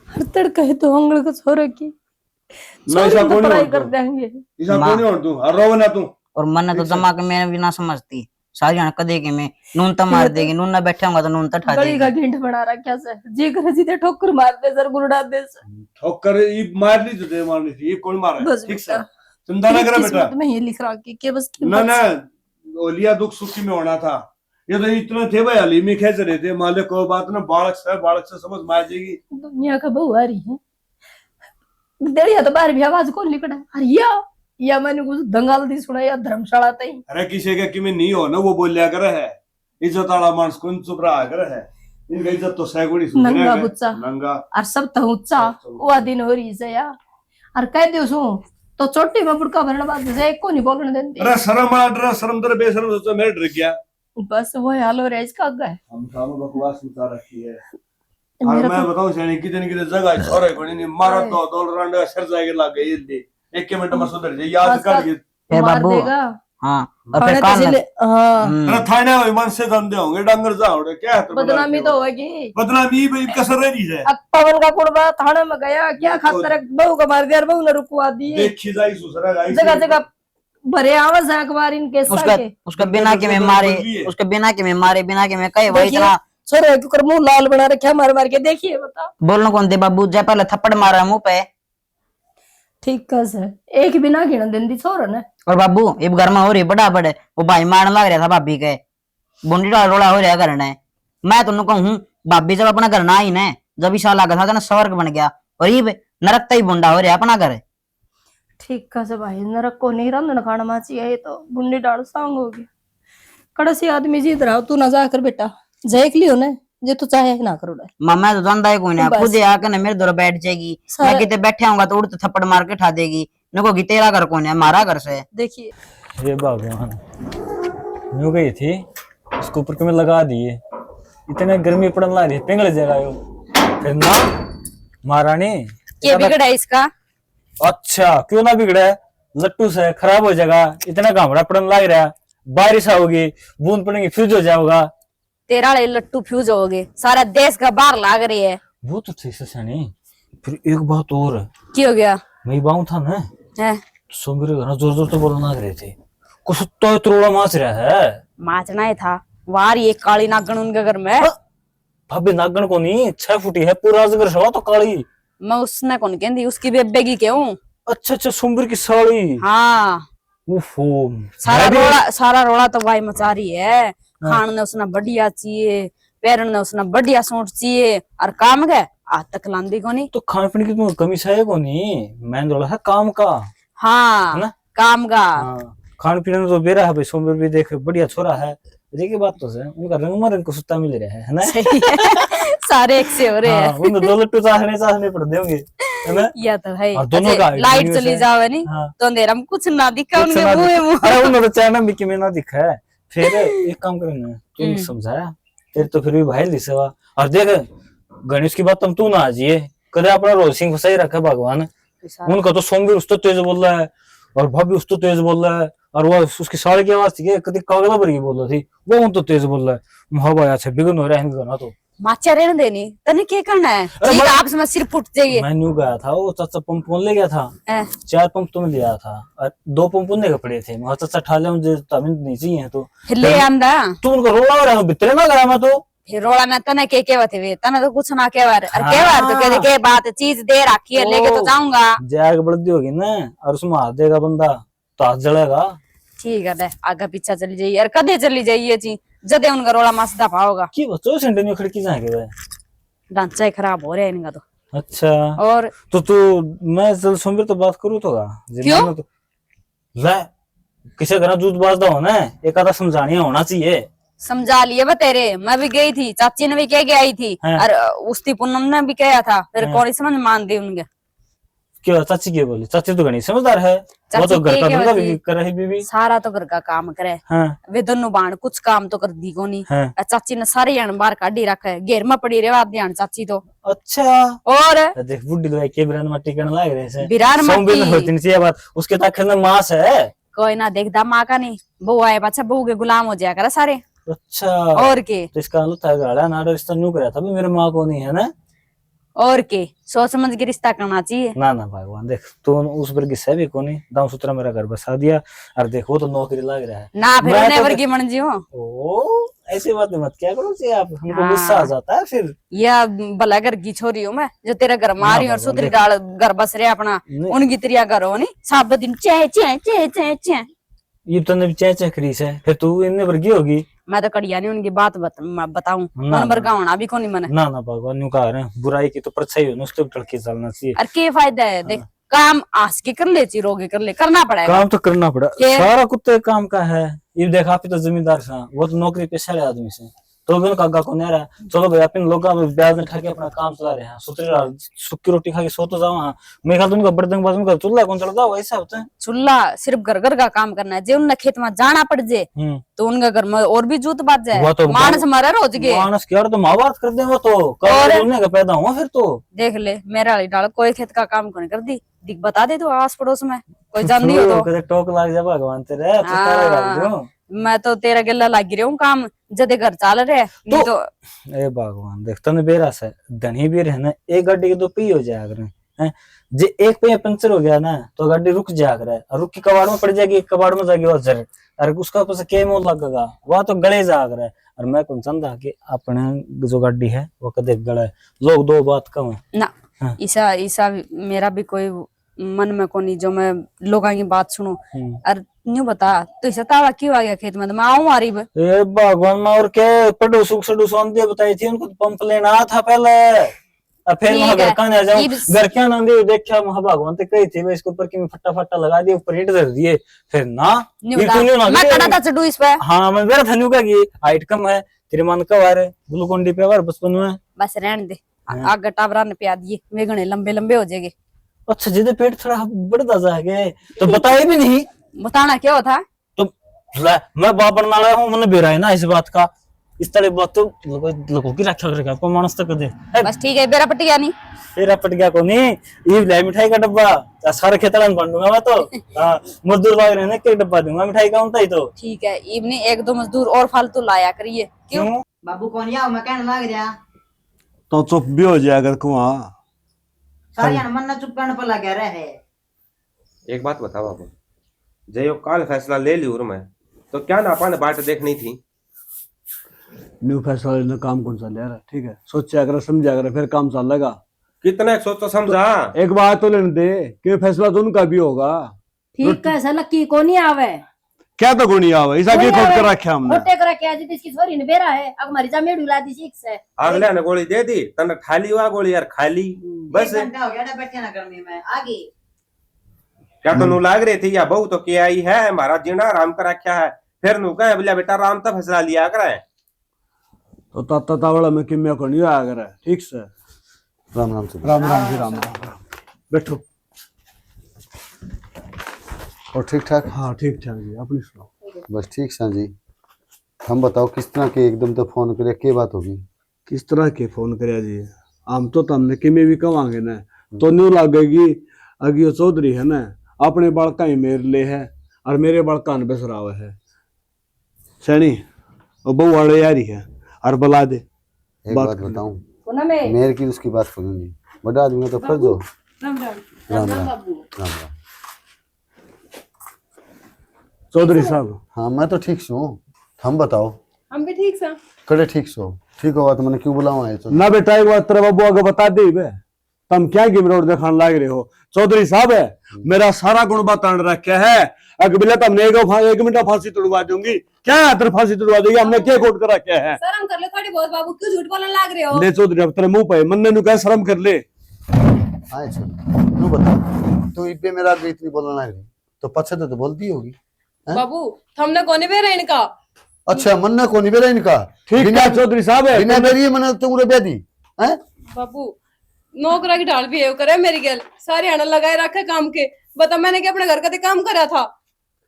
हर तड़का है तो अंगल को छोरे की मैं ऐसा कौन पढ़ाई कर देंगे ऐसा कौन और तू हर रोवे ना तू और मन तो जमा के मैं भी ना समझती सारी जान कदे के मैं नून तो मार देगी नून ना बैठा होगा तो नून तो ठा गली देगी का गिंड बना रखा से जी कर सीधे ठोकर मार दे सर गुरडा दे से ठोकर ये मार ली तो दे मारनी थी ये कौन मारा बस ठीक से चिंता ना करे बेटा। मैं ये लिख रहा कि बस ना ना, ओलिया दुख सुखी में होना था। ये तो इतना थे भाई, हलीमी खेच रहे थे, मालिक को बात ना बालक से समझ में आ जाएगी। दुनिया का बहू आ रही है देड़िया तो बाहर भी आवाज कौन लिखड़ा अरे या मैंने कुछ दंगाल दी सुना या धर्मशाला तई अरे किसी के कि में नहीं हो ना वो बोलिया करे है, इज्जत वाला मानस कौन चुप रहा करे है, इनका इज्जत तो सैकड़ी नंगा बुच्चा नंगा और सब तो ऊंचा वो दिन हो रही से यार और कह दियो सो तो चोटी में बुड़का भरने बाद से एक को नहीं बोलने देती। अरे शर्म आ डर, शर्म तर बेशर्म सोचो मेरे डर गया। बस वो हाल हो रहा है इसका गए हम सामने बकवास उतार रखी है। और मैं बताऊं सैनी कितने कितने जगह छोरे को नहीं मारा तो दौड़ रंड सर जाके लग गई जल्दी 1 मिनट में सुधर जाए याद कर के ए मार बाबू देगा। हाँ और खाने फिर तो कान इसलिए हाँ अरे थाने में मन से धंधे होंगे डंगर जाओगे क्या है, तो बदनामी तो होगी। बदनामी भाई कसर रही है। अब पवन का कुड़बा थाने में गया क्या खातर बहू का मार दिया और बहू ने रुकवा दिए देखी जाई सुसरा गाई जगह जगह भरे आवाज है अखबार इनके साके उसका बिना के में मारे, उसके बिना के में मारे, बिना के में कहे वही इतना छोरे के मुंह लाल बना रखे मार मार के देखिए बता बोलना कौन दे बाबू, जय पहले थप्पड़ मारा मुंह पे। ठीक कस है एक बिना गिन दिन दी छोरा ने और बाबू ये घर में हो रही बड़ा बड़े वो भाई मारने लग रहा था भाभी के, बुंडी रोड़ा हो रहा घर ने। मैं तुमने कहूँ भाभी जब अपना घर ना आई ने जब ईसा लगा था ना स्वर्ग बन गया और ये नरक ही बुंडा हो रहा अपना घर। ठीक कस है भाई नरक को नहीं रंधन खाना माची है तो बुंडी डाल सांग होगी कड़सी आदमी जीत रहा तू ना जाकर बेटा देख लियो ने जे तू चाहे ना करो मैं तो जानता ही कोई ना खुद आके ना मेरे दौर बैठ जाएगी, मैं कितने बैठे होऊंगा तो उड़ते थप्पड़ मार के उठा देगी। मेरे को तेरा घर कौन है, हमारा घर से। देखिए ये भगवान न्यू गई थी उसको ऊपर के में लगा दिए, इतने गर्मी पड़न लग रही है पिंगल जगह यो फिर ना महारानी ये बिगड़ा है इसका। अच्छा क्यों ना बिगड़ा है, लट्टू से खराब हो जाएगा, इतना घामड़ा पड़न लग रहा है, बारिश आओगी बूंद पड़ेंगी फ्यूज हो जाओगा। तेरा लट्टू फ्यूज हो गए सारा देश का बाहर लाग रही है। वो तो थी सनी। फिर एक बात और, क्या हो गया मैं बाऊ था ना है सो मेरे घर जोर जोर तो बोलना लग रहे थे, कुछ तो त्रोड़ा माच रहा है। माचना ही था वार ये काली नागन उनके घर में। भाभी नागन को नहीं 6 फुटी है पूरा अजगर सवा तो काली। मैं उसने कौन कहती उसकी बेबे की क्यों। अच्छा अच्छा सुंबर की साड़ी। हाँ ओफो सारा रोड़ा तो भाई मचा रही है। खान ने उसने बढ़िया चाहिए, पैरन ने उसने बढ़िया सूट चाहिए और काम गए आज तक लांदी को नहीं। तो खाने पीने की तो कमी है को नहीं, मैं बोला है काम का। हाँ ना? काम का हाँ खाने पीने में तो बेरा है भाई, सोमवार भी देख बढ़िया छोरा है, देखिए बात तो है उनका रंग मरंग को सुता मिल रहा है ना। सारे एक से हो रहे हैं। उन दो लट्टू चाहने पड़ देंगे है ना। या तो है और दोनों का लाइट चली जावे नहीं तो अंधेरा में कुछ ना दिखा उनके मुंह। अरे उन्होंने चाइना मिकी में ना दिखा है। फिर एक काम करना तू समझाया तेरे तो फिर भी भाई लिसेवा। और देख गणेश की बात तुम तू ना आजिए कदे अपना रोज सिंह सही रखे भगवान। उनका तो सोमवीर उस तो तेज बोल रहा है और भाभी उस तो तेज बोल रहा है और वो उसकी साड़ी की आवाज थी कभी कागला भर की बोल रही थी वो उन तो तेज बोल रहा है। महाबाया से बिगन हो रहा है इनका ना तो माचा रहने देनी तने क्या करना है ठीक है आपसे मैं सिर फुट जाइए। मैं न्यू गया था वो चाचा पंप ले गया था 4 पंप तो मैं लिया था और 2 पंप उनने के पड़े थे। मैं चाचा ठा ले मुझे तमिल नहीं चाहिए तो फिर ले आंदा तू उनको रोला हो रहा है भीतर ना करा मैं तो फिर रोड़ा में तने के बात वे तने तो कुछ ना के बार अरे के बार तो कहते के बात चीज दे रखी है लेके तो जाऊंगा। जाग बढ़ती होगी ना और उसमें हाथ देगा बंदा तो हाथ जलेगा। ठीक है आगे पीछा चली जाइए और कदे चली जाइए जी जदे उनका रोड़ा मसदा पाओगा की वो 24 घंटे नहीं खिड़की जाएंगे वे ढांचा ही खराब हो रहा है इनका तो। अच्छा और तो तू मैं जल सोमवार तो बात करूँ तो क्यों तो ले किसी घर दूध बाजदा होना है एक आधा समझानिया होना चाहिए। समझा लिए बतेरे मैं भी गई थी चाची ने भी कह के आई थी और उसकी पूनम ने भी कहा था फिर कौन समझ मान दी उनके। क्यों चाची क्या बोली, चाची तो घनी समझदार है वो तो घर का धंधा भी कर रही बीबी सारा तो घर का काम करे। हाँ। वे दोनों बाण कुछ काम तो कर दी को नहीं। हाँ। चाची ने सारे जन बाहर काढ़ी रखा है घेर में पड़ी रहे ध्यान चाची तो। अच्छा और देख बुड्ढी दवाई के बिरान मट्टी करने लग रहे हैं बिरान मट्टी होती नहीं बात उसके ताकत में मांस है कोई ना देखदा माँ का नहीं बहू आए बच्चा बहू के गुलाम हो जाया करे सारे। अच्छा और के तो इसका मतलब था गाड़ा ना रिश्ता न्यू कराया था मेरे माँ को नहीं है ना और के सोच समझ के रिश्ता करना चाहिए। ना ना भगवान देख तू उस पर की भी कोनी दाम सूत्रा मेरा घर बसा दिया और देखो तो नौकरी लग रहा है ना फिर मैं नेवर तो- की मन जी हो। ओ ऐसी बात मत क्या करो जी आप हमको हाँ। गुस्सा आ जाता है फिर या भला घर की छोरी हूँ मैं जो तेरा घर मारी और भगवान सुतरी देख। डाल घर बस रहे अपना नहीं। उनकी त्रिया घर हो नहीं सब दिन चे चे चे चे चे। ये तो ने चेचे खरीस है फिर तू इन्ने वर्गी होगी मैं तो कड़िया नहीं उनकी बात बताऊं ना, मन भर होना भी कौन मन। ना ना भगवान न्यू कह रहे हैं बुराई की तो परछाई हो उसके ऊपर टड़के चलना चाहिए और के फायदा है देख काम आस के कर ले रोगे कर ले करना पड़ेगा। काम तो करना पड़ा ये- सारा कुत्ते काम का है ये देखा आप तो जमींदार था वो तो नौकरी पेशा रहे आदमी से तो भी उनका को नहीं रहा चलो भाई अपन लोग ब्याज में ठगे अपना काम चला रहे हैं सुतरी सुक्की रोटी खा के सो तो जाओ हाँ मैं ख्याल तुमका बर्तन बाजू का चूल्हा कौन चढ़ता वैसा होता है चूल्हा सिर्फ घर घर का काम करना है जो उनने खेत में जाना पड़ जाए तो उनका घर में और भी जूत बाज वो तो जाए मानस मरे रोज के मानस क्या तो महाभारत कर दे वो तो और- कल का पैदा हुआ फिर तो देख ले मेरा वाली डाल कोई खेत का काम कौन कर दी दिख बता दे तो आस पड़ोस में कोई जानती हो तो कदे टोक लाग जा भगवान तेरे तो तारा कर दूं। मैं तो तेरा गिल्ला लागी रही हूँ काम जदे घर चाल रहे नहीं तो ए भगवान देख तने बेरा से धनी भी रहना एक गाड़ी के दो पी हो जाया करे हैं जे एक पहिया पंचर हो गया ना तो गाड़ी रुक जाया करे और रुक के कबाड़ में पड़ जाएगी एक कबाड़ में जाएगी और जर और उसका ऊपर से के मोल लगेगा वह तो गले जा करे और मैं कौन चाहता कि अपने जो गाड़ी है वो कदे गले लोग दो बात कम है ना हाँ। ईसा ईसा मेरा भी कोई मन में को नहीं जो मैं लोगों की बात सुनूं और न्यू बता तो इसे तावा क्यों आ गया खेत में तो मैं आऊं मारी बे। ए भगवान मैं और के पड़ोसू सड़ोसू आंधी बताई थी उनको पंप लेना था पहले अब फिर ठीक वहां घर है। का आ जाऊं ये घर क्या ना दे देखा वहां भगवान ते कही थी मैं इसके ऊपर की मैं फट्टा फट्टा लगा दिया ऊपर ईंट धर दिए फिर ना न्यू ये बता तो न्यू ना मैं गई। कड़ा था चढ़ू इस पे हाँ मैं मेरा धनु का की हाइट कम है तेरे मन का वार ग्लूकोन डी पे वार बचपन में बस रहने दे आग टावरा ने प्या दिए वे घने लंबे लंबे हो जाएंगे। अच्छा जिदे पेट थोड़ा बढ़ता जाएगा तो बताए भी नहीं बताना क्या होता तो ले, मैं बाप बनना लाया हूँ मैंने बेरा है ना इस बात का इस तरह बात तो लोगों की रक्षा करेगा आपको मानस तक दे बस ठीक है बेरा पटिया नहीं फिर अपट गया को नहीं ये ले मिठाई का डब्बा सारे खेतड़ा में बांटूंगा मैं तो हाँ मजदूर लाग रहे हैं एक डब्बा दूंगा मिठाई का उनता ही तो ठीक है इवनी एक दो मजदूर और फालतू लाया करिए क्यों क्यों बाबू कौन या मैं कहने लग रहा तो चुप भी हो जाया अगर कुआ सारी मन ना चुप करने पर लगा रहे। एक बात बता बाबू जय काल फैसला ले लियो मैं तो क्या ना अपन बाट देखनी थी न्यू फैसला लेना काम कौन सा ले रहा है ठीक है सोचा अगर समझा अगर फिर काम चलेगा कितना सोच समझा एक बात तो लेने दे कि फैसला तो उनका भी होगा ठीक कैसा लक्की को नहीं आवे क्या तो गुणी आवे ऐसा की खोट कर रखा हमने खोटे कर क्या जी इसकी छोरी ने बेरा है अब हमारी जमीन उड़ा दी सीख से अगले ने गोली दे दी तने खाली हुआ गोली यार खाली बस हो गया ना बैठे ना गर्मी में आगे क्या तो नू लाग रही थी या बहू तो क्या आई है हमारा जीना आराम कर रखा है फिर नू कहे बोलिया बेटा राम तो फैसला लिया करे तो ताता तावड़ा में किम्या को नहीं आया करे ठीक से राम राम से राम राम जी राम राम बैठो और ठीक ठाक हाँ ठीक ठाक जी अपनी सुनाओ बस ठीक सा जी हम बताओ किस तरह के एकदम तो फोन करे क्या बात होगी किस तरह के फोन करे जी हम तो तमने किमे भी कवांगे ना तो न्यू लगेगी अगी चौधरी है ना अपने बड़का ही मेरे ले है और मेरे बड़का ने बसरा हुआ है सैनी वो बहु वाले यारी है और बुला दे एक बात बात कर ले। बताऊं मेरे की उसकी बात करूंगी बड़ा आदमी तो फर्ज हो राम राम राम राम राम राम चौधरी साहब हाँ मैं तो ठीक हूँ हम बताओ हम भी ठीक सा कड़े ठीक सो ठीक होगा तो मैंने क्यों बुलावा है तो ना बेटा एक बात तेरे बाबू आगे बता दे बे तुम क्या गिम रोड दिखाने लाग रहे हो चौधरी साहब है मेरा सारा गुण बतान रखा है अगर बिल्ला तुमने एक मिनट फांसी तुड़वा दूंगी क्या तेरे फांसी तुड़वा देगी हमने क्या कोट कर रखा है शर्म कर ले थोड़ी बहुत बाबू क्यों झूठ बोलने लग रहे हो ले चौधरी अब तेरे मुंह पे मन ने कहा शर्म कर ले हाँ चल तू बता तू इब्बे मेरा भी इतनी बोलना लग रही तो पछे तो बोलती होगी बाबू हमने कोने बेरा इनका अच्छा मन ना कोनी बेरा इनका ठीक है चौधरी साहब है बिना बेरी मन तुमरे बेदी हैं बाबू नौकरा की ढाल भी करे मेरी गल सारे आना लगाए रखे काम के बता मैंने क्या अपने घर का काम करा था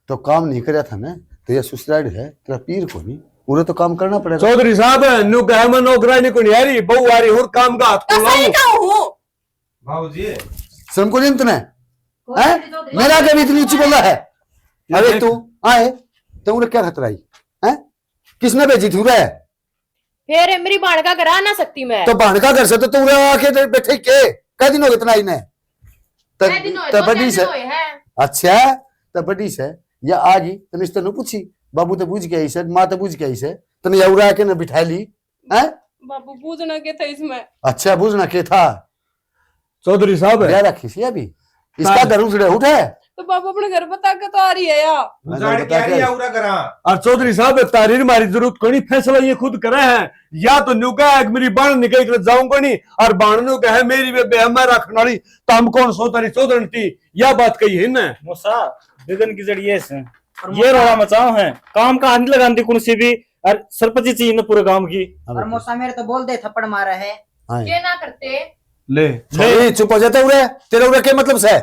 तो काम नहीं करया था ना तो ये सुसाइड है तेरा पीर को नहीं पूरे तो काम करना पड़ेगा चौधरी साहब है नु कहे मैं नौकरा नहीं कोनी यारी बहु आ रही और काम का हाथ तो खोलाऊं सही का हूँ बाबूजी शर्म को नहीं तने हैं मेरा के भी इतनी ऊंची बोला है अरे तू आए तो उन्हें क्या खतरा ही हैं किसने भेजी थी रे फिर मेरी बाण का करा ना सकती मैं। तो बहन का घर से तो तू रे आके बैठे के कै दिन हो गए इतना इन्हें कै दिन होए, 2-4 बड़ी दिन से होए हैं। अच्छा तो बड़ी से या आगी तने इसने पूछी बाबू तो बुझ गया इसे माँ तो बुझ गया इसे तने या उड़ा के ना बिठा ली हैं बाबू पूछना क्या था इसमें? अच्छा बुझना के था चौधरी साहब क्या रखी सी अभी इसका घर उठे उठे तो बाबू अपने घर बता के तो आ रही है यार। उजाड़ क्या रही है उरा करा। और चौधरी साहब तारीर मारी जरूरत कोनी फैसला ये खुद करे हैं या तो न्यू का एक मेरी बाण निकल कर जाऊंगा नहीं और बाण नु कहे मेरी बेबे हमें रखना वाली तो हम कौन सो तारी चौधरी थी या बात कही है ना मुसा बिगन की जड़िए से ये रोड़ा मचाओ है काम का हाथ लगाती कौन सी भी और सरपंच चाहिए ना पूरे गांव की। और मौसा मेरे तो बोल दे थप्पड़ मारा है। ये ना करते। ले ले चुप हो जाते उरे तेरे उरे के मतलब से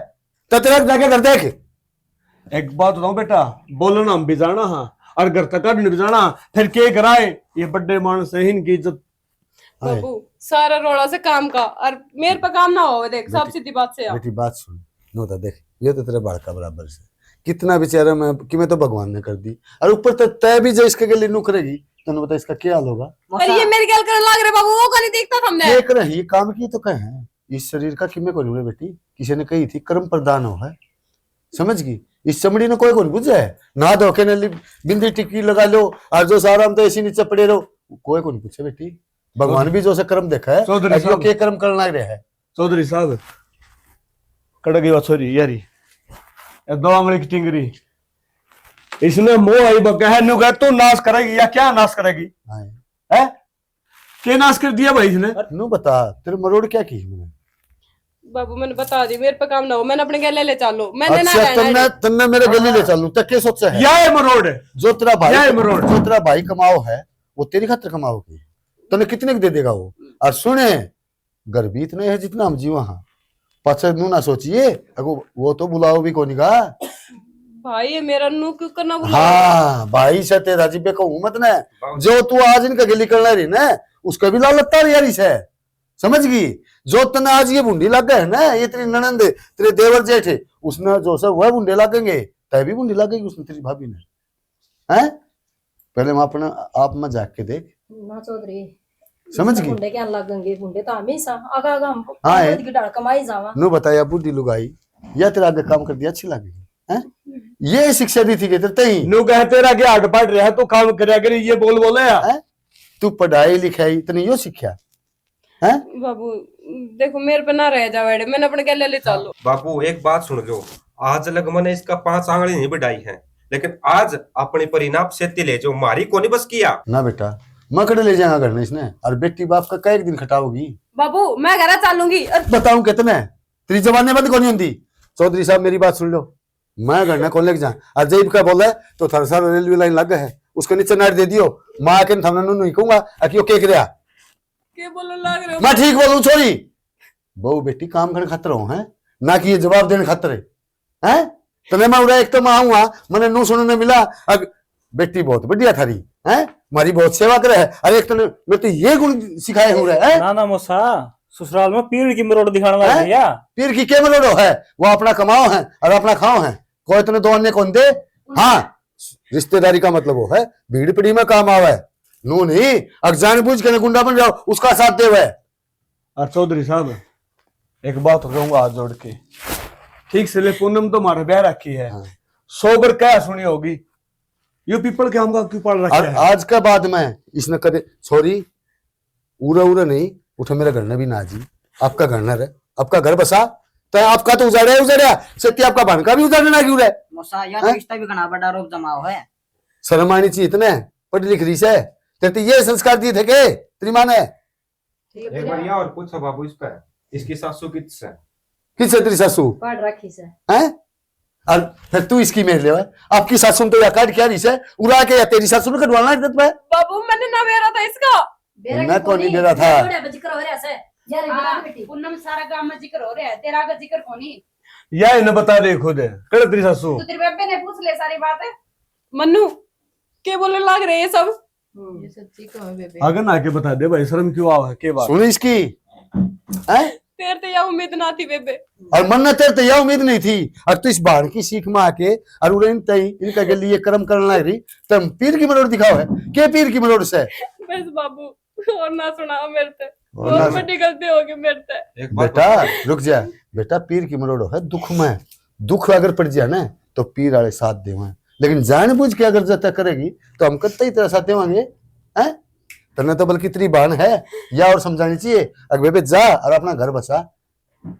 तो तेरा जाके घर देख एक बात बताऊं बेटा बोलना हम भी जाना हाँ और घर तक भी जाना फिर के कराए ये बड़े मानस है इनकी इज्जत। बाबू सारा रोड़ा से काम का और मेरे पे काम ना हो देख सब सीधी बात से यार। बेटी बात सुन नो तो देख ये तो तेरे बाड़का बराबर से कितना बेचारा मैं कि मैं तो भगवान ने कर दी और ऊपर तो तय भी जो इसके लिए नु करेगी तो बता इसका क्या हाल होगा। पर ये मेरी गल करने लग रहे बाबू वो का नहीं देखता हमने। ये करे ये काम की तो कहे इस शरीर का किमे को नहीं बेटी किसी ने कही थी कर्म प्रदान हो है समझ गई इस चमड़ी ने कोई बुझे है ना धोखे ने बिंदी टिक्की लगा लो और जो सारा हम तो ऐसी नीचे पड़े रहो कोई को नहीं पूछे बेटी भगवान भी जो से कर्म देखा है चौधरी ऐसे साहब। के कर्म करना रहे है। चौधरी साहब कड़गी छोरी यारी दो आंगली की टिंगरी इसने मोह आई बका नु कहा तू नाश करेगी या क्या नाश करेगी है क्या नाश कर दिया भाई इसने नु बता तेरे मरोड़ क्या की मैंने बाबू मैंने बता दी मेरे पे काम ना हो मैंने अपने गले ले चलो मैंने ना अच्छा रहना है। तुमने मेरे गली ले चलूं तक के सोचा है या है मरोड़ जो तेरा भाई क्या है मरोड़? जो तेरा भाई कमाओ है वो तेरी खातिर कमाओगी तूने कितने दे देगा वो और सुने घर भी इतने है जितना हम जी वहां पाछे नू ना सोचिए अगो वो तो बुलाओ भी कोनी का भाई ये मेरा नु क्यों करना बुला। हाँ भाई से तेरा जिब्बे को मत ने जो तू आज इनका गली करना रही ना उसका भी लाल लगता है यारी से समझ गई जो तने आज ये बुंडी लग गए ना ये तेरी ननंद तेरे देवर जेठ है उसने जो सब वह बुंडे लगेंगे तय भी बुंडी लगेगी उसने तेरी भाभी ने हैं पहले मैं अपना आप में जाग के देख ना चौधरी समझ गई बुंडे क्या लगेंगे बुंडे तो हमेशा आगा आगा हम हाँ है। की डाल कमाई जावा नु बताया बुद्धि लुगाई या तेरा आगे काम कर दिया अच्छी लगेगी हैं ये शिक्षा दी थी के तेरे तई नु कहे तेरा क्या हट पट रहा तो काम करया करे ये बोल बोले या हैं तू पढ़ाई लिखाई तने यो सीखा हैं बाबू देखो मेरे पे ना रह जा बेटे मैंने अपने गले ले चलो। बापू एक बात सुन लो आज लग मैंने इसका 5 आंगली नहीं बढ़ाई है लेकिन आज अपने परिणाम से ले जो मारी को नहीं बस किया ना बेटा मकड़े ले जाएगा घर में इसने और बेटी बाप का कई दिन खटाओगी बाबू मैं घर चलूंगी और बताऊं कितने तेरी जबान बंद कौन होती चौधरी साहब मेरी बात सुन लो मैं घर में कौन लेके जा और जब का बोला तो थारा सारा रेलवे लाइन लग है उसके नीचे नाट दे दियो माँ के थमने नु नहीं कहूंगा कि केक रहा के बोलने लग रहे हो। मैं ठीक बोलूं छोरी बहु बेटी काम करने खातर हूं है ना कि ये जवाब देने खातर है तने मैं उड़ा एक तो मैं आऊंगा मैंने नु सुनने मिला बेटी बहुत बढ़िया थारी है हमारी बहुत सेवा करे है अरे एक तो मैं तो ये गुण सिखाए हो रहे हैं ना ना मोसा ससुराल में पीर की मरोड़ दिखाने लग हैं? गई या पीर की के मरोड़ो है वो अपना कमाओ है और अपना खाओ है कोई तने दो अन्य कौन दे हाँ रिश्तेदारी का मतलब वो है भीड़ पीड़ी में काम आवे नू नहीं अगर जानबूझ के गुंडा बन जाओ उसका साथ दे वह और चौधरी साहब एक बात कहूंगा हाथ जोड़ के ठीक से ले पूनम तो हमारे ब्याह रखी है हाँ। सोबर क्या सुनी होगी ये पीपल के हम क्यों पाल रखे है आज के बाद में इसने कदे छोरी उरा उरा नहीं उठे मेरे घर में भी ना जी आपका घर न रहे आपका घर बसा तो आपका तो उजाड़िया सत्य आपका बहन का भी उजाड़ने ना क्यों रहे मौसा यार रिश्ता भी घना बड़ा रोप जमाओ है। शर्म आनी चाहिए इतने पढ़ी लिख रही से तेरे ये संस्कार दिए थे के तेरी माँ ने एक बार यहाँ और पूछो बाबू इस पर इसकी सासू किससे किससे तेरी सासू पढ़ रखी से हैं और फिर तू इसकी मेल ले आपकी सासू तो या काट क्या रही से उड़ा के या तेरी सासू ने कटवाना है पे बाबू मैंने ना बेरा था इसका मैं तो नहीं दे रहा था जिक्र हो रहा है यार हाँ, बेटी पूनम सारा गांव में जिक्र हो रहा है तेरा का जिक्र कोनी या इन्हें बता दे खुद कड़े तेरी सासू तो तेरे बेबे ने पूछ ले सारी बात है। मन्नू के बोलने लग रहे ये सब। ये सच्ची कहो बेबे आगे ना आके बता दे भाई शर्म क्यों आवा है के बात सुन इसकी हैं तेरे तो यह उम्मीद ना थी बेबे। और मन ने तेरे तो यह उम्मीद नहीं थी और तू इस बाहर की सीख में आके और उन्हें तई इनका के लिए कर्म करना रही तुम पीर की मरोड़ दिखाओ है के पीर की मरोड़ से बस बाबू और ना सुना मेरे से, और ना- बहुत बड़ी गलती होगी मेरे से। एक बात बेटा रुक जा बेटा, पीर की मरोड़ो है दुख में, दुख अगर पड़ जाए ना तो पीर वाले साथ देवे, लेकिन जानबूझ के अगर जता करेगी तो हम कत्ते ही तेरा साथ देवांगे हैं। तने तो बल्कि तेरी बहन है या और समझानी चाहिए, अगर बेबे जा और अपना घर बसा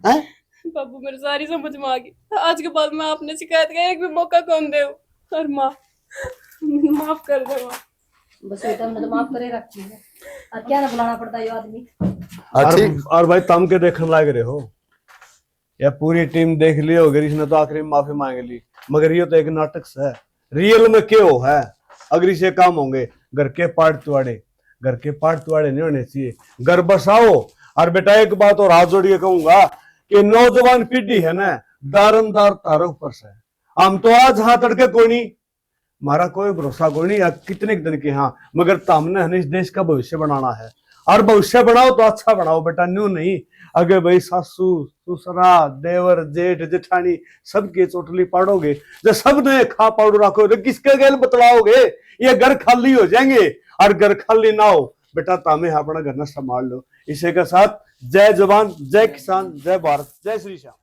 हैं। बाबू मेरी सारी समझ में आ गई, आज के बाद मैं आपने शिकायत का एक भी मौका कौन दे। और माफ कर दे माँ। बस बेटा हमने तो माफ करे रखी है, और क्या ना बुलाना पड़ता है ये आदमी। ठीक और भाई तम के देखने लग रहे हो, या पूरी टीम देख ली होगी, इसने तो आखिरी में माफी मांग ली, मगर ये तो एक नाटक है। रियल में क्या हो है, अगर इसे काम होंगे घर के पार्ट तुआड़े नहीं होने चाहिए, घर बसाओ। और बेटा एक बात और हाथ जोड़ के कहूंगा कि नौजवान पीढ़ी है ना, दारमदार तारों पर से हम तो आज हाथ अड़के कोई नहीं, हमारा कोई भरोसा कोई नहीं, कितने दिन के हाँ, मगर तामने हमें इस देश का भविष्य बनाना है, और भविष्य बनाओ तो अच्छा बनाओ बेटा, न्यू नहीं। अगर भाई सासू ससुरा देवर जेठ जेठानी सबके चोटली पाड़ोगे, जब सब ने खा पाउडू रखोगे तो किसके गैल बतलाओगे, ये घर खाली हो जाएंगे। और घर खाली ना हो बेटा, तामे अपना घर न संभाल लो। इसी के साथ जय जवान, जय किसान, जय भारत, जय श्री श्याम।